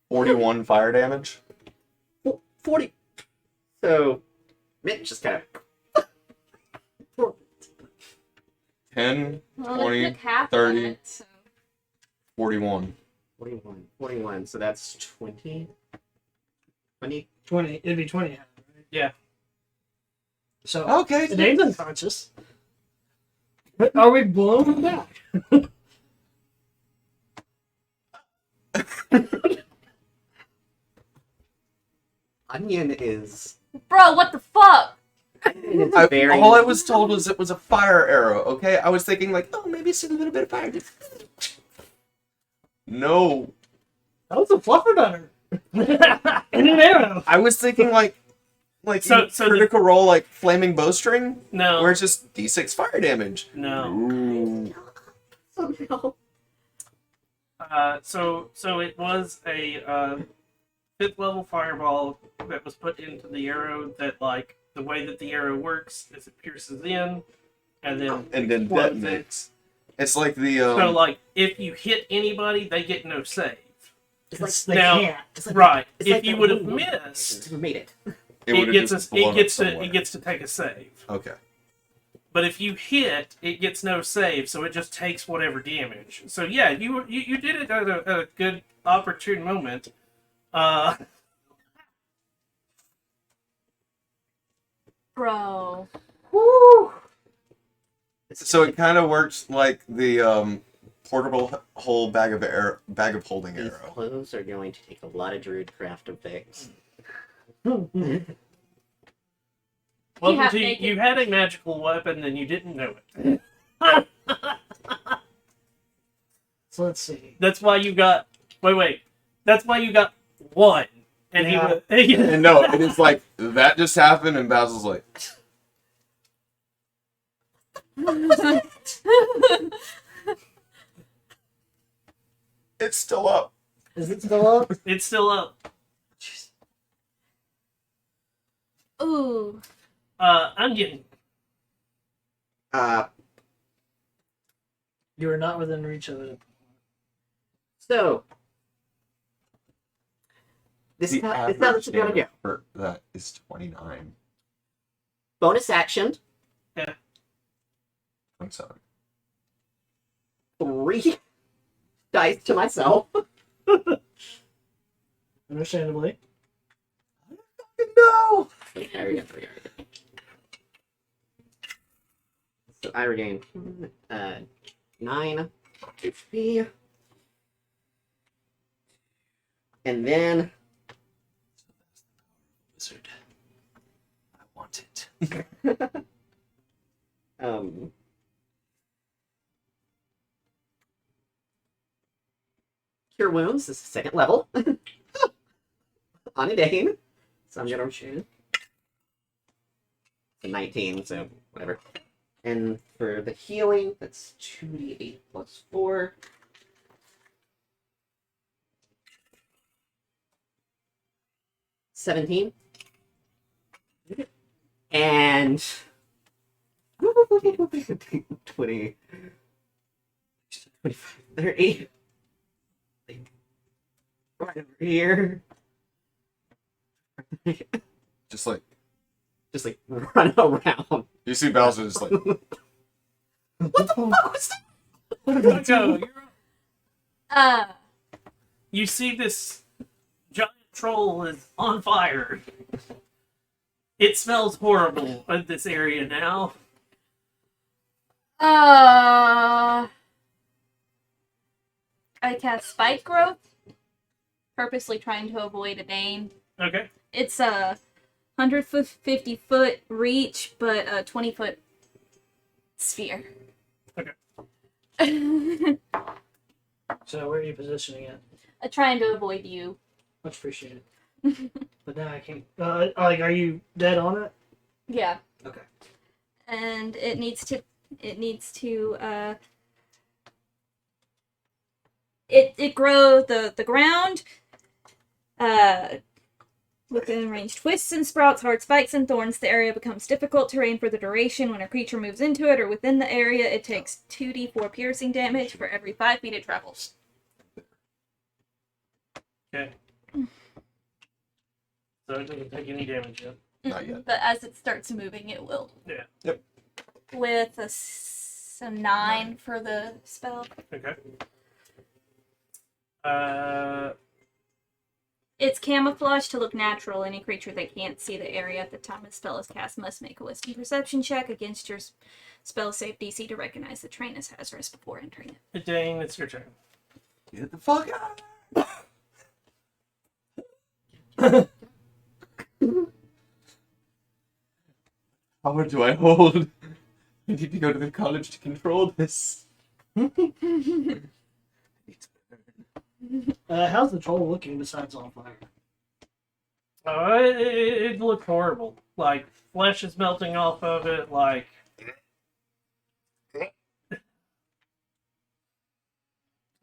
41 fire damage. 40. So, Mint just kind of. 10, Well, 20, it took half 30. Of it, so. 41. 41. So that's 20. 20. 20. It'd be 20. Right? Yeah. So, Okay. Dane's unconscious. Are we blowing him back? Onion is. Bro, what the fuck? Onion is very. All I was told was it was a fire arrow, okay? I was thinking like, oh, maybe it's a little bit of fire. No. That was a fluffer dunner. And an arrow. I was thinking like So the- critical roll like flaming bowstring, No. where it's just D6 fire damage. No. Ooh. Oh, no. So it was a 5th level fireball that was put into the arrow that like the way that the arrow works is it pierces in, and then detonates. detonates. It's like the So, like, if you hit anybody, they get no save. Because like they now- can't. it's like Right. It's If like you that would have one missed, who made it. it would have just blown up somewhere. it gets to take a save. Okay. But if you hit, it gets no save, so it just takes whatever damage. So yeah, you did it at a good opportune moment. Bro. Woo! So it kind of works like the portable whole bag of holding These arrow. clothes are going to take a lot of druidcraft to fix. Welcome have to naked- you had a magical weapon and you didn't know it. So let's see. That's why you got wait. That's why you got one. And Yeah. he was And no, it is like that just happened, and Basil's like, it's still up. Is it still up? it's still up. Ooh. Onion. You are not within reach of it. So this is The how this is average gonna go. damage for that is 29. Bonus action, 27. 3 dice to myself. Understandably. No! There we go. So I regain 9 HP. And then Wizard. I want it. Cure Wounds is second level. On a Dane. So I'm gonna shoot. It's a 19, so whatever. And for the healing, that's 2d8 plus 4. $17. And 20, 25, 30. Right over here. Just like, Just like run around. you see Bowser just like, What the fuck was that? Go, you're Uh. you see this giant troll is on fire. It smells horrible in this area now. I cast Spike Growth, purposely trying to avoid a Dane. Okay. It's a 150 foot reach, but a 20-foot sphere. Okay. So where are you positioning it? Trying to avoid you. Much appreciated. But now I can't. Like, are you dead on it? Yeah. Okay. And it needs to. It grow the ground. Within range twists and sprouts, hard spikes and thorns. The area becomes difficult terrain for the duration. When a creature moves into it or within the area, it takes 2d4 piercing damage for every 5 feet it travels. Okay. So it doesn't take any damage yet. not yet. But as it starts moving, it will. Yeah. Yep. With a 9 for the spell. Okay. It's camouflage to look natural. Any creature that can't see the area at the time a spell is cast must make a wisdom perception check against your spell save DC to recognize the terrain as hazardous before entering it. Dane, it's your turn. Get the fuck out of there! How much do I hold? I need to go to the college to control this. How's the troll looking besides on fire? It looked horrible. Like flesh is melting off of it. Like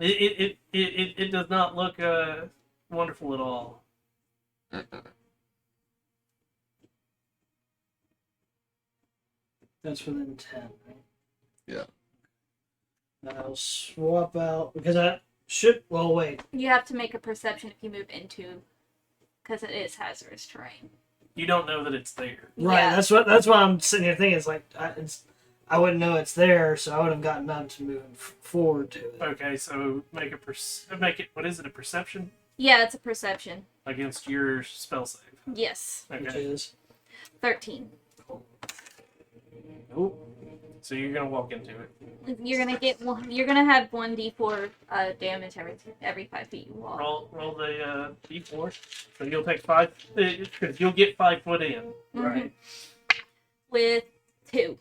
it does not look wonderful at all. That's within 10, right? Yeah. I'll swap out because I should. Well, wait. You have to make a perception if you move into, because it is hazardous terrain. You don't know that it's there. Right. Yeah. That's what I'm sitting here thinking. It's like I wouldn't know it's there, so I would have gotten up to moving forward to it. Okay, so make it. What is it? A perception Yeah, it's a perception. against your spell save. Yes. Which Okay, is 13. nope. so you're gonna walk into it. You're gonna get one. You're gonna have 1d4 damage every 5 feet you walk. Roll the d4. So you'll take 5 because you'll get 5 foot in. Mhm. Right. With 2.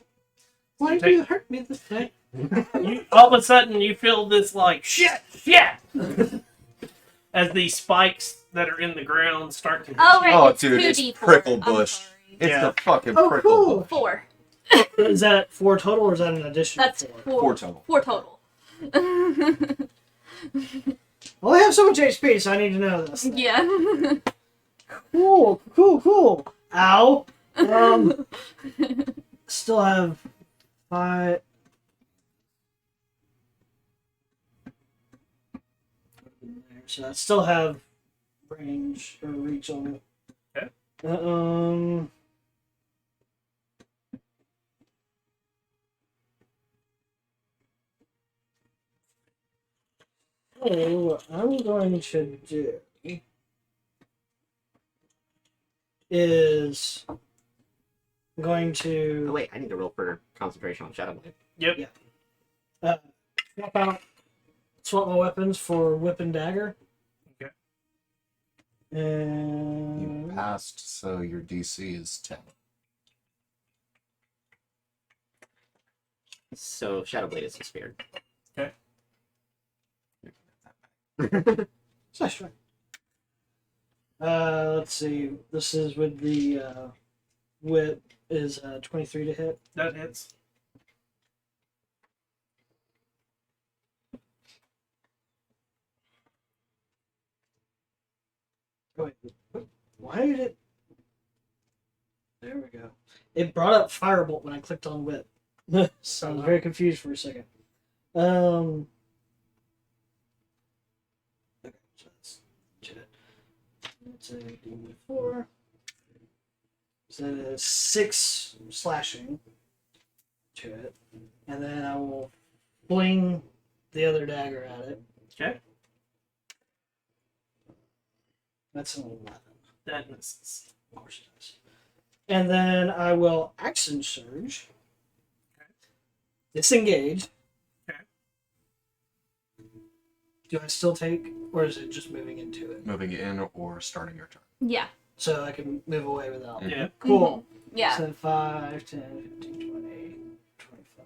Why You did you hurt me this way? You, all of a sudden, you feel this like shit. As these spikes that are in the ground start to. Oh right, Oh, it's dude, 2d4. it's prickle I'm bush. sorry. It's Yeah. the fucking Oh, prickle cool. bush. 4. Is that 4 total or is that an additional That's 4? 4. 4 total. 4 total. Well, I have so much HP, so I need to know this. thing. Yeah. Cool. Ow. Still have 5. So I still have range or reach on it. Okay. So what I'm going to do is I'm going Oh, to wait, I need to roll for concentration on Shadow Blade. Yep. swap my weapons for whip and dagger. Okay. You And passed, so your DC is 10. So Shadow Blade is spared. Slash right. Let's see. This is with the whip is 23 to hit. That hits. Oh, wait. Why did it? There we go. It brought up Firebolt when I clicked on whip. So I was very confused for a second. Okay, so that's it. That's a D4. So that is 6 slashing to it. And then I will fling the other dagger at it. Okay. That's an 11. That misses. Of course it does. And then I will action surge. Disengage. Okay. Do I still take, or is it just moving into it? Moving in or starting your turn. Yeah. So I can move away without. Mhm. Yeah. Cool. Yeah. So 5, 10, 15, 20, 25.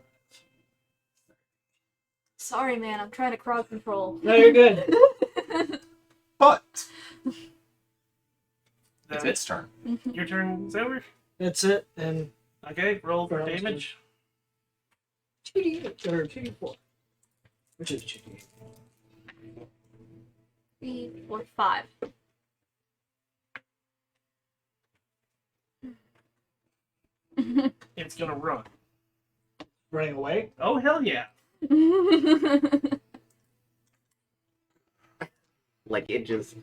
Sorry, man. I'm trying to crowd control. No, you're good. But it's That its turn. Your turn is over. That's it. And Okay. Roll for Well, that was damage. 2d8 or 2d4. Which is 2d8. 3, 4, 5. It's gonna run. Running away. Oh hell yeah! Like, it just...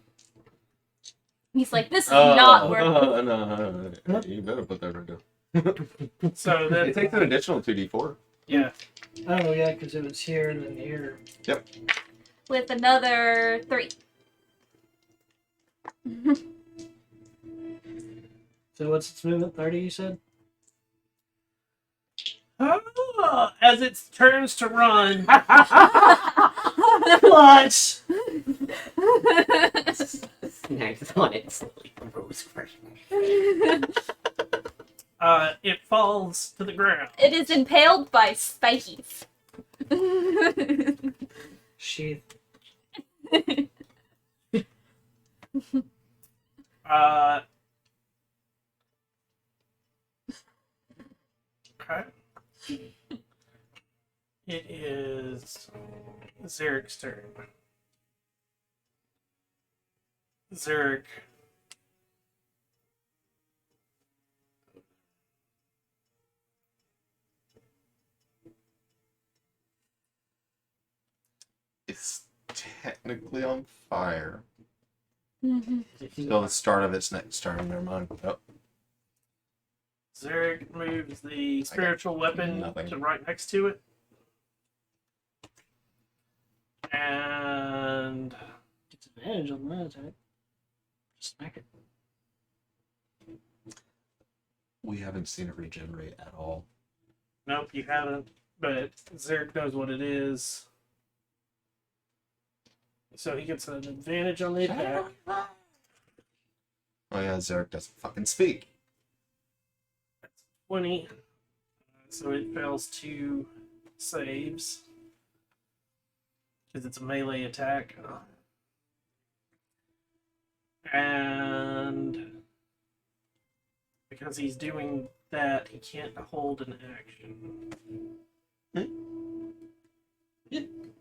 He's like, this is not working. no. You better put that right down. So It that takes an additional 2d4. yeah. Oh, yeah, because it was here and then here. With another 3. So what's its movement? 30, you said? As it turns to run, Clutch! snags on it slowly. Rose fresh. it falls to the ground. It is impaled by spikies. Sheath. Okay. It is Zarek's turn. Zarek. It's technically on fire. Mhm. Till the start of its next turn. Never mind. Oh, Zarek moves the spiritual weapon nothing. to right next to it. And Gets advantage on that attack. Just smack it. we haven't seen it regenerate at all. nope, you haven't. But Zarek knows what it is. So he gets an advantage on the attack. Oh yeah, Zarek doesn't fucking speak. 20. So it fails 2 saves. Because it's a melee attack. And because he's doing that, he can't hold an action.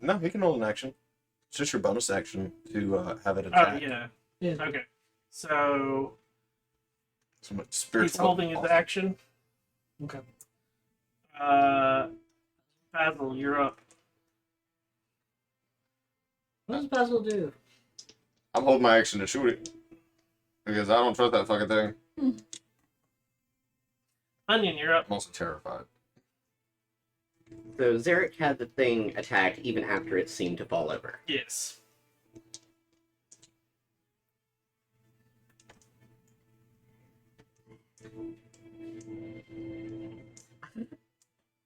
No, he can hold an action. It's just your bonus action to have it Oh, attack. yeah. Yeah. Okay. So So much spiritual. he's holding his action. Okay. Basil, you're up. What does Basil do? I'm holding my action to shoot it. Because I don't trust that fucking thing. Onion, you're up. I'm also terrified. So Zarek had the thing attacked even after it seemed to fall over. Yes.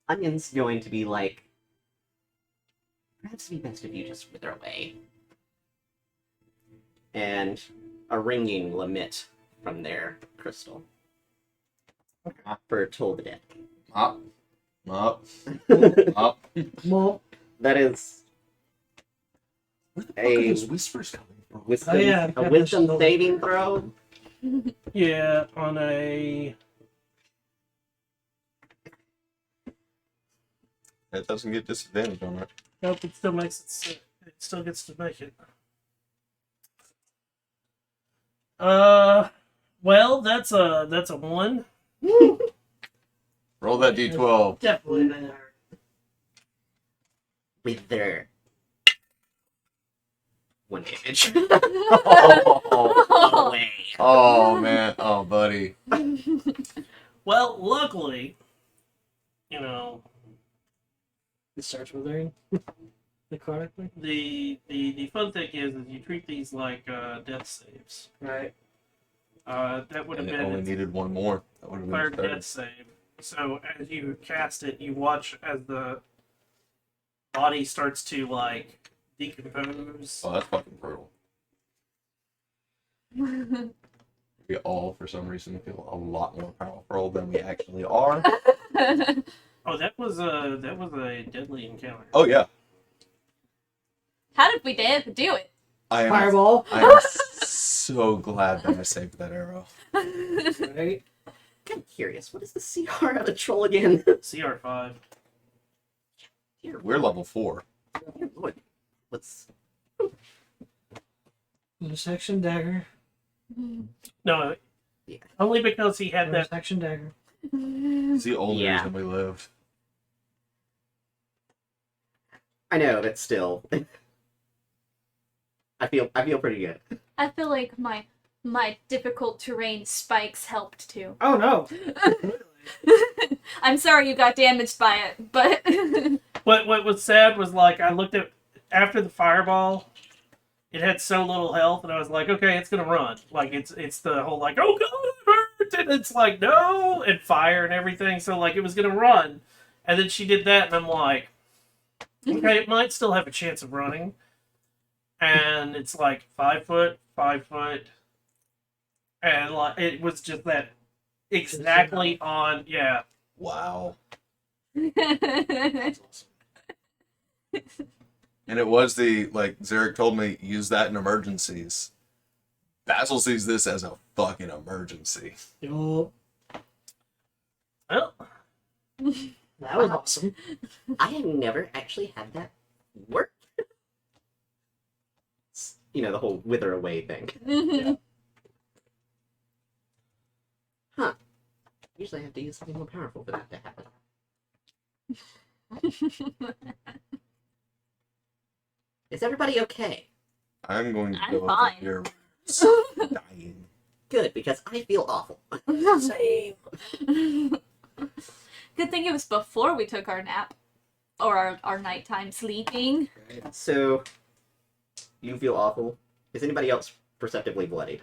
Onion's going to be like, perhaps it'd be best if you just wither away. And a ringing will emit from their crystal. For Toll the Dead. Up. Up. Up. Well, That is Where the fuck are A- those whispers coming from? wisdom, Oh, yeah, a wisdom saving throw. Yeah, on a. It doesn't get disadvantage on it. Nope, it still makes it. It still gets to make it. Well, that's a 1. Roll that d12. definitely been hurt. Wither. 1 damage. Oh, Away. oh man. Oh buddy. Well, luckily, you know, It starts withering. Necrotically. the fun thing is you treat these like death saves. Right. That would have And it been only its needed one more. That would have been third third. death save. So as you cast it, you watch as the body starts to like decompose. Oh, that's fucking brutal. We all, for some reason, feel a lot more powerful than we actually are. Oh, that was a deadly encounter. Oh yeah. How did we dare to do it? I am. Fireball. I am so glad that I saved that arrow. Right. I'm curious, what is the CR of a troll again? CR5. Dear We're level 4. Lord. What's Bonus action dagger. No, Yeah. only because he had Bonus that. action dagger. It's the only Yeah. reason we lived. I know, but still. I feel pretty good. I feel like my difficult terrain spikes helped too. Oh no. I'm sorry you got damaged by it, but What was sad was like I looked at after the fireball, it had so little health, and I was like, okay, it's gonna run. Like it's the whole like, oh god, it hurt, and it's like no, and fire and everything. So like it was gonna run, and then she did that, and I'm like, okay, it might still have a chance of running. And it's like 5 foot, 5 foot, and like it was just that exactly on. Yeah, Wow. And it was the, like, Zarek told me, use that in emergencies. Basil sees this as a fucking emergency. Yup. well, That was awesome. I have never actually had that work. You know, the whole wither away thing. Huh. Usually I have to use something more powerful for that to happen. Is everybody okay? I'm going to I'm go over fine. here dying. Good, because I feel awful. Same. Good thing it was before we took our nap. Or our nighttime sleeping. So, you feel awful. Is anybody else perceptibly bloodied?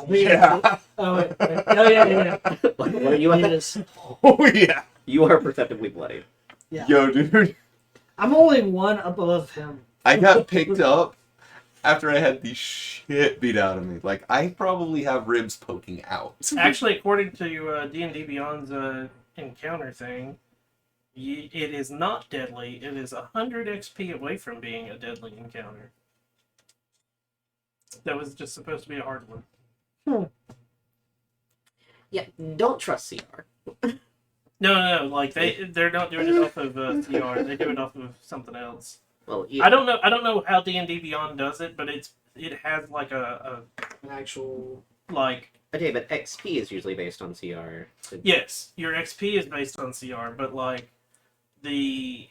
Yeah. Oh, wait. Oh, yeah. What are you at? Yes. Oh yeah. You are perceptibly bloodied. Yeah. Yo, dude. I'm only one above him. I got picked up after I had the shit beat out of me. Like, I probably have ribs poking out. Actually, according to D&D Beyond's encounter thing, it is not deadly. It is 100 XP away from being a deadly encounter. That was just supposed to be a hard one. Yeah, don't trust CR. No. Like they're not doing it off of CR. They do it off of something else. Well, I don't know how D&D Beyond does it, but it has like a An actual. like. Okay, but XP is usually based on CR. Yes, your XP is based on CR, but like the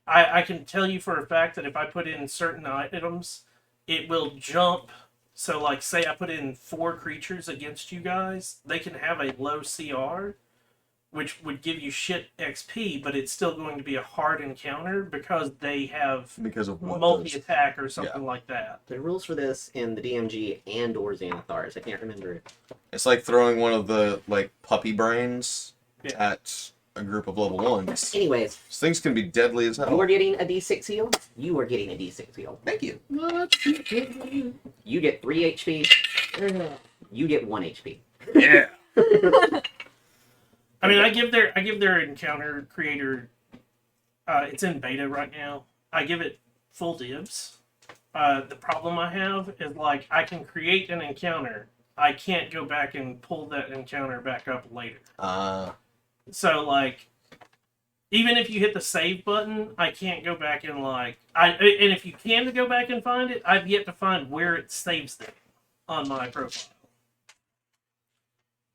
I can tell you for a fact that if I put in certain items, it will jump. So like say I put in 4 creatures against you guys, they can have a low CR, which would give you shit XP, but it's still going to be a hard encounter because they have Because of what multi-attack or something like that. The rules for this in the DMG and or Xanathars, I can't remember. It's like throwing one of the, like, puppy brains Yeah. at a group of level 1s. Anyways, These things can be deadly as you hell. are getting a D6 heal. You are getting a D6 heal. Thank you. You get 3 HP. You get 1 HP. Yeah. I mean, I give their encounter creator. It's in beta right now. I give it full dibs. The problem I have is like I can create an encounter. I can't go back and pull that encounter back up later. So like, even if you hit the save button, I can't go back and like and if you can go back and find it, I've yet to find where it saves them on my profile.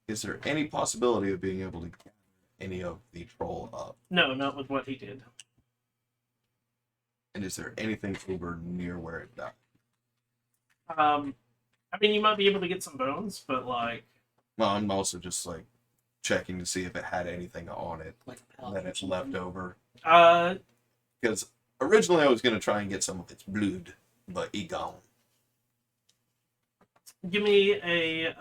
Is there any possibility of being able to get any of the troll up? No, not with what he did. And is there anything over near where it died? I mean, you might be able to get some bones, but like, Well, I'm also just, like, checking to see if it had anything on it Like that it's left over. uh, Because originally I was going to try and get some of its blood, but it gone. give me a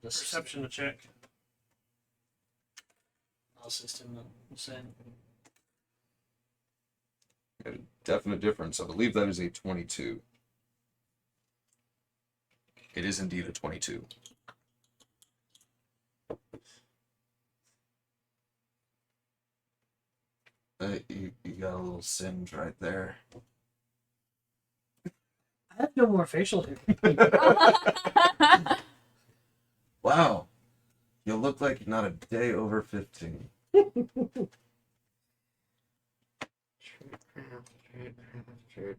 perception to check. I'll assist him. A definite difference. I believe that is a 22. It is indeed a 22. You got a little singe right there. I have no more facial hair. Wow. You look like you're not a day over 15.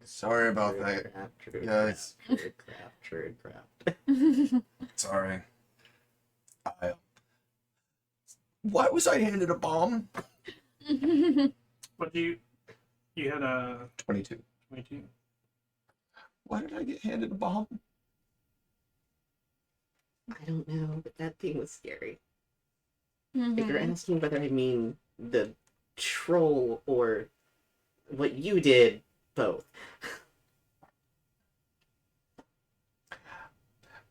Sorry about that, guys. True crap. Sorry. Why was I handed a bomb? What do you had a 22. 22? Why did I get handed a bomb? I don't know, but that thing was scary. If Mm-hmm. you're asking whether I mean the troll or what you did, both.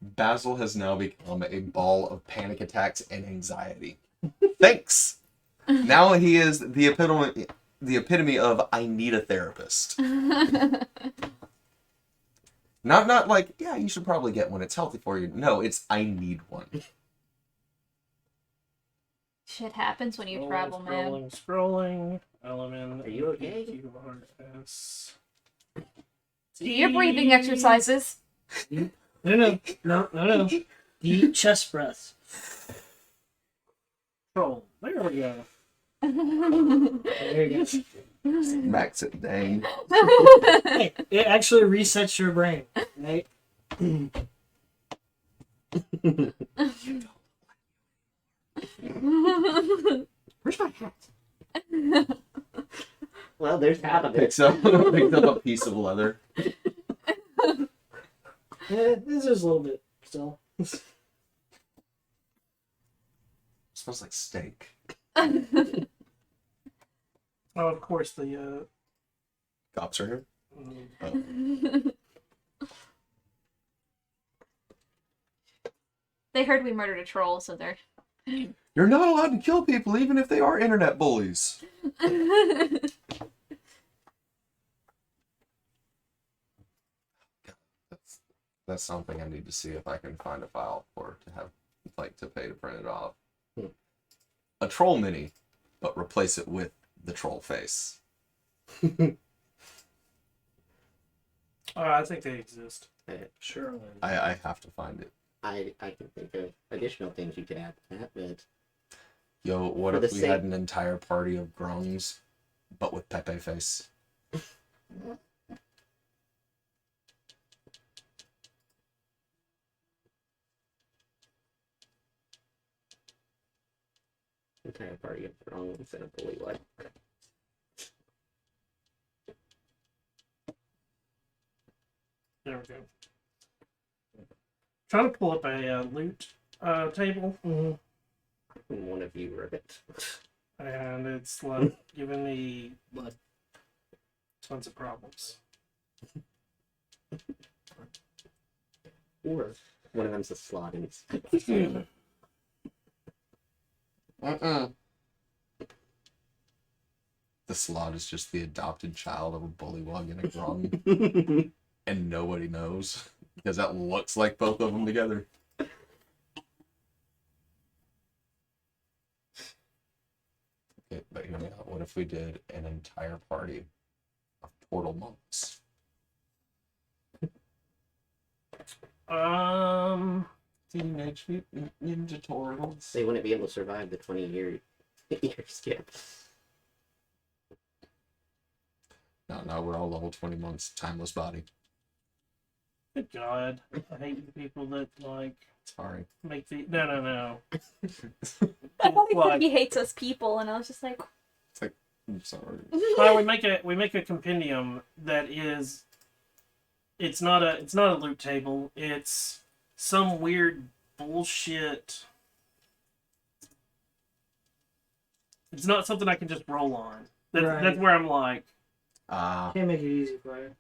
Basil has now become a ball of panic attacks and anxiety. Thanks. Now he is the epitome of I need a therapist. Not like, yeah, you should probably get one. It's healthy for you. No, it's I need one. Shit happens when you travel, man. Scrolling. Element. Are you okay? QRS. Do your breathing exercises. No. Deep chest breaths. Scroll. There we go. There you go. Max it, dang. Hey, it actually resets your brain, right? Where's my hat? Well, there's half of it. Picks up a piece of leather. This is a little bit still. Smells like steak. Oh, of course, the Cops are here. mm, They heard we murdered a troll, so they're. You're not allowed to kill people, even if they are internet bullies. That's something I need to see if I can find a file for to have, like, to pay to print it off. A troll mini, but replace it with the troll face. I think they exist. Surely. I have to find it. I can think of additional things you could add to that, but Yo, what For if the we sake- had an entire party of grungs, but with Pepe face? entire party of wrong instead of bully what. There we go. Trying to pull up a loot table, One of you ribbit. and it's like giving me like tons of problems. Or one of them's a slot and it's The slot is just the adopted child of a bullywug and a grung, and nobody knows because that looks like both of them together. Okay, but hear me out. What if we did an entire party of portal monks? Teenage Mutant Ninja Turtles. they wouldn't be able to survive the 20-year skip. No, we're all level 20 monks, timeless body. Good God, I hate the people that like Sorry. make the no. I thought he Like- said he hates us people, and I was just like, I'm sorry. Well, we make a compendium that is. It's not a loot table. It's some weird bullshit. It's not something I can just roll on. That's Right. where I'm like, Can't make it easy for you.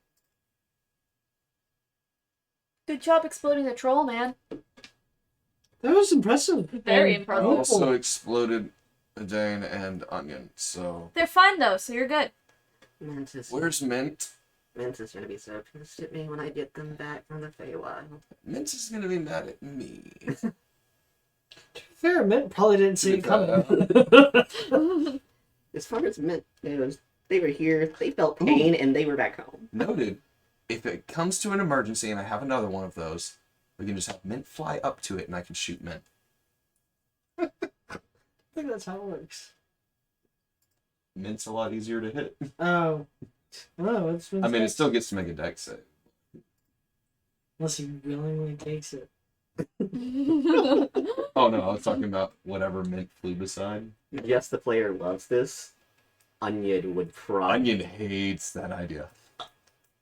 good job exploding the troll, man. That was impressive. Very And impressive. beautiful. Also exploded a Dane and Onion, so... They're fine though, so you're good. Mantis Where's Mint? is gonna be so pissed at me when I get them back from the Feywild. Mint is gonna be mad at me. Fair, Mint probably didn't see it coming. As far as Mint goes, they were here, they felt pain, and they were back home. Noted. If it comes to an emergency and I have another one of those, we can just have Mint fly up to it and I can shoot Mint. I think that's how it works. Mint's a lot easier to hit. Oh. No, it's been I mean, it still gets to make a dex save. unless he willingly takes it. Oh no, I was talking about whatever Mint flew beside. Yes, the player loves this. Onion would probably. Onion hates that idea.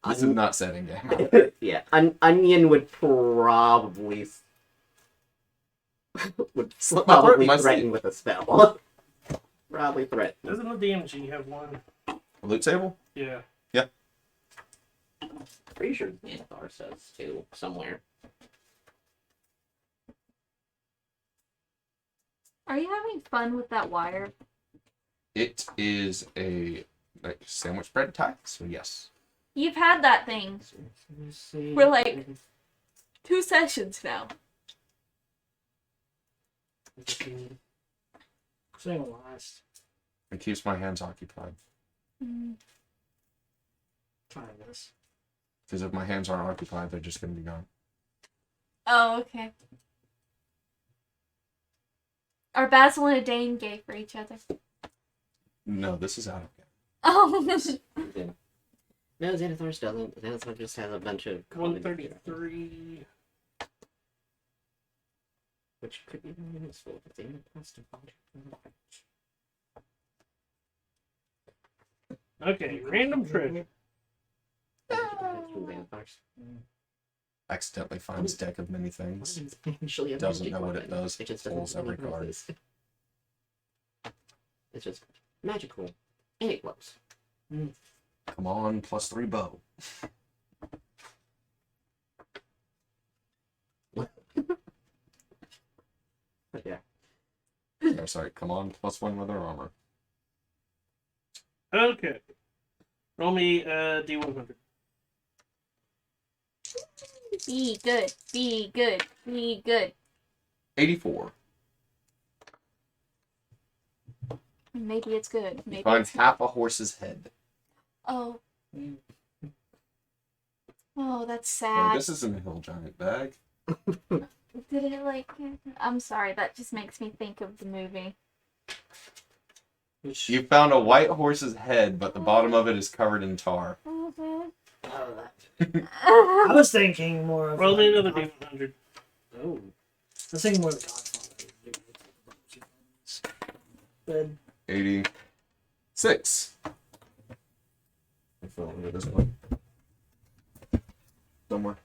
This is not setting game. Yeah, Onion would probably My threaten with a spell. Probably threaten. doesn't the DMG have one? Loot table? Yeah. Pretty sure Xanathar says too somewhere. Are you having fun with that wire? It is a sandwich bread tie, so yes. You've had that thing Let's see. We're like- 2 sessions now. It's gonna last. It keeps my hands occupied. Try this. Because if my hands aren't occupied, they're just going to be gone. Oh, okay. Are Basil and Dane gay for each other? No, this is out of game. Oh, Yeah. No, Xanathar doesn't. Xanathar just has a bunch of common- 133. which could be very useful if Xanathar to find. Okay, random treasure. From vampires. Accidentally finds deck of many things. Actually, a Doesn't magic know what it weapon. does. It just Pulls doesn't every card. exist. It's just magical, and it glows. Come on, +3 bow. But yeah. Oh, sorry, come on, +1 weather armor. Okay. Roll me D100. Be good. Be good. Be good. 84. Maybe it's good. Maybe Finds it's half a horse's head. Oh. Oh, that's Oh, sad. this isn't a hill giant bag. Did it like? I'm sorry. That just makes me think of the movie. Which, You found a white horse's head, but the bottom of it is covered in tar. Mm-hmm. oh, that. I was thinking more of. Roll me like, another D100. Oh. I was thinking more of the Godfather. But 86. I fell under this one. Somewhere.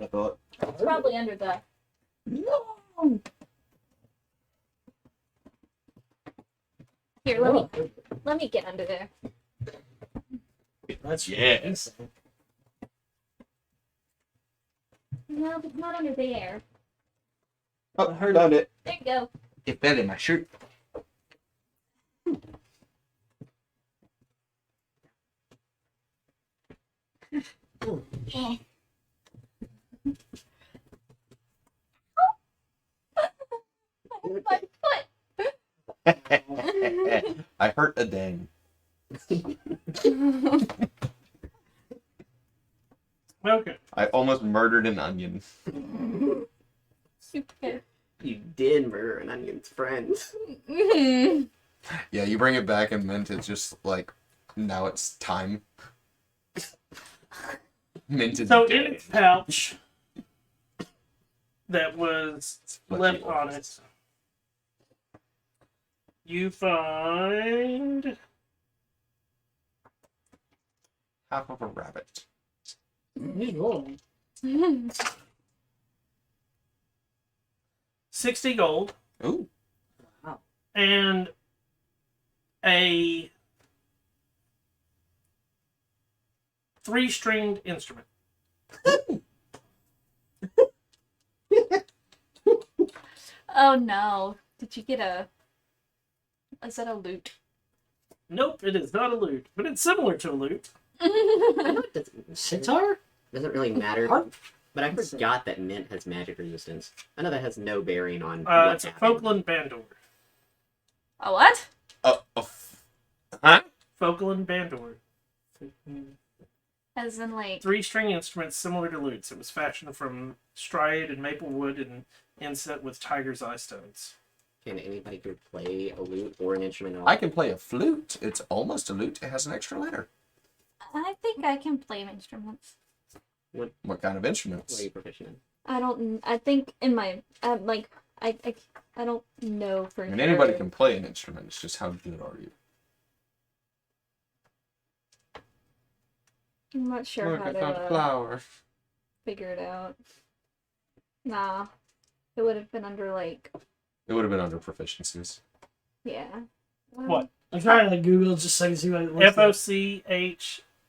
I thought. It's probably under the. No! Here, let me get under there. that's Yes. No, it's not under there. Oh, I found it. There you go. It fell in my shirt. Eh. My foot. I hurt a dang. Okay. I almost murdered an onion. Super. You did murder an onion's friend. Yeah, you bring it back and Mint is just like, now it's time. Mint is So in dead. its pouch that was But left the on orphans. it, you find Half of a rabbit. He's rolling. 60 gold Ooh. and a 3-stringed instrument. Oh no! Did you get a? Is that a lute? Nope, it is not a lute, but it's similar to a lute. I know it doesn't, Sitar? doesn't really matter, Harp? but I forgot that mint has magic resistance. I know that has no bearing on It's what's a happening. Falkland Bandor. A what? Huh? Falkland Bandor. As in like. 3-string instruments similar to lutes. It was fashioned from striate and maple wood and inset with tiger's eye stones. Can anybody here play a lute or an instrument at all? I can play a flute. It's almost a lute. It has an extra letter. I think I can play instruments. What kind of What instruments? are you proficient in? I don't. I think in my like I don't know for I mean, sure. anybody can play an instrument. It's just how good are you? I'm not sure Look, how I found a to flower. figure it out. Nah, it would have been under like It would have been under proficiencies. yeah. What? I'm trying to like Google just so I can see what it looks like.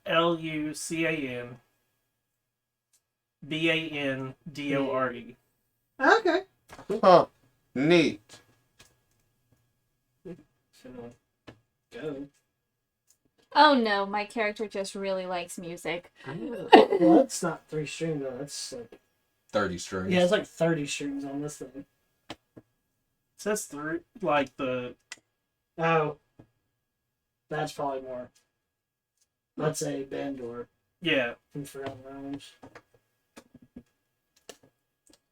FOCHLUCAN BANDORE. Okay. Huh. Neat. So, go. Oh no, my character just really likes music. Well, that's not 3 string though. That's like 30 strings. yeah, it's like 30 strings on this thing. It says through like the Oh, that's probably more. Let's say Bandor yeah. from Forgotten Realms.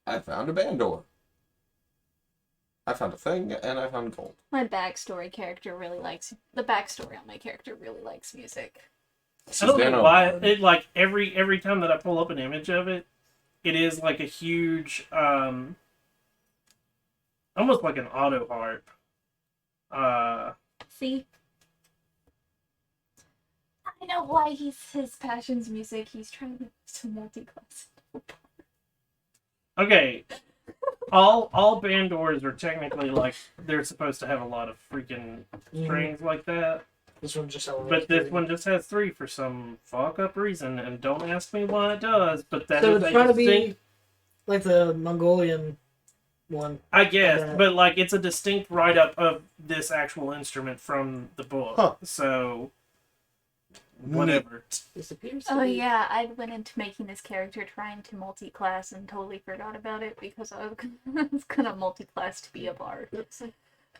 I found a bandor. I found a thing, and I found gold. My backstory character really likes the backstory on my character really likes music. I don't know Susanna why Bard. it like every time that I pull up an image of it, it is like a huge almost like an auto harp. See? I know why his passion's music. He's trying to multi-class. Okay. All band doors are technically like they're supposed to have a lot of freaking strings like that. This one just elevates. But this one just has 3 for some fuck up reason, and don't ask me why it does. But that So is it's a trying to be distinct, like the Mongolian one. I guess, Yeah. but like it's a distinct write up of this actual instrument from the book. Huh. So whatever. This appears to Oh be... yeah, I went into making this character trying to multi-class and totally forgot about it because I was gonna multi-class to be a bard.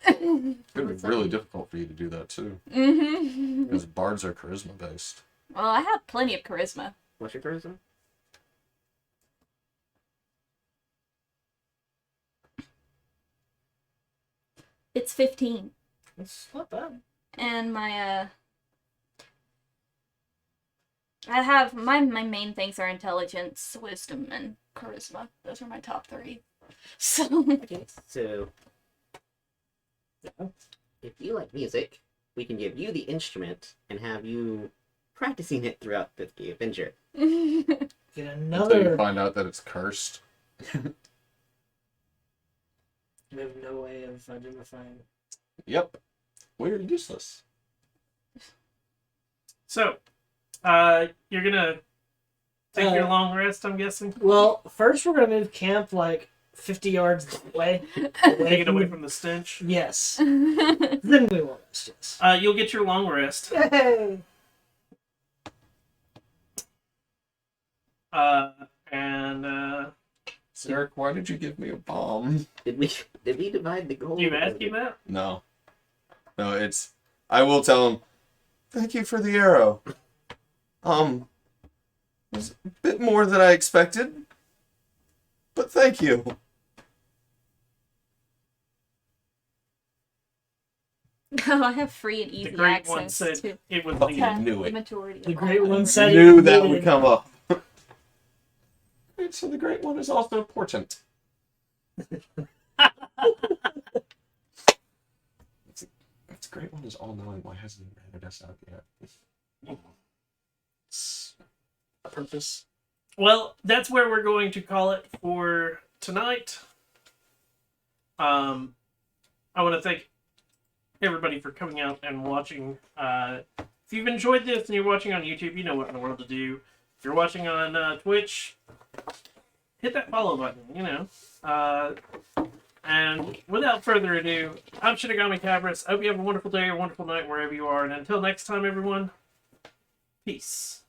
It'd be really difficult for you to do that too, Mm-hmm. because bards are charisma based. Well, I have plenty of charisma. What's your charisma? It's 15. It's not bad. And my I have my main things are intelligence, wisdom, and charisma. Those are my top 3. So Okay, so if you like music, we can give you the instrument and have you practicing it throughout the adventure. Get Until you another. find out that it's cursed. We have no way of identifying. Yep. We're useless. So, you're gonna take your long rest, I'm guessing. Well, first we're gonna move camp like 50 yards away. Take it away from the stench. Yes. Then we will rest. Yes. You'll get your long rest. Yay! And Sarek, why did you give me a bomb? Did we divide the gold? you ask him that? No. No, it's... I will tell him, thank you for the arrow. It was a bit more than I expected. But thank you. Oh, I have free and easy The great one access said to it was Fucking needed. knew the it. majority of The all great my one work. said Knew it that needed. would come up. Right, so the great one is also important. If the great one is all-knowing, why hasn't he ratted us out yet? It's a purpose. Well, that's where we're going to call it for tonight. I want to thank everybody for coming out and watching. If you've enjoyed this and you're watching on YouTube, you know what in the world to do. If you're watching on Twitch, hit that follow button, you know. And without further ado, I'm Shinigami Cabras. I hope you have a wonderful day or wonderful night wherever you are. And until next time, everyone, peace.